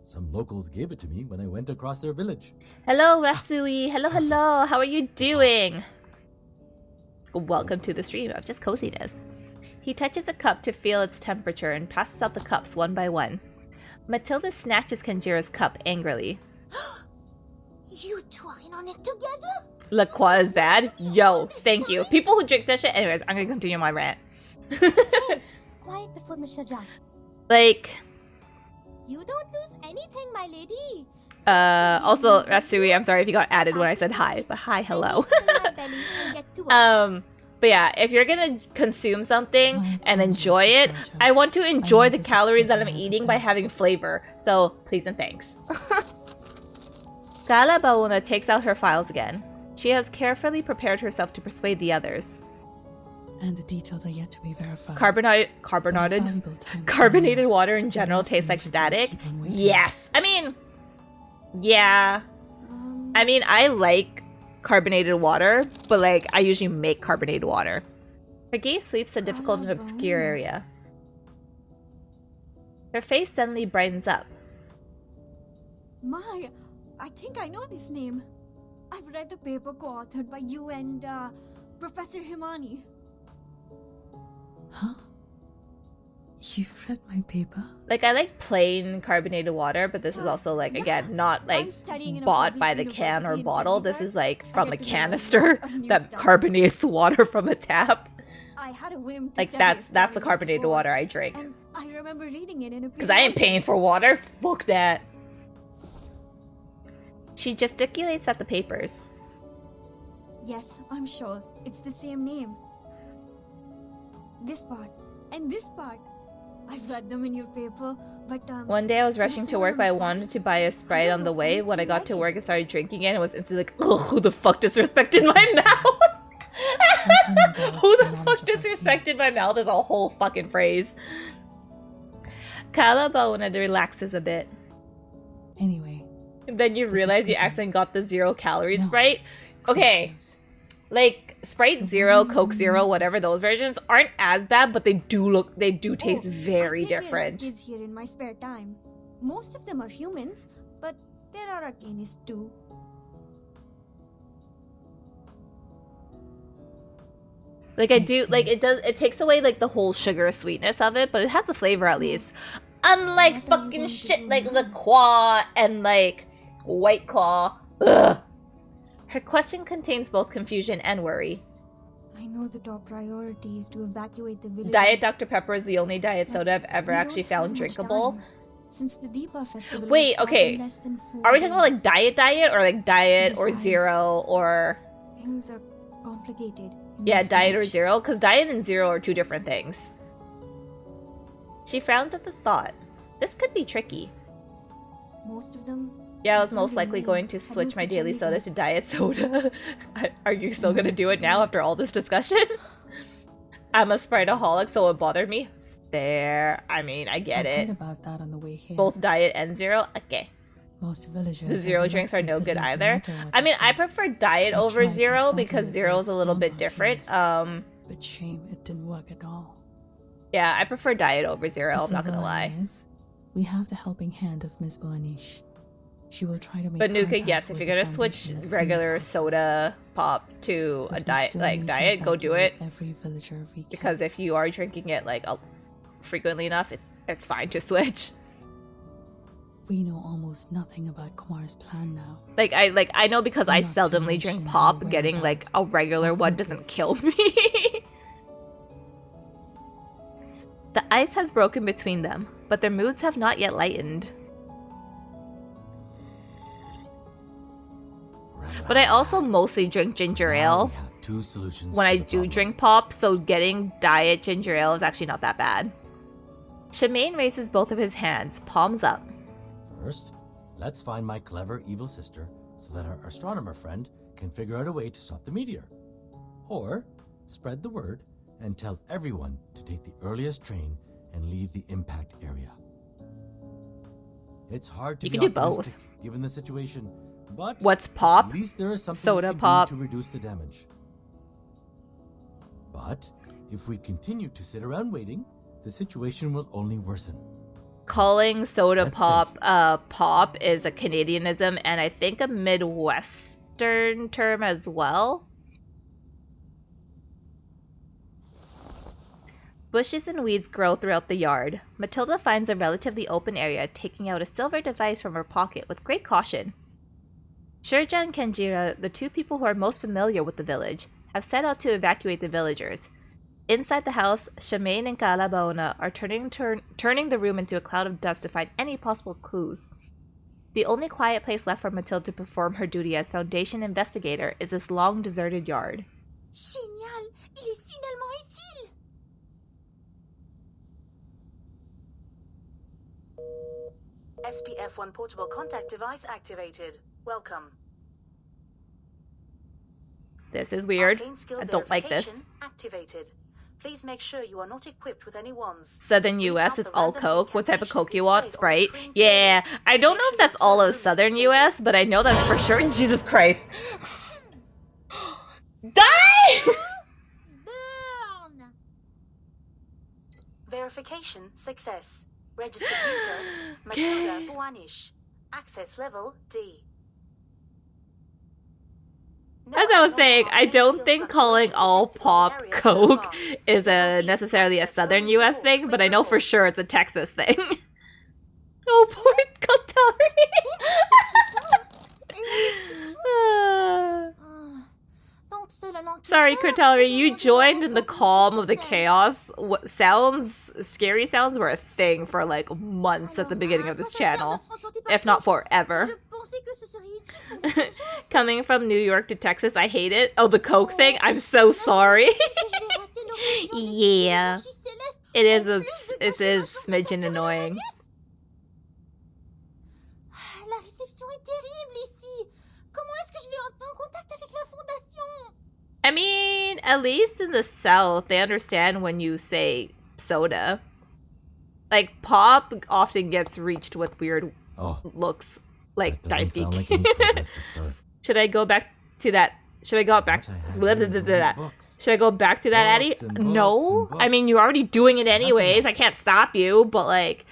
Some locals gave it to me when I went across their village. Hello, Rasui. Hello. How are you doing? Welcome to the stream of just coziness. He touches a cup to feel its temperature and passes out the cups one by one. Matilda snatches Kanjira's cup angrily. You two are in on it together? La Croix is bad? Yo, thank you. People who drink that shit. Anyways, I'm gonna continue my rant. Quiet before Mr. Jack. Like, You don't lose anything, my lady. also, Rasui, I'm sorry if you got added when I said hi, but hi, hello. But yeah, if you're gonna consume something and enjoy it, I want to enjoy the calories that I'm eating by having flavor. So, please and thanks. Kalabaona takes out her files again. She has carefully prepared herself to persuade the others. And the details are yet to be verified. Carbonated water in general tastes like static? Yes. I mean, yeah. I mean, I like carbonated water, but like, I usually make carbonated water. Her gaze sweeps a difficult and obscure area. Her face suddenly brightens up. My, I think I know this name. I've read the paper co-authored by you and Professor Himani. Huh? You've read my paper? Like, I like plain carbonated water, but this is also like, again, not like bought by the can or bottle. This is like from a canister that carbonates water from a tap. I had a whim to Like, study that's the astronomy carbonated before, water I drink. And I remember reading it in a Because I ain't paying for water. Fuck that. She gesticulates at the papers. Yes, I'm sure. It's the same name. This part and this part. I've read them in your paper, but One day I was rushing to work, but I wanted to buy a Sprite on the way. When I got to work, I started drinking it and was instantly like, ugh, who the fuck disrespected my mouth? Who the fuck disrespected my mouth is a whole fucking phrase. Kalabaona relaxes a bit. Anyway. Then you realize you accidentally got the 0 calorie No. Sprite. Okay, Confused. like Sprite Zero, Coke Zero, whatever those versions aren't as bad, but they do taste very I take care of different. kids here in my spare time. Most of them are humans, but there are Arcanists too. Like I do, like it takes away like the whole sugar sweetness of it, but it has the flavor at least. Unlike What are you fucking going to shit do like now? La Croix and like White Claw. Ugh. Her question contains both confusion and worry. I know the top priority is to evacuate the village. Diet Dr. Pepper is the only diet soda I've ever We actually don't have found much drinkable. time, since the Deepa festival Wait, will start okay. in less than 4 Are we talking about like days. diet or like diet or Besides, zero or Things are complicated. in yeah, this diet or village. zero? Because diet and zero are two different things. She frowns at the thought. This could be tricky. Most of them. Yeah, I was most including likely me, going to had switch moved my to daily soda Jamaica. to diet soda. Are you still gonna do it now after all this discussion? I'm a Spriteaholic, so it bothered me. Fair. I mean, I get I heard it. about that on the way here. Both diet and zero? Okay. Most villagers. The are zero drinks are no reluctant to good leave either. no matter what I mean, they I say. prefer diet I over tried zero starting because with zero is those a little bit strong different. alchemists. But shame it didn't work at all. Yeah, I prefer diet over zero, The I'm not gonna silver lie. lining is, we have the helping hand of Miss Boanish. She will try to make But Nuka, contact yes, if with you're the gonna switch Foundation as soon as regular possible. soda pop to But a we diet, still like need to diet, go do it. evacuate every villager we can. Because if you are drinking it like frequently enough, it's fine to switch. We know almost nothing about Kumar's plan now. Like I know because I Not to seldomly drink mention pop, her getting like a whereabouts regular are one doesn't hopeless. kill me. The ice has broken between them, but their moods have not yet lightened. But I also mostly drink ginger Now ale we have two solutions when to I the do problem. drink pop, so getting diet ginger ale is actually not that bad. Shemaine raises both of his hands, palms up. First, let's find my clever evil sister so that our astronomer friend can figure out a way to stop the meteor. Or spread the word and tell everyone to take the earliest train and leave the impact area. It's hard to You be can do both. optimistic given the situation, but What's pop? at least there is something Soda we can pop. do to reduce the damage. But if we continue to sit around waiting, the situation will only worsen. Calling soda Let's pop pop is a Canadianism and I think a Midwestern term as well. Bushes and weeds grow throughout the yard. Matilda finds a relatively open area, taking out a silver device from her pocket with great caution. Shurja and Kenjira, the two people who are most familiar with the village, have set out to evacuate the villagers. Inside the house, Shemaine and Kalabaona are turning the room into a cloud of dust to find any possible clues. The only quiet place left for Matilda to perform her duty as Foundation investigator is this long deserted yard. Génial! Il est finalement utile! SPF-1 portable contact device activated. Welcome. This is weird. Arcane skill I don't like this. verification Activated. Please make sure you are not equipped with any wands. Southern US, it's all Coke. What type of Coke you want? Sprite? Yeah, I don't know if that's all of Southern US, but I know that's for sure. Jesus Christ. Die! Burn! Verification success. Registered user Matilda Buanish. Access level D. As I was saying, I don't think calling all pop Coke is necessarily a Southern US thing, but I know for sure it's a Texas thing. Oh, poor Cotari. Donc cela n'en- Sorry, Cotari, you joined in the calm of the chaos. What sounds, scary sounds were a thing for like months at the beginning of this channel, if not forever. Je pensais que ce serait utile pour quelque chose. Coming from New York to Texas, I hate it. Oh, the Coke thing? I'm so sorry. Et je vais rater l'horizon des Yeah. énergies célestes. It is En a, plus de it passer is un jour smidgen sur annoying. Uranus. La réception est terrible ici. Comment est-ce que je vais entrer en contact avec la fondation? I mean, at least in the South, they understand when you say soda. Like, pop often gets reached with weird Oh, looks. like That doesn't sound like Daisuke. any progress with her. Should I go back to that? Should I go back? What I have Blah, blah, here is blah, only blah. books. Should I go back to that, Addy? Books and books No. and I mean, books. you're already doing it anyways. I else. can't stop you. But like,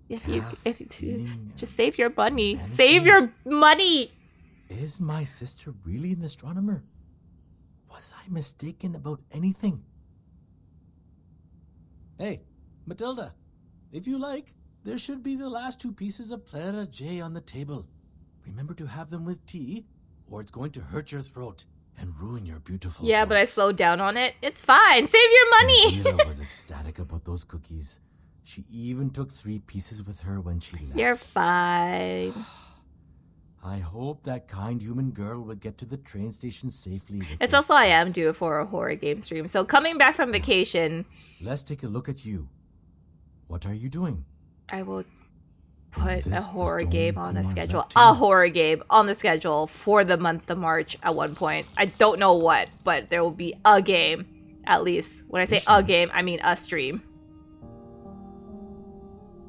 if you Feeding just save your money, management. save your money. Is my sister really an astronomer? Was I mistaken about anything? Hey, Matilda, if you like, there should be the last 2 pieces of Plera J on the table. Remember to have them with tea, or it's going to hurt your throat and ruin your beautiful Yeah, but I voice. slowed down on it. It's fine. Save your money. Elvira was ecstatic about those cookies. She even took 3 pieces with her when she left. You're fine. I hope that kind human girl will get to the train station safely. with It's those also I am kids. due for a horror game stream. So coming back from vacation, Let's take a look at you. What are you doing? I will put this a the horror stone game on a Timon schedule. left you? A horror game on the schedule for the month of March at one point. I don't know what, but there will be a game at least. When I say a game, I mean a stream.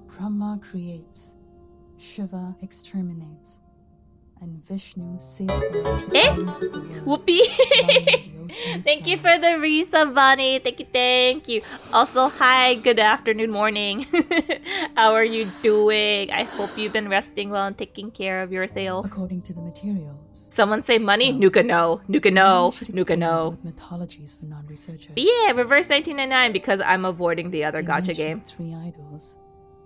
Brahma creates, Shiva exterminates, and Vishnu safeguards the Eh? balance of the world. Whoopee! Thank you for the resub, Vani. Thank you. Also, hi, good afternoon, morning. How are you doing? I hope you've been resting well and taking care of yourself. According to the materials. Someone say money? Nuka no. Nuka no. We should Nuka explain no. With mythologies for non-researchers. But yeah, reverse 1999 because I'm avoiding the other They gacha mention game. 3 idols.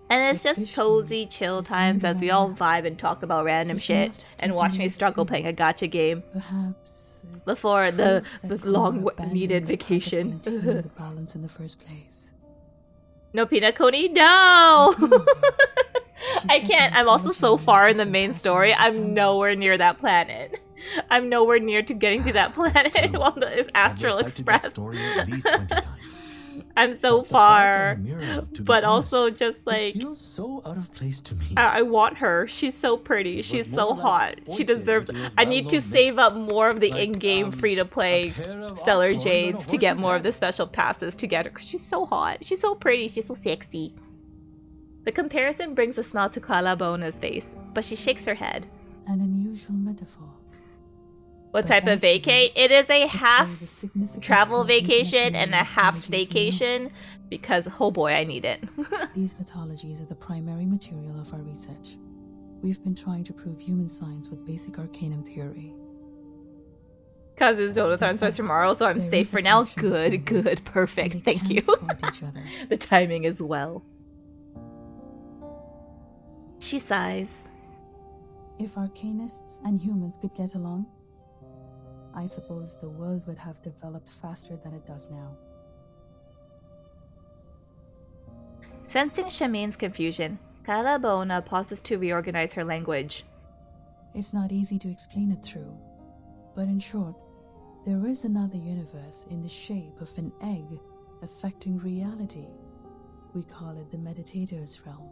And it's With just Vishnu, cozy, chill the times sun as we and all earth. vibe and talk about random So she shit must have and taken watch me those struggle two. playing a gacha game Perhaps it's before the proof that long Kara abandoned needed the vacation. purpose to maintain the balance in the first place. No peanut Coney, no! She I said can't. the I'm also so mythology far in has the been main passed story. down the I'm family. nowhere near that planet. I'm nowhere near to getting to that planet true. on the Astral I've recited that Express. story at least 20 times. I'm so But the part far. on the mirror, to be But honest, also just it like feels so out of place to me. I want her. She's so pretty. It She's was so more like hot. She foisted deserves. into those I need to well-known save myths. up more of the Like, in-game free-to-play a pair of Stellar ox horns on a Jades to get horse's more of the head. special passes to get her. 'Cause she's so hot. She's so pretty. She's so sexy. The comparison brings a smile to Kalabona's face, but she shakes her head. An unusual metaphor. What But type of actually, vacay? It is a it half plays a significant travel part in vacation and a connecting half mythologies we know. staycation because, oh boy, I need it. These mythologies are the primary material of our research. We've been trying to prove human science with basic arcanum theory. Cause it's Jonathan starts tomorrow, so I'm There safe is a for now. connection between Good, them, good, and perfect. they Thank can you. support each other. The timing as well. She sighs. If arcanists and humans could get along, I suppose the world would have developed faster than it does now. Sensing Shamine's confusion, Kalabona pauses to reorganize her language. It's not easy to explain it through, but in short, there is another universe in the shape of an egg affecting reality. We call it the meditator's realm.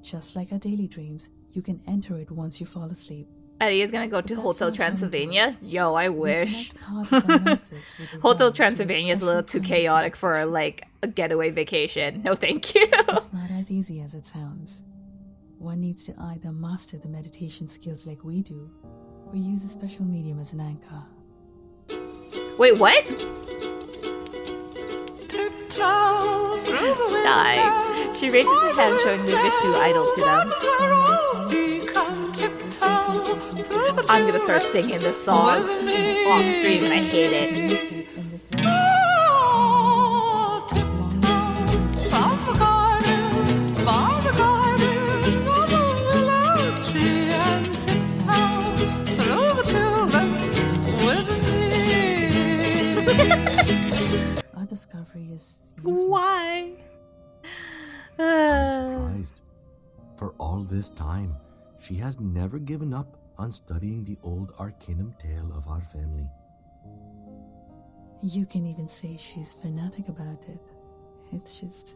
Just like our daily dreams, you can enter it once you fall asleep. Eddie is gonna go But to that's Hotel not how we do Transylvania? Yo, I We wish. connect part of our nurses with the Hotel realm to a Transylvania is a little too special kind of chaotic for like a getaway vacation. No thank you. It's not as easy as it sounds. One needs to either master the meditation skills like we do, or use a special medium as an anchor. Wait, what? Tiptoe through the Die. She raises her hand showing the Vishnu idol to them. Come tiptoe through the I'm gonna start singing this song off stream and I hate it. Communicates in this way. Oh, tiptoe from the garden of the willow tree, and tiptoe through the tulips with me. Our discovery is useless. Why? I'm surprised. For all this time, she has never given up on studying the old arcanum tale of our family. You can even say she's fanatic about it. It's just...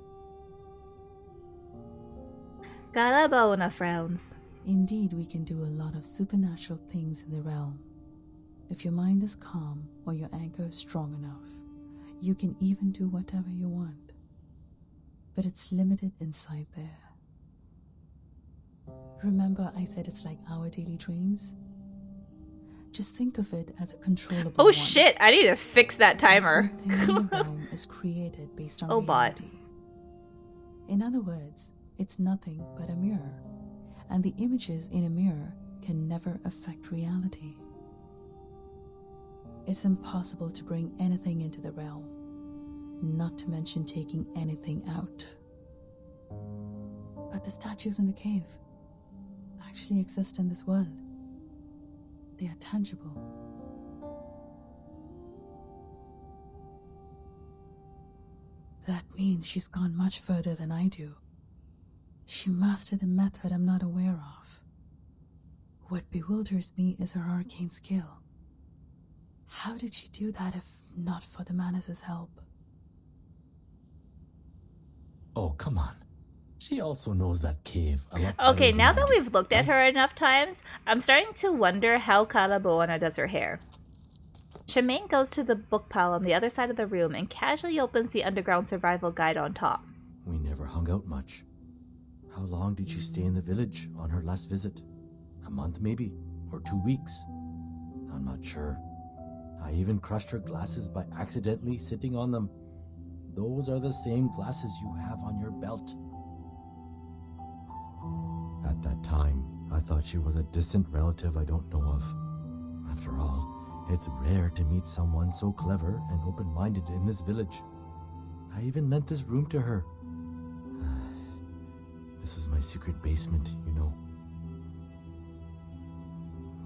Kalabona frowns. Indeed, we can do a lot of supernatural things in the realm. If your mind is calm or your anchor is strong enough, you can even do whatever you want. But it's limited inside there. Remember I said it's like our daily dreams? Just think of it as a controllable Oh one. shit, I need to fix that timer. Everything in the realm is created based on Oh, bot. reality. In other words, it's nothing but a mirror, and the images in a mirror can never affect reality. It's impossible to bring anything into the realm, not to mention taking anything out. But the statues in the cave actually exist in this world. They are tangible. That means she's gone much further than I do. She mastered a method I'm not aware of. What bewilders me is her arcane skill. How did she do that if not for the Manus' help? Oh, come on. She also knows that cave a lot Okay, better now than that I do, we've looked at right? her enough times, I'm starting to wonder how Calaboana does her hair. Shemaine goes to the book pile on the other side of the room and casually opens the underground survival guide on top. We never hung out much. How long did she stay in the village on her last visit? A month maybe? Or 2 weeks? I'm not sure. I even crushed her glasses by accidentally sitting on them. Those are the same glasses you have on your belt. At that time, I thought she was a distant relative I don't know of. After all, it's rare to meet someone so clever and open-minded in this village. I even lent this room to her. This was my secret basement, you know.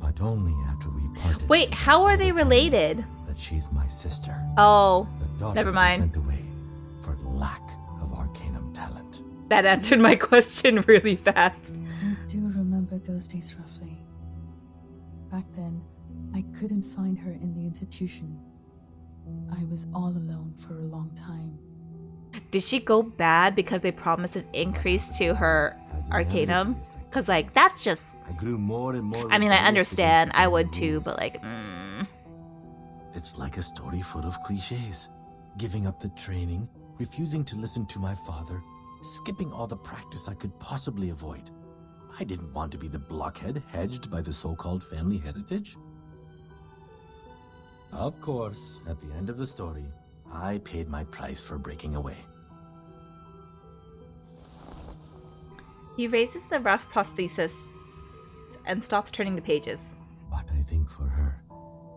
But only after we parted. Wait, how are they related? That she's my sister. Oh, The daughter never we mind. sent away for lack of arcanum talent. That answered my question really fast. I do remember those days roughly. Back then, I couldn't find her in the institution. I was all alone for a long time. Did she go bad because they promised an increase to her As in arcanum? everything. Because, like, that's just... I grew more and more. I mean, I rebellious understand. against I the would too, rules. but, like, It's like a story full of cliches. Giving up the training, refusing to listen to my father, skipping all the practice I could possibly avoid. I didn't want to be the blockhead hedged by the so-called family heritage. Of course, at the end of the story, I paid my price for breaking away. He raises the rough prosthesis and stops turning the pages. But I think for her,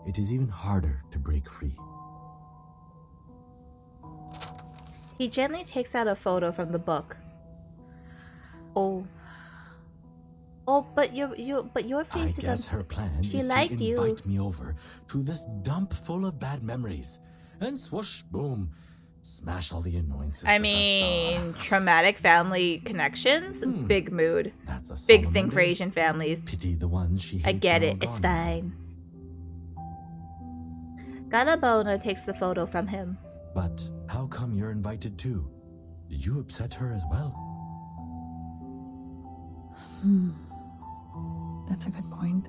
it is even harder to break free. He gently takes out a photo from the book. Oh, but your I face is guess her plan She is liked to you. invite me over to this dump full of bad memories. And swoosh, boom, smash all the annoyances I with a mean, star. traumatic family connections? Big mood. That's a Big solemn thing for wonder. Asian families. Pity the ones she I hates get are it. all It's gone. fine. Galabona takes the photo from him. But how come you're invited too? Did you upset her as well? That's a good point.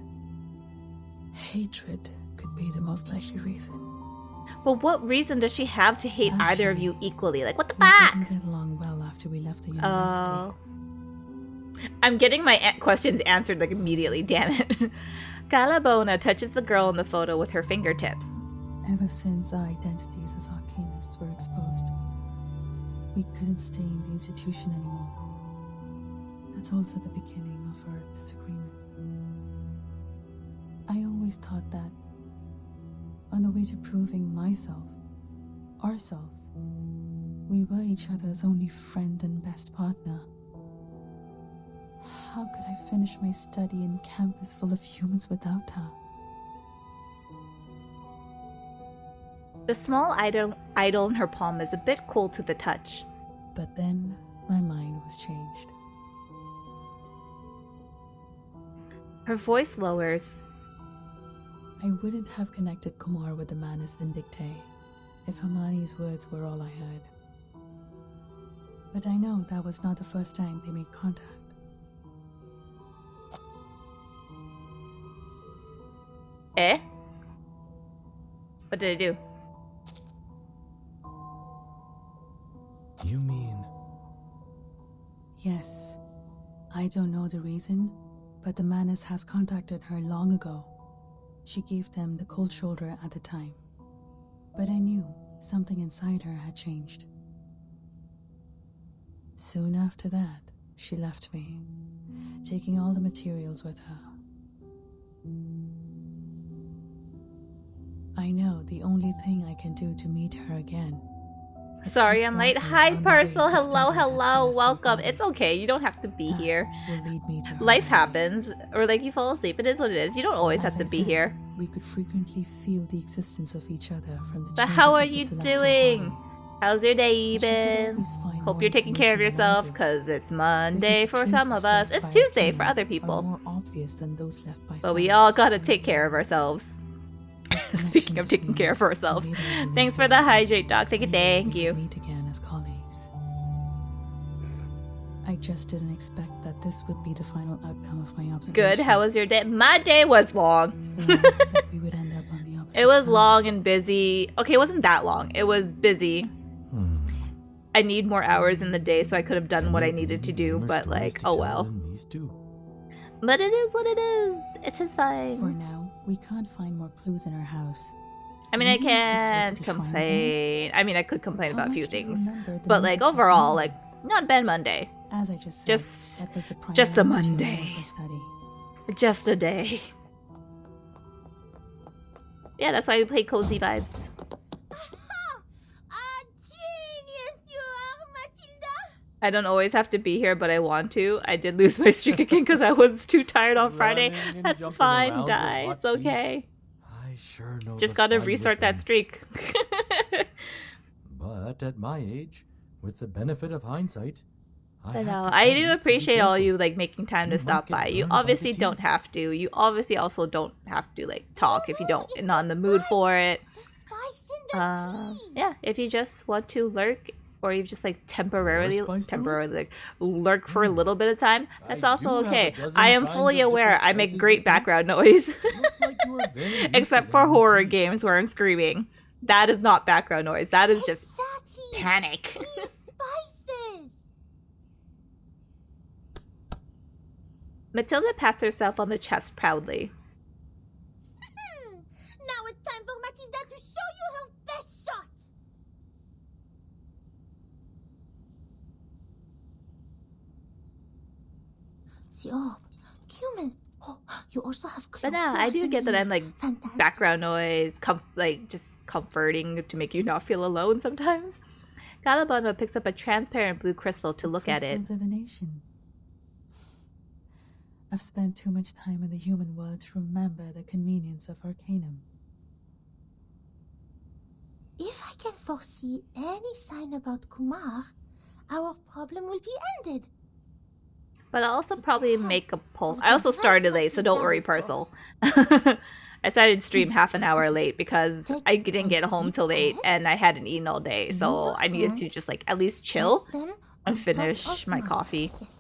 Hatred could be the most likely reason. But what reason does she have to hate either of you equally? Like, what the We fuck? didn't get along well after we left the university. Oh. I'm getting my questions answered like immediately, damn it. Galabona touches the girl in the photo with her fingertips. Ever since our identities as arcanists were exposed, we couldn't stay in the institution anymore. That's also the beginning of our disagreement. I always thought that, on the way to proving myself, ourselves, we were each other's only friend and best partner. How could I finish my study in campus full of humans without her? The small idol in her palm is a bit cold to the touch. But then my mind was changed. Her voice lowers. I wouldn't have connected Kumar with the Manus Vindictae if Hermione's words were all I heard. But I know that was not the first time they made contact. Eh? What did I do? You mean... Yes, I don't know the reason, but the Manus has contacted her long ago. She gave them the cold shoulder at the time. But I knew something inside her had changed. Soon after that, she left me, taking all the materials with her. I know the only thing I can do to meet her again. Sorry I'm late. Hi, Parcel. Hello, hello. Welcome. It's okay. You don't have to be here. Life happens. Or like you fall asleep. It is what it is. You don't always have to be here. We could frequently feel the existence of each other from the But how changes are of the you celestial doing? body. How's your day I should been? always find Hope more you're taking care of information yourself, around it. because it's Monday for Because some of traces us. left It's by a Tuesday for human other are people. more obvious than those left by But we science. all gotta take care of ourselves. Speaking of taking care of ourselves. Thanks for the hydrate, Doc. Thank you. Meet again as colleagues. I just didn't expect that this would be the final outcome of my observation. Good. How was your day? My day was long. We would end up on the opposite It was sides. long and busy. Okay, it wasn't that long. It was busy. I need more hours in the day, so I could have done what I needed to do, but like, oh well. These two. But it is what it is. It is For fine. now, we can't find more clues in our house. I mean, I Maybe we should go can't to the shrine complain. I mean, I could complain How about a few much do you things. remember the But like, month of overall, November? like, not a bad Monday. As I just said, Just- that was the just a primary motivation Monday. for study. Just a day. Yeah, that's why we play Cozy Vibes. A genius you are, Matilda! I don't always have to be here, but I want to. I did lose my streak again because I was too tired on Friday. Running and That's jumping fine, around die. with It's hot tea. okay. I sure know. Just the gotta fun restart that whipping. streak. But at my age, with the benefit of hindsight, I have know. to I tell do you to be appreciate all careful. you like making time You to might stop get by. You burned by the obviously tea. don't have to. You obviously also don't have to like talk if you don't not in the mood for it. The spice in the tea! Yeah, if you just want to lurk or you just like temporarily spice to it? like lurk for a little bit of time, that's I also do have okay. a dozen I am kinds fully of aware different I make spices great with me. background noise. Looks like you are very used Except to for them. horror games where I'm screaming. That is not background noise. That is just Exactly! panic. Tea spices! Matilda pats herself on the chest proudly. Now it's time for Matilda to show you her best shot! The orb. Cumin. Oh, you also have But no, I do get that I'm like Fantastic. background noise, like just comforting to make you not feel alone sometimes. Galabano picks up a transparent blue crystal to look at it. Crystal divination. I've spent too much time in the human world to remember the convenience of Arcanum. If I can foresee any sign about Kumar, our problem will be ended. But I'll also probably make a poll. I also started late, so don't worry, Parcel. I started stream half an hour late because I didn't get home till 8 and I hadn't eaten all day, so I needed to just like at least chill Place them on and top finish of my mine. coffee. Yes,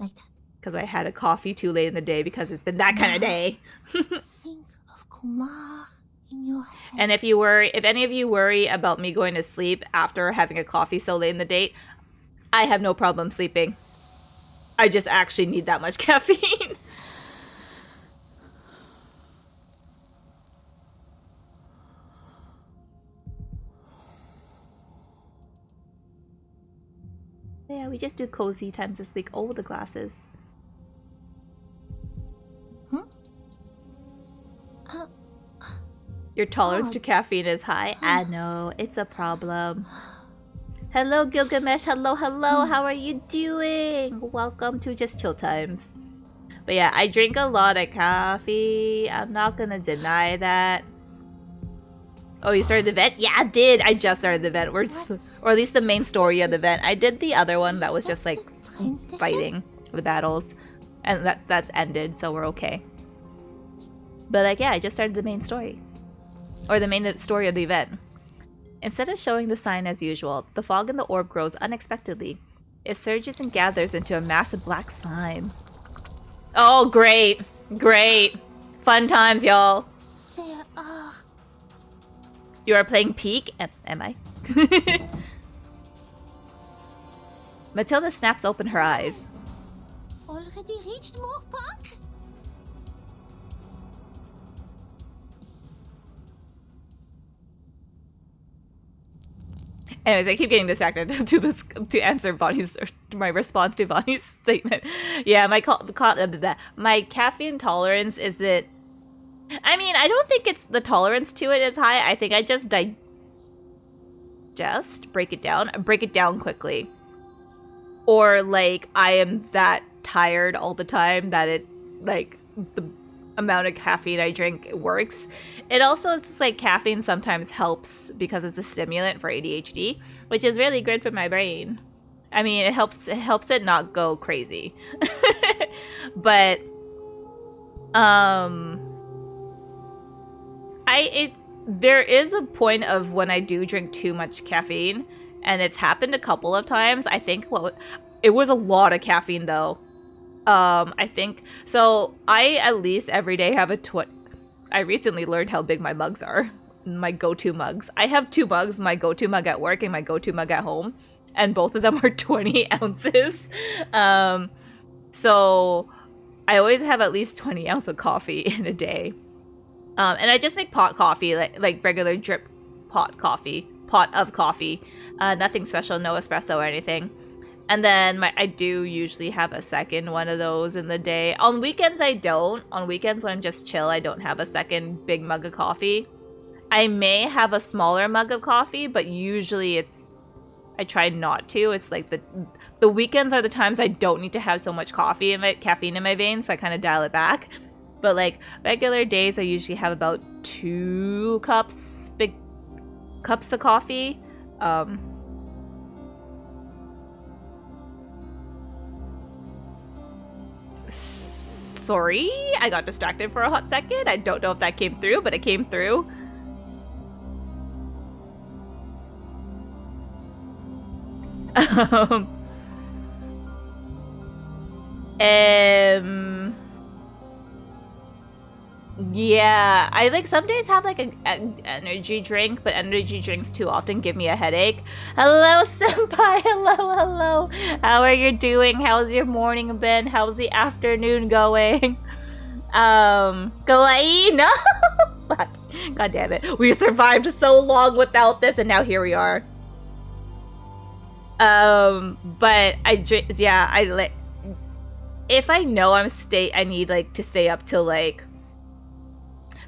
like that. Because I had a coffee too late in the day because it's been that kind of day. Think of Kumar in your head. And if any of you worry about me going to sleep after having a coffee so late in the day, I have no problem sleeping. I just actually need that much caffeine. Yeah, we just do cozy times this week. Oh, the glasses. Your tolerance to caffeine is high. I know, it's a problem. Hello, Gilgamesh. Hello, hello. How are you doing? Welcome to Just Chill Times. But yeah, I drink a lot of coffee. I'm not gonna deny that. Oh, you started the event? Yeah, I did. I just started the event. Or at least the main story of the event. I did the other one that was just like Train station? fighting the battles. And that's ended, so we're okay. But like, yeah, I just started the main story. Or the main story of the event. Instead of showing the sign as usual, the fog in the orb grows unexpectedly. It surges and gathers into a massive black slime. Oh, great. Great. Fun times, y'all. There are You are playing Peak? Am I? Matilda snaps open her eyes. already already reached Moor Park? Anyways, I keep getting distracted to answer Bonnie's or my response to Bonnie's statement. Yeah, my caffeine tolerance is it. I mean, I don't think it's the tolerance to it is high. I think I just break it down quickly, or like I am that tired all the time that it like the amount of caffeine I drink works. It also is just like caffeine sometimes helps because it's a stimulant for ADHD, which is really good for my brain. I mean, it helps it not go crazy. But there is a point of when I do drink too much caffeine, and it's happened a couple of times. I think it was a lot of caffeine though. I think so. I at least every day have I recently learned how big my mugs are. My go-to mugs. I have 2 mugs, my go-to mug at work and my go-to mug at home. And both of them are 20 ounces. So I always have at least 20 ounces of coffee in a day. And I just make pot coffee, like regular drip pot of coffee. Nothing special, no espresso or anything. And then I do usually have a second one of those in the day. On weekends, I don't. On weekends, when I'm just chill, I don't have a second big mug of coffee. I may have a smaller mug of coffee, but usually I try not to. It's like the weekends are the times I don't need to have so much caffeine in my veins, so I kind of dial it back. But like regular days, I usually have about 2 big cups of coffee. Sorry, I got distracted for a hot second. I don't know if that came through, but it came through. Yeah, I like some days have like an energy drink, but energy drinks too often give me a headache. Hello, senpai. Hello. How are you doing? How's your morning been? How's the afternoon going? Kawaii? No. Fuck. God damn it. We survived so long without this, and now here we are. But I drink. Yeah, I like. If I know I need like to stay up till like.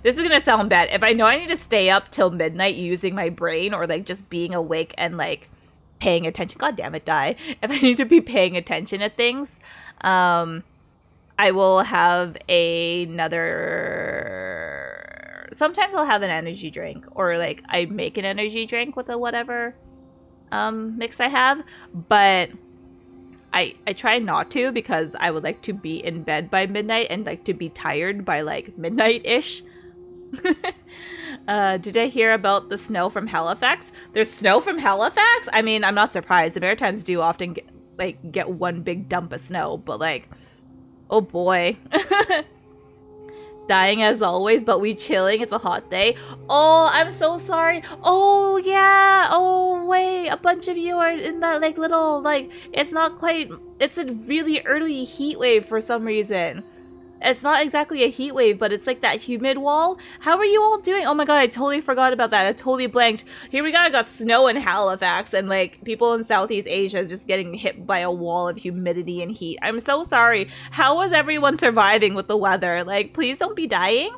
This is gonna sound bad. If I know I need to stay up till midnight using my brain or like just being awake and like paying attention. God damn it, die. If I need to be paying attention to things, I will have another. Sometimes I'll have an energy drink, or like I make an energy drink with a whatever mix I have, but I try not to because I would like to be in bed by midnight and like to be tired by like midnight-ish. Did I hear about the snow from Halifax? There's snow from Halifax? I mean, I'm not surprised. The Maritimes do often get one big dump of snow, but like, oh boy. Dying as always, but we chilling. It's a hot day. Oh, I'm so sorry. Oh yeah. Oh wait, a bunch of you are in that like little like it's not quite. It's a really early heat wave for some reason. It's not exactly a heat wave, but it's like that humid wall. How are you all doing? Oh my god, I totally forgot about that. I totally blanked. Here we got snow in Halifax, and like people in Southeast Asia is just getting hit by a wall of humidity and heat. I'm so sorry. How was everyone surviving with the weather? Like, please don't be dying.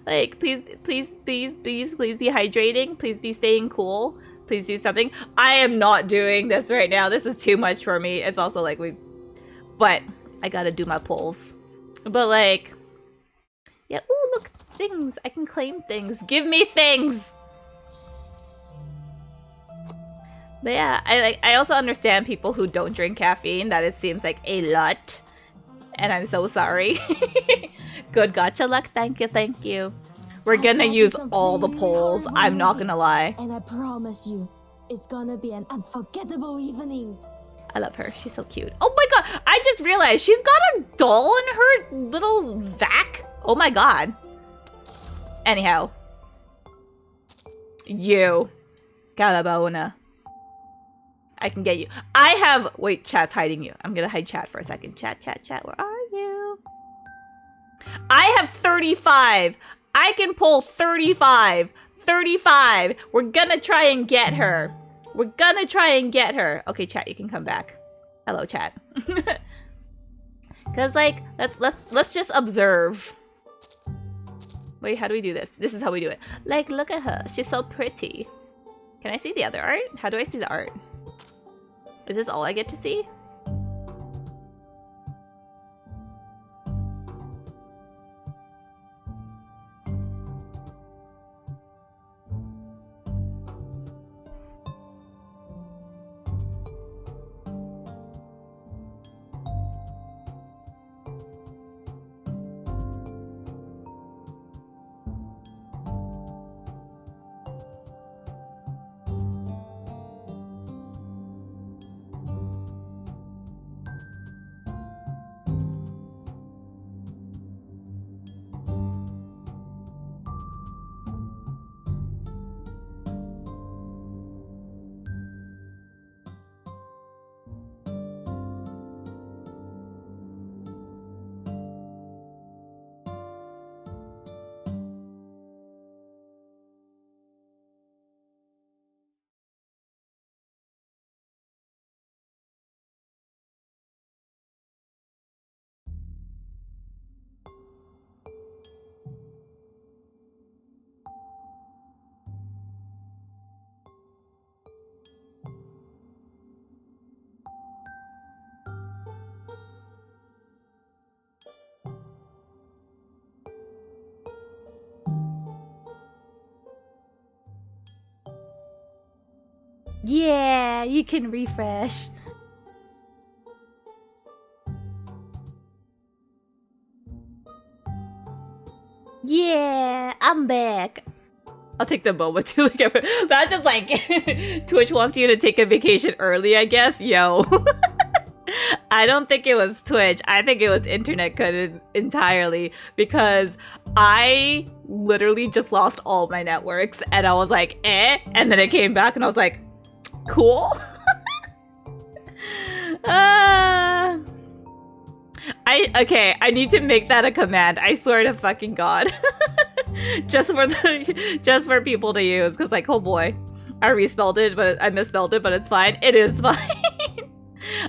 like, please be hydrating. Please be staying cool. Please do something. I am not doing this right now. This is too much for me. It's also like but I gotta do my pulls. But like, yeah. Ooh, look, things. I can claim things. Give me things. But yeah, I also understand people who don't drink caffeine. That it seems like a lot, and I'm so sorry. Good gacha luck. Thank you. We're gonna use all the polls. I'm not gonna lie. And I promise you, it's gonna be an unforgettable evening. I love her. She's so cute. Oh my god. I just realized she's got a doll in her little vac. Oh my god. Anyhow. You. Calabona. I can get you. I have... Wait, chat's hiding you. I'm gonna hide chat for a second. Chat, where are you? I have 35. I can pull 35. 35. We're gonna try and get her. We're gonna try and get her. Okay, chat, you can come back. Hello, chat. Cause like, let's just observe. Wait, how do we do this? This is how we do it. Like, look at her. She's so pretty. Can I see the other art? How do I see the art? Is this all I get to see? Yeah, you can refresh. Yeah, I'm back. I'll take the moment to look at it. That's just like Twitch wants you to take a vacation early, I guess. Yo. I don't think it was Twitch. I think it was internet cut entirely because I literally just lost all my networks and I was like, eh? And then it came back and I was like, cool. I need to make that a command. I swear to fucking God. just for people to use because like, oh boy, I respelled it, but I misspelled it, but it's fine. It is fine.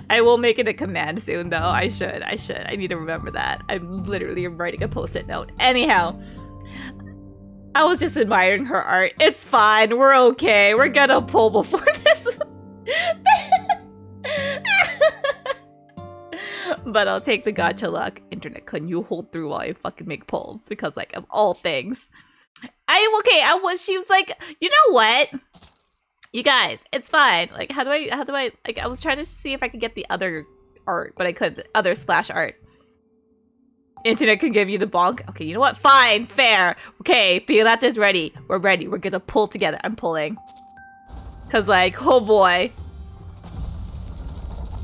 I will make it a command soon though. I should. I need to remember that. I'm literally writing a post-it note. Anyhow, I was just admiring her art. It's fine. We're okay. We're gonna pull before this. But I'll take the gacha luck. Internet, can you hold through while I fucking make pulls? Because like of all things. She was like, you know what? You guys, it's fine. Like, how do I, like, I was trying to see if I could get the other art, but I couldn't. Other splash art. Internet can give you the bonk. Okay, you know what? Fine, fair. Okay, Pirata's ready. We're ready. We're gonna pull together. I'm pulling. Cause like, oh boy.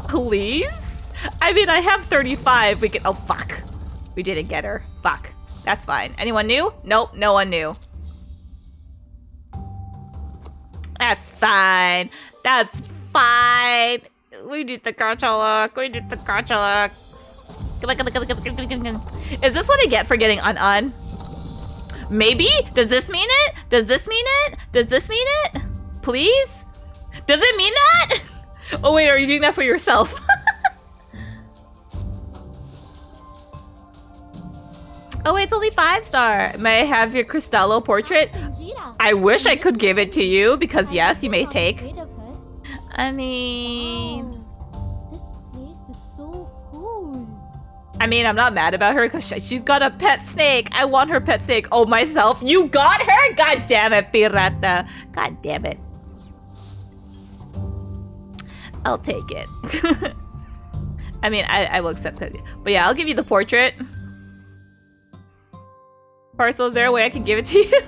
Please? I mean, I have 35. We can, oh fuck. We didn't get her. Fuck. That's fine. Anyone new? Nope, no one new. That's fine. That's fine. We need the gacha look. We need the gacha look. Come on. Is this what I get for getting un? Maybe? Does this mean it? Does this mean it? Does this mean it? Please? Does it mean that? Oh wait, are you doing that for yourself? Oh wait, it's only 5-star. May I have your Cristallo portrait? I wish I could give it to you because yes, you may take. I mean, this place is so cool. I mean, I'm not mad about her because she's got a pet snake. I want her pet snake. Oh, myself. You got her? God damn it, Pirata. God damn it. I'll take it. I mean, I will accept it. But yeah, I'll give you the portrait. Parcel, is there a way I can give it to you?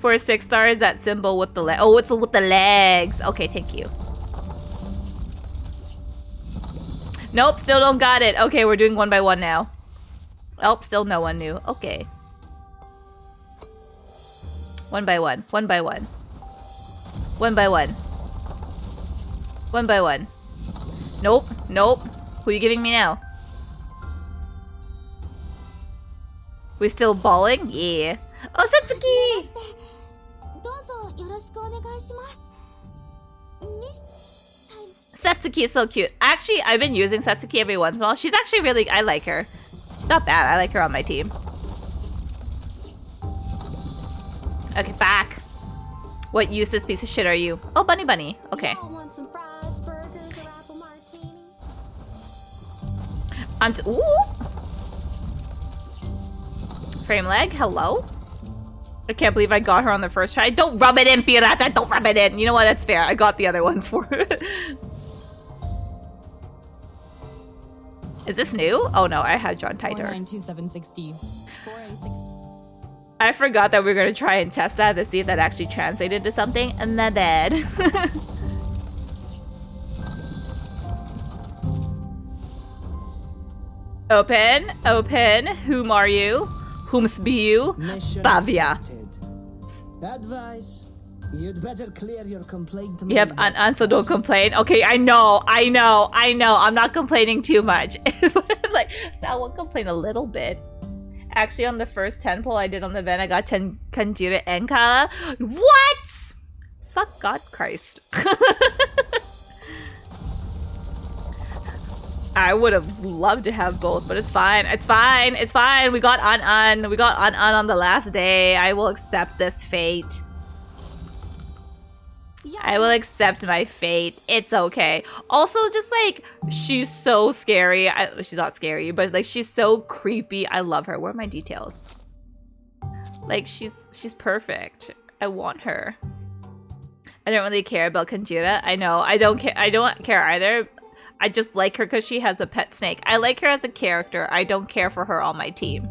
For 6 stars, that symbol with the leg. Oh, it's with the legs. Okay, thank you. Nope, still don't got it. Okay, we're doing 1 by 1 now. Oh, still no one new. Okay. 1 by 1. 1 by 1. 1 by 1. One by one. Nope. Nope. Who are you giving me now? We still balling? Yeah. Oh, Satsuki! どうぞよろしくお願いします。Miss Satsuki is so cute. Actually, I've been using Satsuki every once in a while. She's actually really... I like her. She's not bad. I like her on my team. Okay, back. What useless piece of shit are you? Oh, Bunny Bunny. Okay. Want some fries, burgers, or apple martini? Ooh! Frame leg, hello? I can't believe I got her on the first try. Don't rub it in, Pirata! Don't rub it in! You know what? That's fair. I got the other ones for her. Is this new? Oh no, I had John Titor. 492760. 486. I forgot that we were going to try and test that to see if that actually translated to something. And my bad. Open. Open. Whom are you? Whom's be you? Bavia. Advice. You'd better clear your complaint to You have so don't complain. Okay, I know. I'm not complaining too much. Like, so I will complain a little bit. Actually, on the first 10 pull I did on the event, I got Kanjira Enka. What? Fuck God Christ. I would have loved to have both, but it's fine. It's fine. It's fine. We got An. We got An on the last day. I will accept this fate. I will accept my fate. It's okay. Also, just like, she's so scary. She's not scary, but like, she's so creepy. I love her. Where are my details? Like, she's perfect. I want her. I don't really care about Kanjira. I know. I don't care either. I just like her because she has a pet snake. I like her as a character. I don't care for her on my team.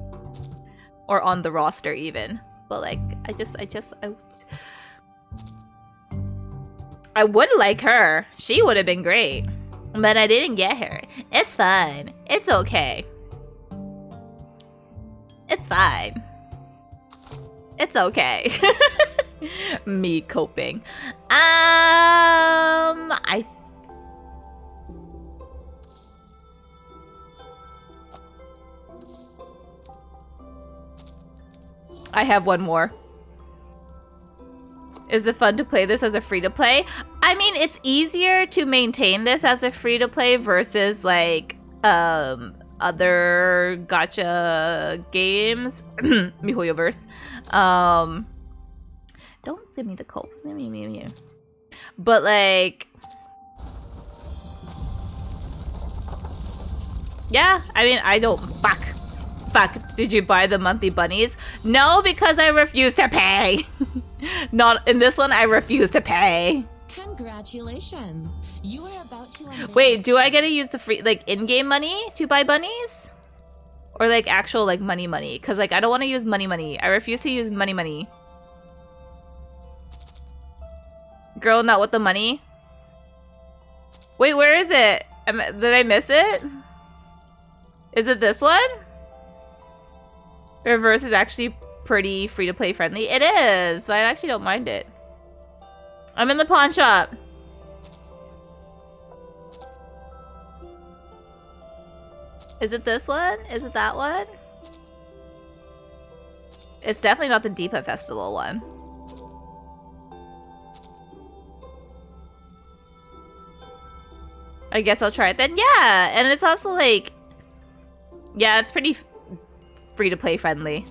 Or on the roster even. But like, I would like her. She would have been great. But I didn't get her. It's fine. It's okay. It's fine. It's okay. Me coping. I have one more. Is it fun to play this as a free-to-play? I mean, it's easier to maintain this as a free-to-play versus, like, other gacha games. MiHoYoverse. Don't give me the cold. But, like... Yeah, I mean, I don't... Fuck. Did you buy the monthly bunnies? No, because I refuse to pay. Not in this one, I refuse to pay. Congratulations. You are about to Wait, do I get to use the free, like, in-game money to buy bunnies? Or, like, actual, like, money? Because, like, I don't want to use money. I refuse to use money. Girl, not with the money. Wait, where is it? Did I miss it? Is it this one? Reverse is actually pretty free-to-play friendly. It is! So I actually don't mind it. I'm in the pawn shop. Is it this one? Is it that one? It's definitely not the Deepa Festival one. I guess I'll try it then. Yeah! And it's also like... Yeah, it's pretty... free-to-play friendly.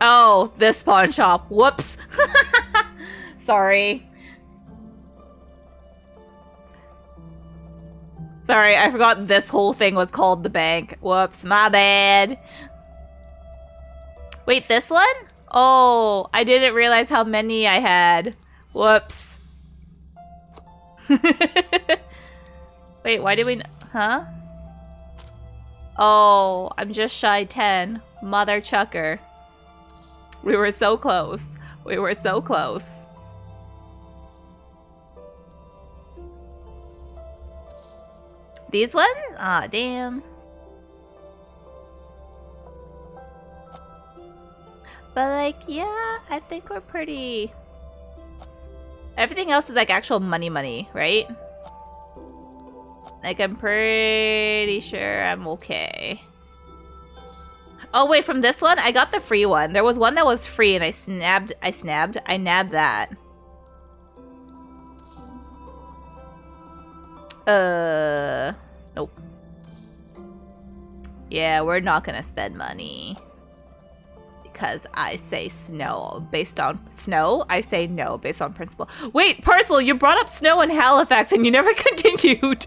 Oh, this pawn shop. Whoops. Sorry. Sorry, I forgot this whole thing was called the bank. Whoops, my bad. Wait, this one? Oh, I didn't realize how many I had. Whoops. Wait, why did we... Huh? Oh, I'm just shy 10. Mother chucker. We were so close. We were so close. These ones? Aw, damn. But like, yeah, I think we're pretty... Everything else is like actual money, right? Like, I'm pretty sure I'm okay. Oh, wait, from this one? I got the free one. There was one that was free and I nabbed that. Nope. Yeah, we're not gonna spend money. Because I say snow based on snow. I say no based on principle. Wait, Parcel, you brought up snow in Halifax and you never continued.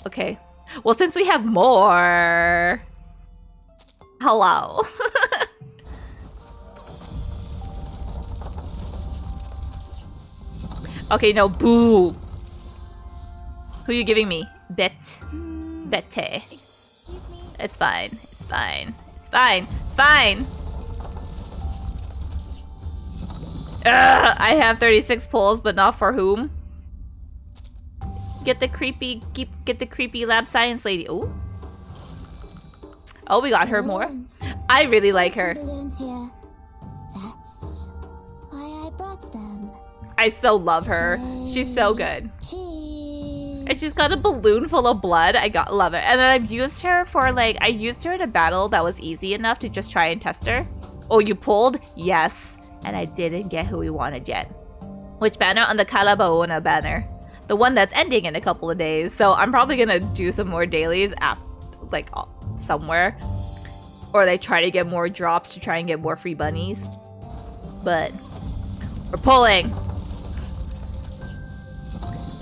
Okay. Well, since we have more. Hello. Okay, no, boo. Who are you giving me? Bette. It's fine. It's fine. It's fine. It's fine. I have 36 pulls, but not for whom? Get the creepy lab science lady. Oh. Oh, we got her more. I really like her. Here. That's why I brought them. I so love her. She's so good. And she's got a balloon full of blood. Love it. And then I've used her for like, I used her in a battle that was easy enough to just try and test her. Oh, you pulled? Yes. And I didn't get who we wanted yet. Which banner? On the Calabaona banner. The one that's ending in a couple of days. So I'm probably gonna do some more dailies after, like, somewhere. Or they try to get more drops to try and get more free bunnies. But we're pulling.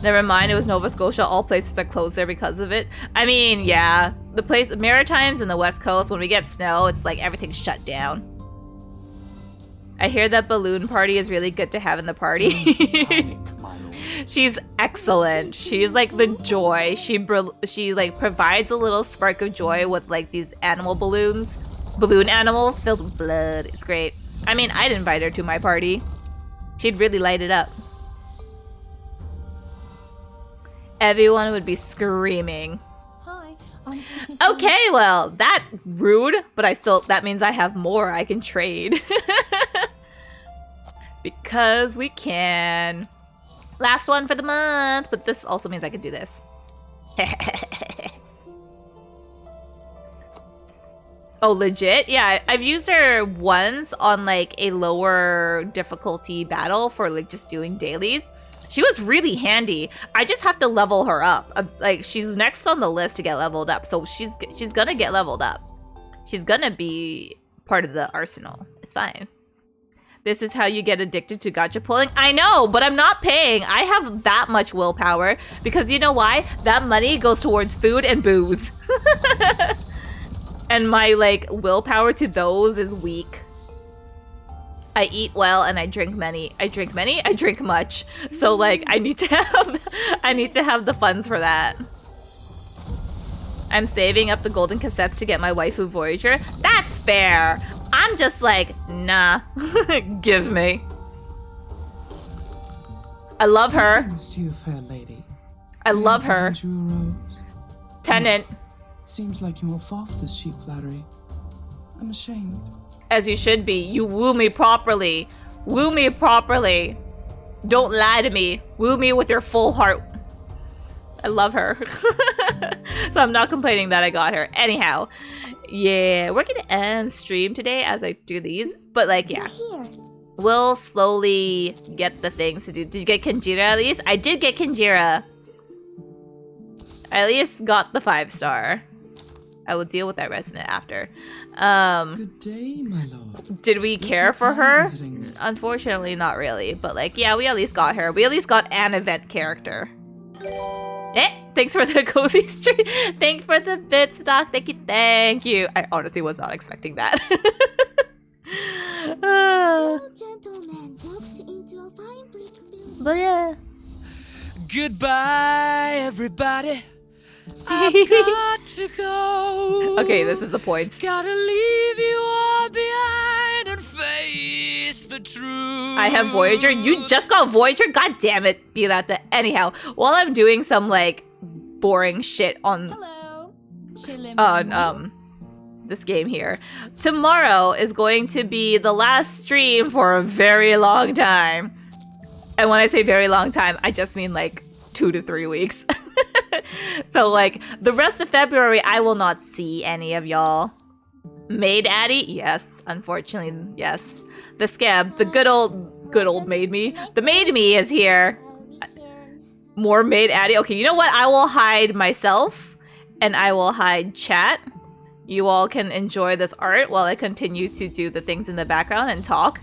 Never mind, it was Nova Scotia. All places are closed there because of it. I mean, yeah. The place, Maritimes and the West Coast, when we get snow, it's like everything's shut down. I hear that balloon party is really good to have in the party. She's excellent. She's like the joy. She like provides a little spark of joy with like these animal balloons. Balloon animals filled with blood. It's great. I mean, I'd invite her to my party. She'd really light it up. Everyone would be screaming. Hi. Okay, well, that rude, but that means I have more I can trade. Because we can. Last one for the month, but this also means I can do this. Oh, legit? Yeah, I've used her once on like a lower difficulty battle for like just doing dailies. She was really handy. I just have to level her up. Like, she's next on the list to get leveled up, so she's gonna get leveled up. She's gonna be part of the arsenal. It's fine. This is how you get addicted to gacha pulling. I know, but I'm not paying. I have that much willpower because you know why? That money goes towards food and booze. And my like willpower to those is weak. I eat well and I drink many. I drink much. So like I need to have the funds for that. I'm saving up the golden cassettes to get my waifu Voyager. That's fair. I'm just like, nah. Give me. I love her. To you, fair lady. I love her. You a rose? Tenant. Seems like you will fall for this cheap flattery. I'm ashamed. As you should be. You woo me properly. Woo me properly. Don't lie to me. Woo me with your full heart. I love her. So I'm not complaining that I got her. Anyhow, yeah, we're gonna end stream today as I do these. But like, yeah, we'll slowly get the things to do. Did you get Kinjira at least? I did get Kinjira. I at least got the 5-star. I will deal with that resident after. Good day, my lord. Did we care for her? Unfortunately, not really. But like, yeah, we at least got her. We at least got an event character. Thanks for the cozy stream. Thanks for the bits, Doc. Thank you. I honestly was not expecting that. Two gentlemen walked into a fine brick building. But yeah. Goodbye, everybody. I've got to go. Okay, this is the point. Gotta leave you all behind and face the truth. I have Voyager. You just got Voyager? God damn it. Be that to anyhow. While I'm doing some like boring shit on this game here. Tomorrow is going to be the last stream for a very long time. And when I say very long time, I just mean like 2 to 3 weeks. So like the rest of February, I will not see any of y'all. Maid Addy? Yes, unfortunately, yes. The scab, the good old maid me. The maid me is here. More maid Addy. Okay, you know what? I will hide myself and I will hide chat. You all can enjoy this art while I continue to do the things in the background and talk.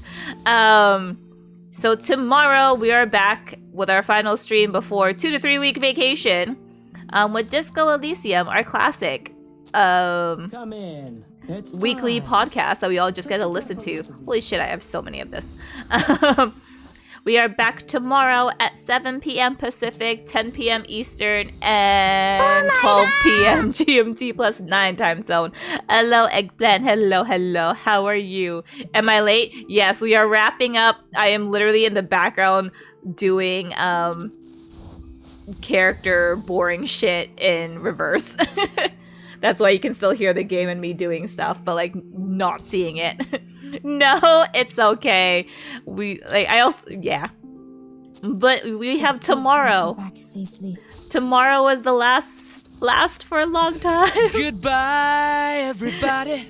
So tomorrow we are back with our final stream before 2 to 3 week vacation with Disco Elysium, our classic Come in. It's weekly fine. podcast that we all just get to listen to. Holy shit, I have so many of this. We are back tomorrow at 7 p.m. Pacific, 10 p.m. Eastern, and 12 p.m. GMT plus 9 time zone. Hello, Eggplant. Hello, hello. How are you? Am I late? Yes, we are wrapping up. I am literally in the background doing character boring shit in reverse. That's why you can still hear the game and me doing stuff, but like not seeing it. No, it's okay. But we have tomorrow. Back safely. Tomorrow is the last for a long time. Goodbye, everybody.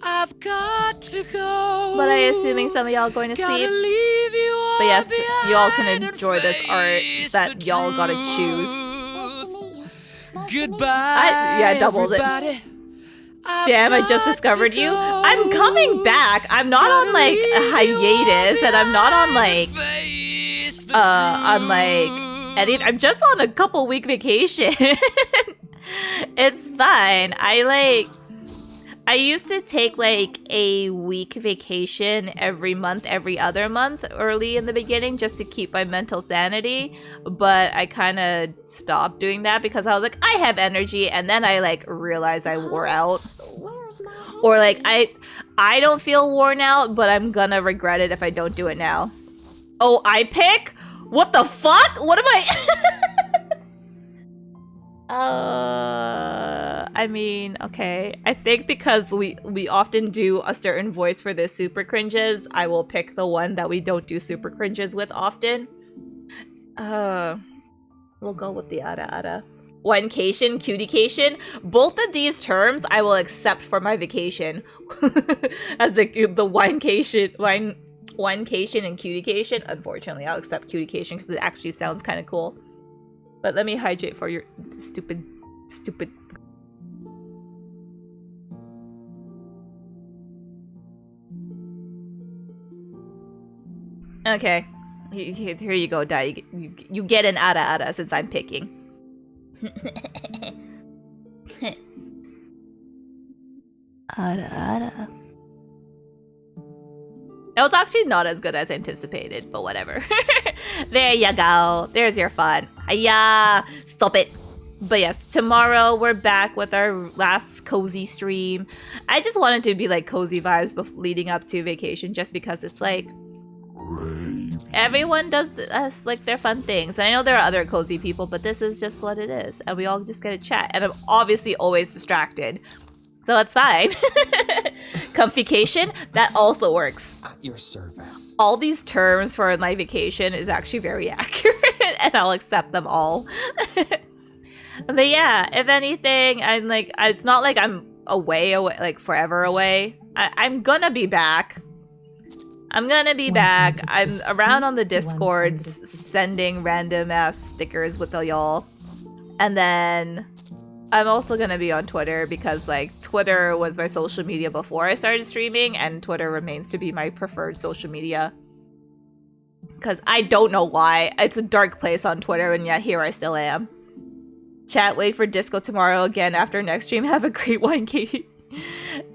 I've got to go. But I assuming some of y'all are going to sleep. Leave you all But yes, y'all can behind enjoy this art that y'all gotta choose. Goodbye. Yeah, doubles it. Damn, I just discovered you. I'm coming back. I'm not on like a hiatus, and I'm not on like Eddie. I'm just on a couple week vacation. It's fine. I used to take like a week vacation every month, every other month early in the beginning just to keep my mental sanity. But I kind of stopped doing that because I was like, I have energy. And then I like realized I wore out. Or like I don't feel worn out, but I'm gonna regret it if I don't do it now. Oh, I pick? What the fuck? What am I mean, okay. I think because we often do a certain voice for the super cringes, I will pick the one that we don't do super cringes with often. We'll go with the ada. Winecation, cutiecation. Both of these terms I will accept for my vacation. As the winecation and cutiecation. Unfortunately, I'll accept cutiecation because it actually sounds kind of cool. But let me hydrate for your stupid. Okay, here you go, Dai. You get an ada since I'm picking. Ada. That was actually not as good as anticipated, but whatever. There you go. There's your fun. Yeah, stop it. But yes, tomorrow we're back with our last cozy stream. I just wanted to be like cozy vibes leading up to vacation just because it's like everyone does like their fun things. And I know there are other cozy people, but this is just what it is. And we all just get to chat. And I'm obviously always distracted. So it's fine. Comfication, that also works. At your service. All these terms for my vacation is actually very accurate, and I'll accept them all. But yeah, if anything, I'm like, it's not like I'm away like forever away. I'm gonna be back. I'm around on the Discords sending random ass stickers with y'all. And then I'm also gonna be on Twitter because like Twitter was my social media before I started streaming, and Twitter remains to be my preferred social media. Because I don't know why. It's a dark place on Twitter, and yet here I still am. Chat, wait for Disco tomorrow again after next stream. Have a great wine cake.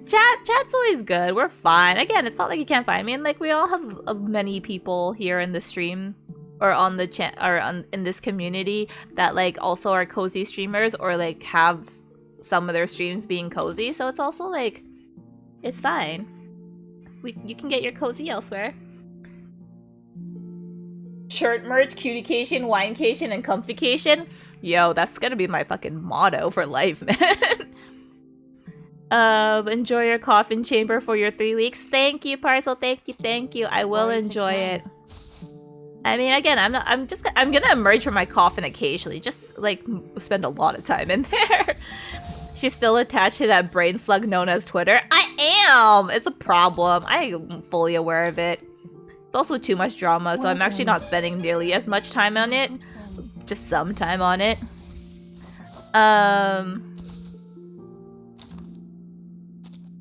Chat's always good. We're fine. Again, it's not like you can't find me, and like we all have many people here in the stream or on the chat or in this community that like also are cozy streamers or like have some of their streams being cozy. So it's also like it's fine. You can get your cozy elsewhere. Shirt merch, cutiecation, winecation, and comfication. Yo, that's gonna be my fucking motto for life, man. Enjoy your coffin chamber for your 3 weeks. Thank you, Parcel. Thank you. I will enjoy it. I mean, again, I'm gonna emerge from my coffin occasionally. Just, like, spend a lot of time in there. She's still attached to that brain slug known as Twitter. I am! It's a problem. I'm fully aware of it. It's also too much drama, so I'm actually not spending nearly as much time on it. Just some time on it.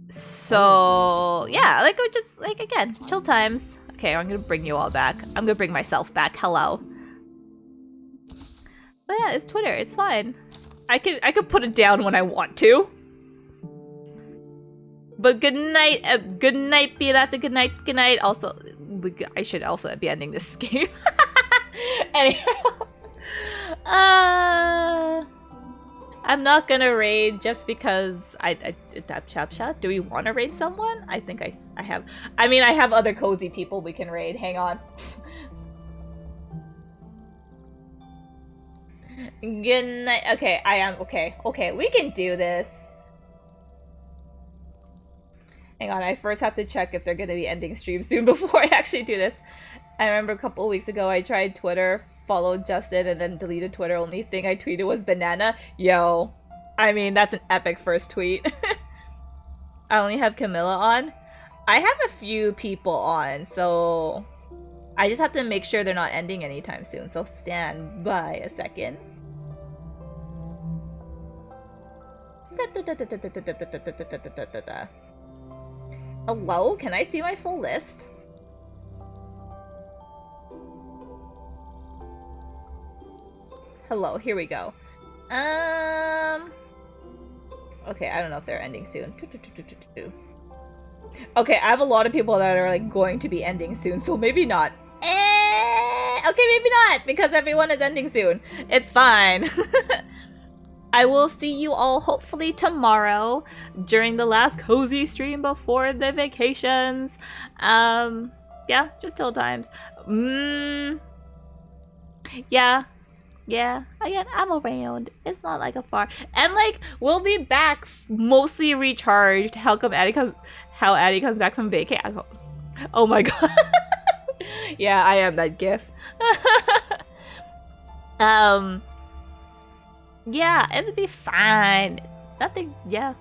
So, yeah, like, just, like, again, chill times. Okay, I'm gonna bring you all back. I'm gonna bring myself back. Hello. But yeah, it's Twitter. It's fine. I could put it down when I want to. But good night, Pirata. Good night. Also, I should also be ending this game. Anyhow, I'm not gonna raid just because I tap chap chat. Do we want to raid someone? I think I have. I mean, I have other cozy people we can raid. Hang on. Good night. Okay, I am okay. Okay, we can do this. Hang on, I first have to check if they're gonna be ending stream soon before I actually do this. I remember a couple of weeks ago I tried Twitter, followed Justin, and then deleted Twitter. Only thing I tweeted was banana. Yo, I mean, that's an epic first tweet. I only have Camilla on. I have a few people on, so I just have to make sure they're not ending anytime soon. So stand by a second. Hello? Can I see my full list? Hello, here we go. Okay, I don't know if they're ending soon. Okay, I have a lot of people that are like going to be ending soon, so maybe not. Okay, maybe not, because everyone is ending soon. It's fine. I will see you all hopefully tomorrow during the last cozy stream before the vacations. Yeah, just chill times. Yeah. Again, I'm around. It's not like a far. And like, we'll be back mostly recharged. How Addy comes back from vacay? Oh my god. Yeah, I am that gif. Yeah, it'll be fine. Nothing, yeah.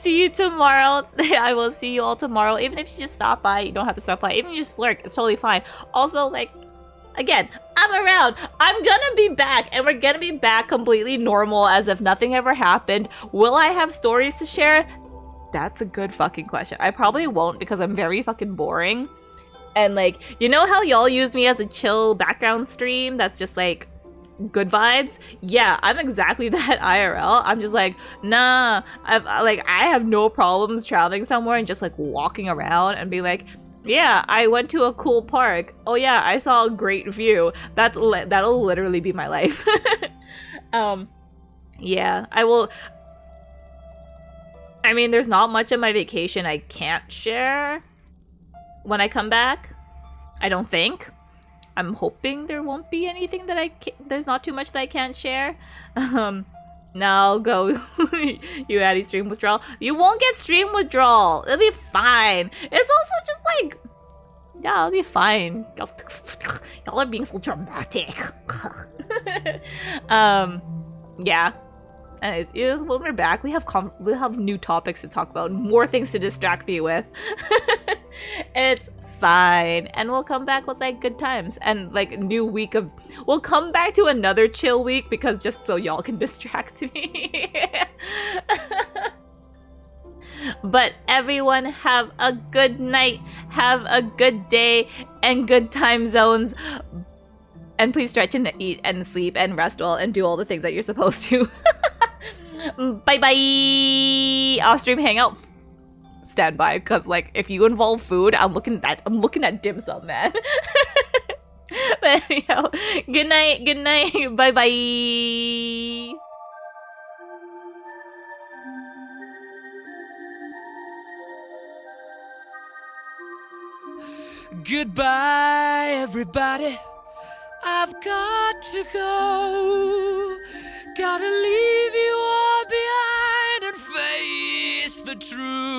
See you tomorrow. I will see you all tomorrow. Even if you just stop by, you don't have to stop by. Even if you just lurk, it's totally fine. Also, like, again, I'm around. I'm gonna be back, and we're gonna be back completely normal as if nothing ever happened. Will I have stories to share? That's a good fucking question. I probably won't because I'm very fucking boring. And like, you know how y'all use me as a chill background stream that's just like good vibes? Yeah, I'm exactly that IRL. I'm just like, nah, I have no problems traveling somewhere and just like walking around and be like, yeah, I went to a cool park. Oh yeah, I saw a great view. That'll literally be my life. Yeah, I will. I mean, there's not much of my vacation I can't share when I come back. I don't think. I'm hoping there won't be anything that there's not too much that I can't share. Now go. You Addy stream withdrawal. You won't get stream withdrawal. It'll be fine. It's also just like, yeah, it'll be fine. Y'all are being so dramatic. Yeah. Anyways, when we're back, we'll have new topics to talk about, more things to distract me with. It's fine, and we'll come back with like good times and like a new week of. We'll come back to another chill week because just so y'all can distract me. But everyone, have a good night, have a good day, and good time zones. And please stretch and eat and sleep and rest well and do all the things that you're supposed to. Bye bye. Off stream hangout. Stand by, because like if you involve food, I'm looking at dim sum, man. But anyhow, good night, bye bye. Goodbye, everybody. I've got to go. Gotta leave you truth.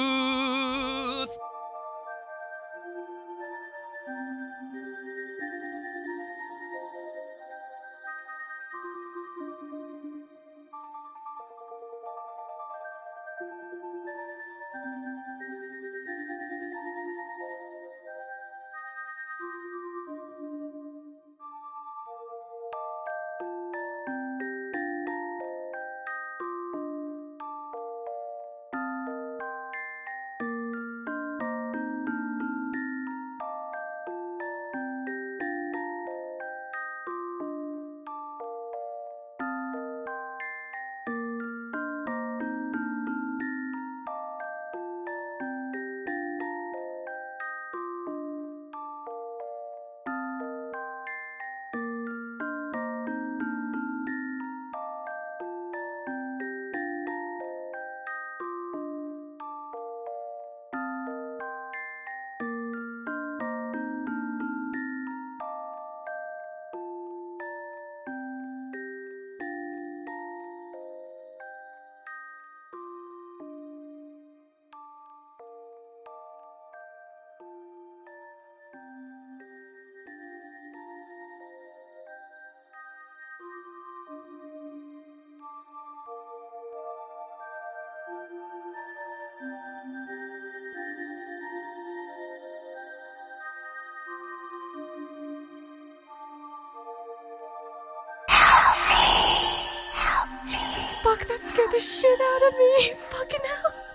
Jesus, fuck, that scared the shit out of me. Fucking hell.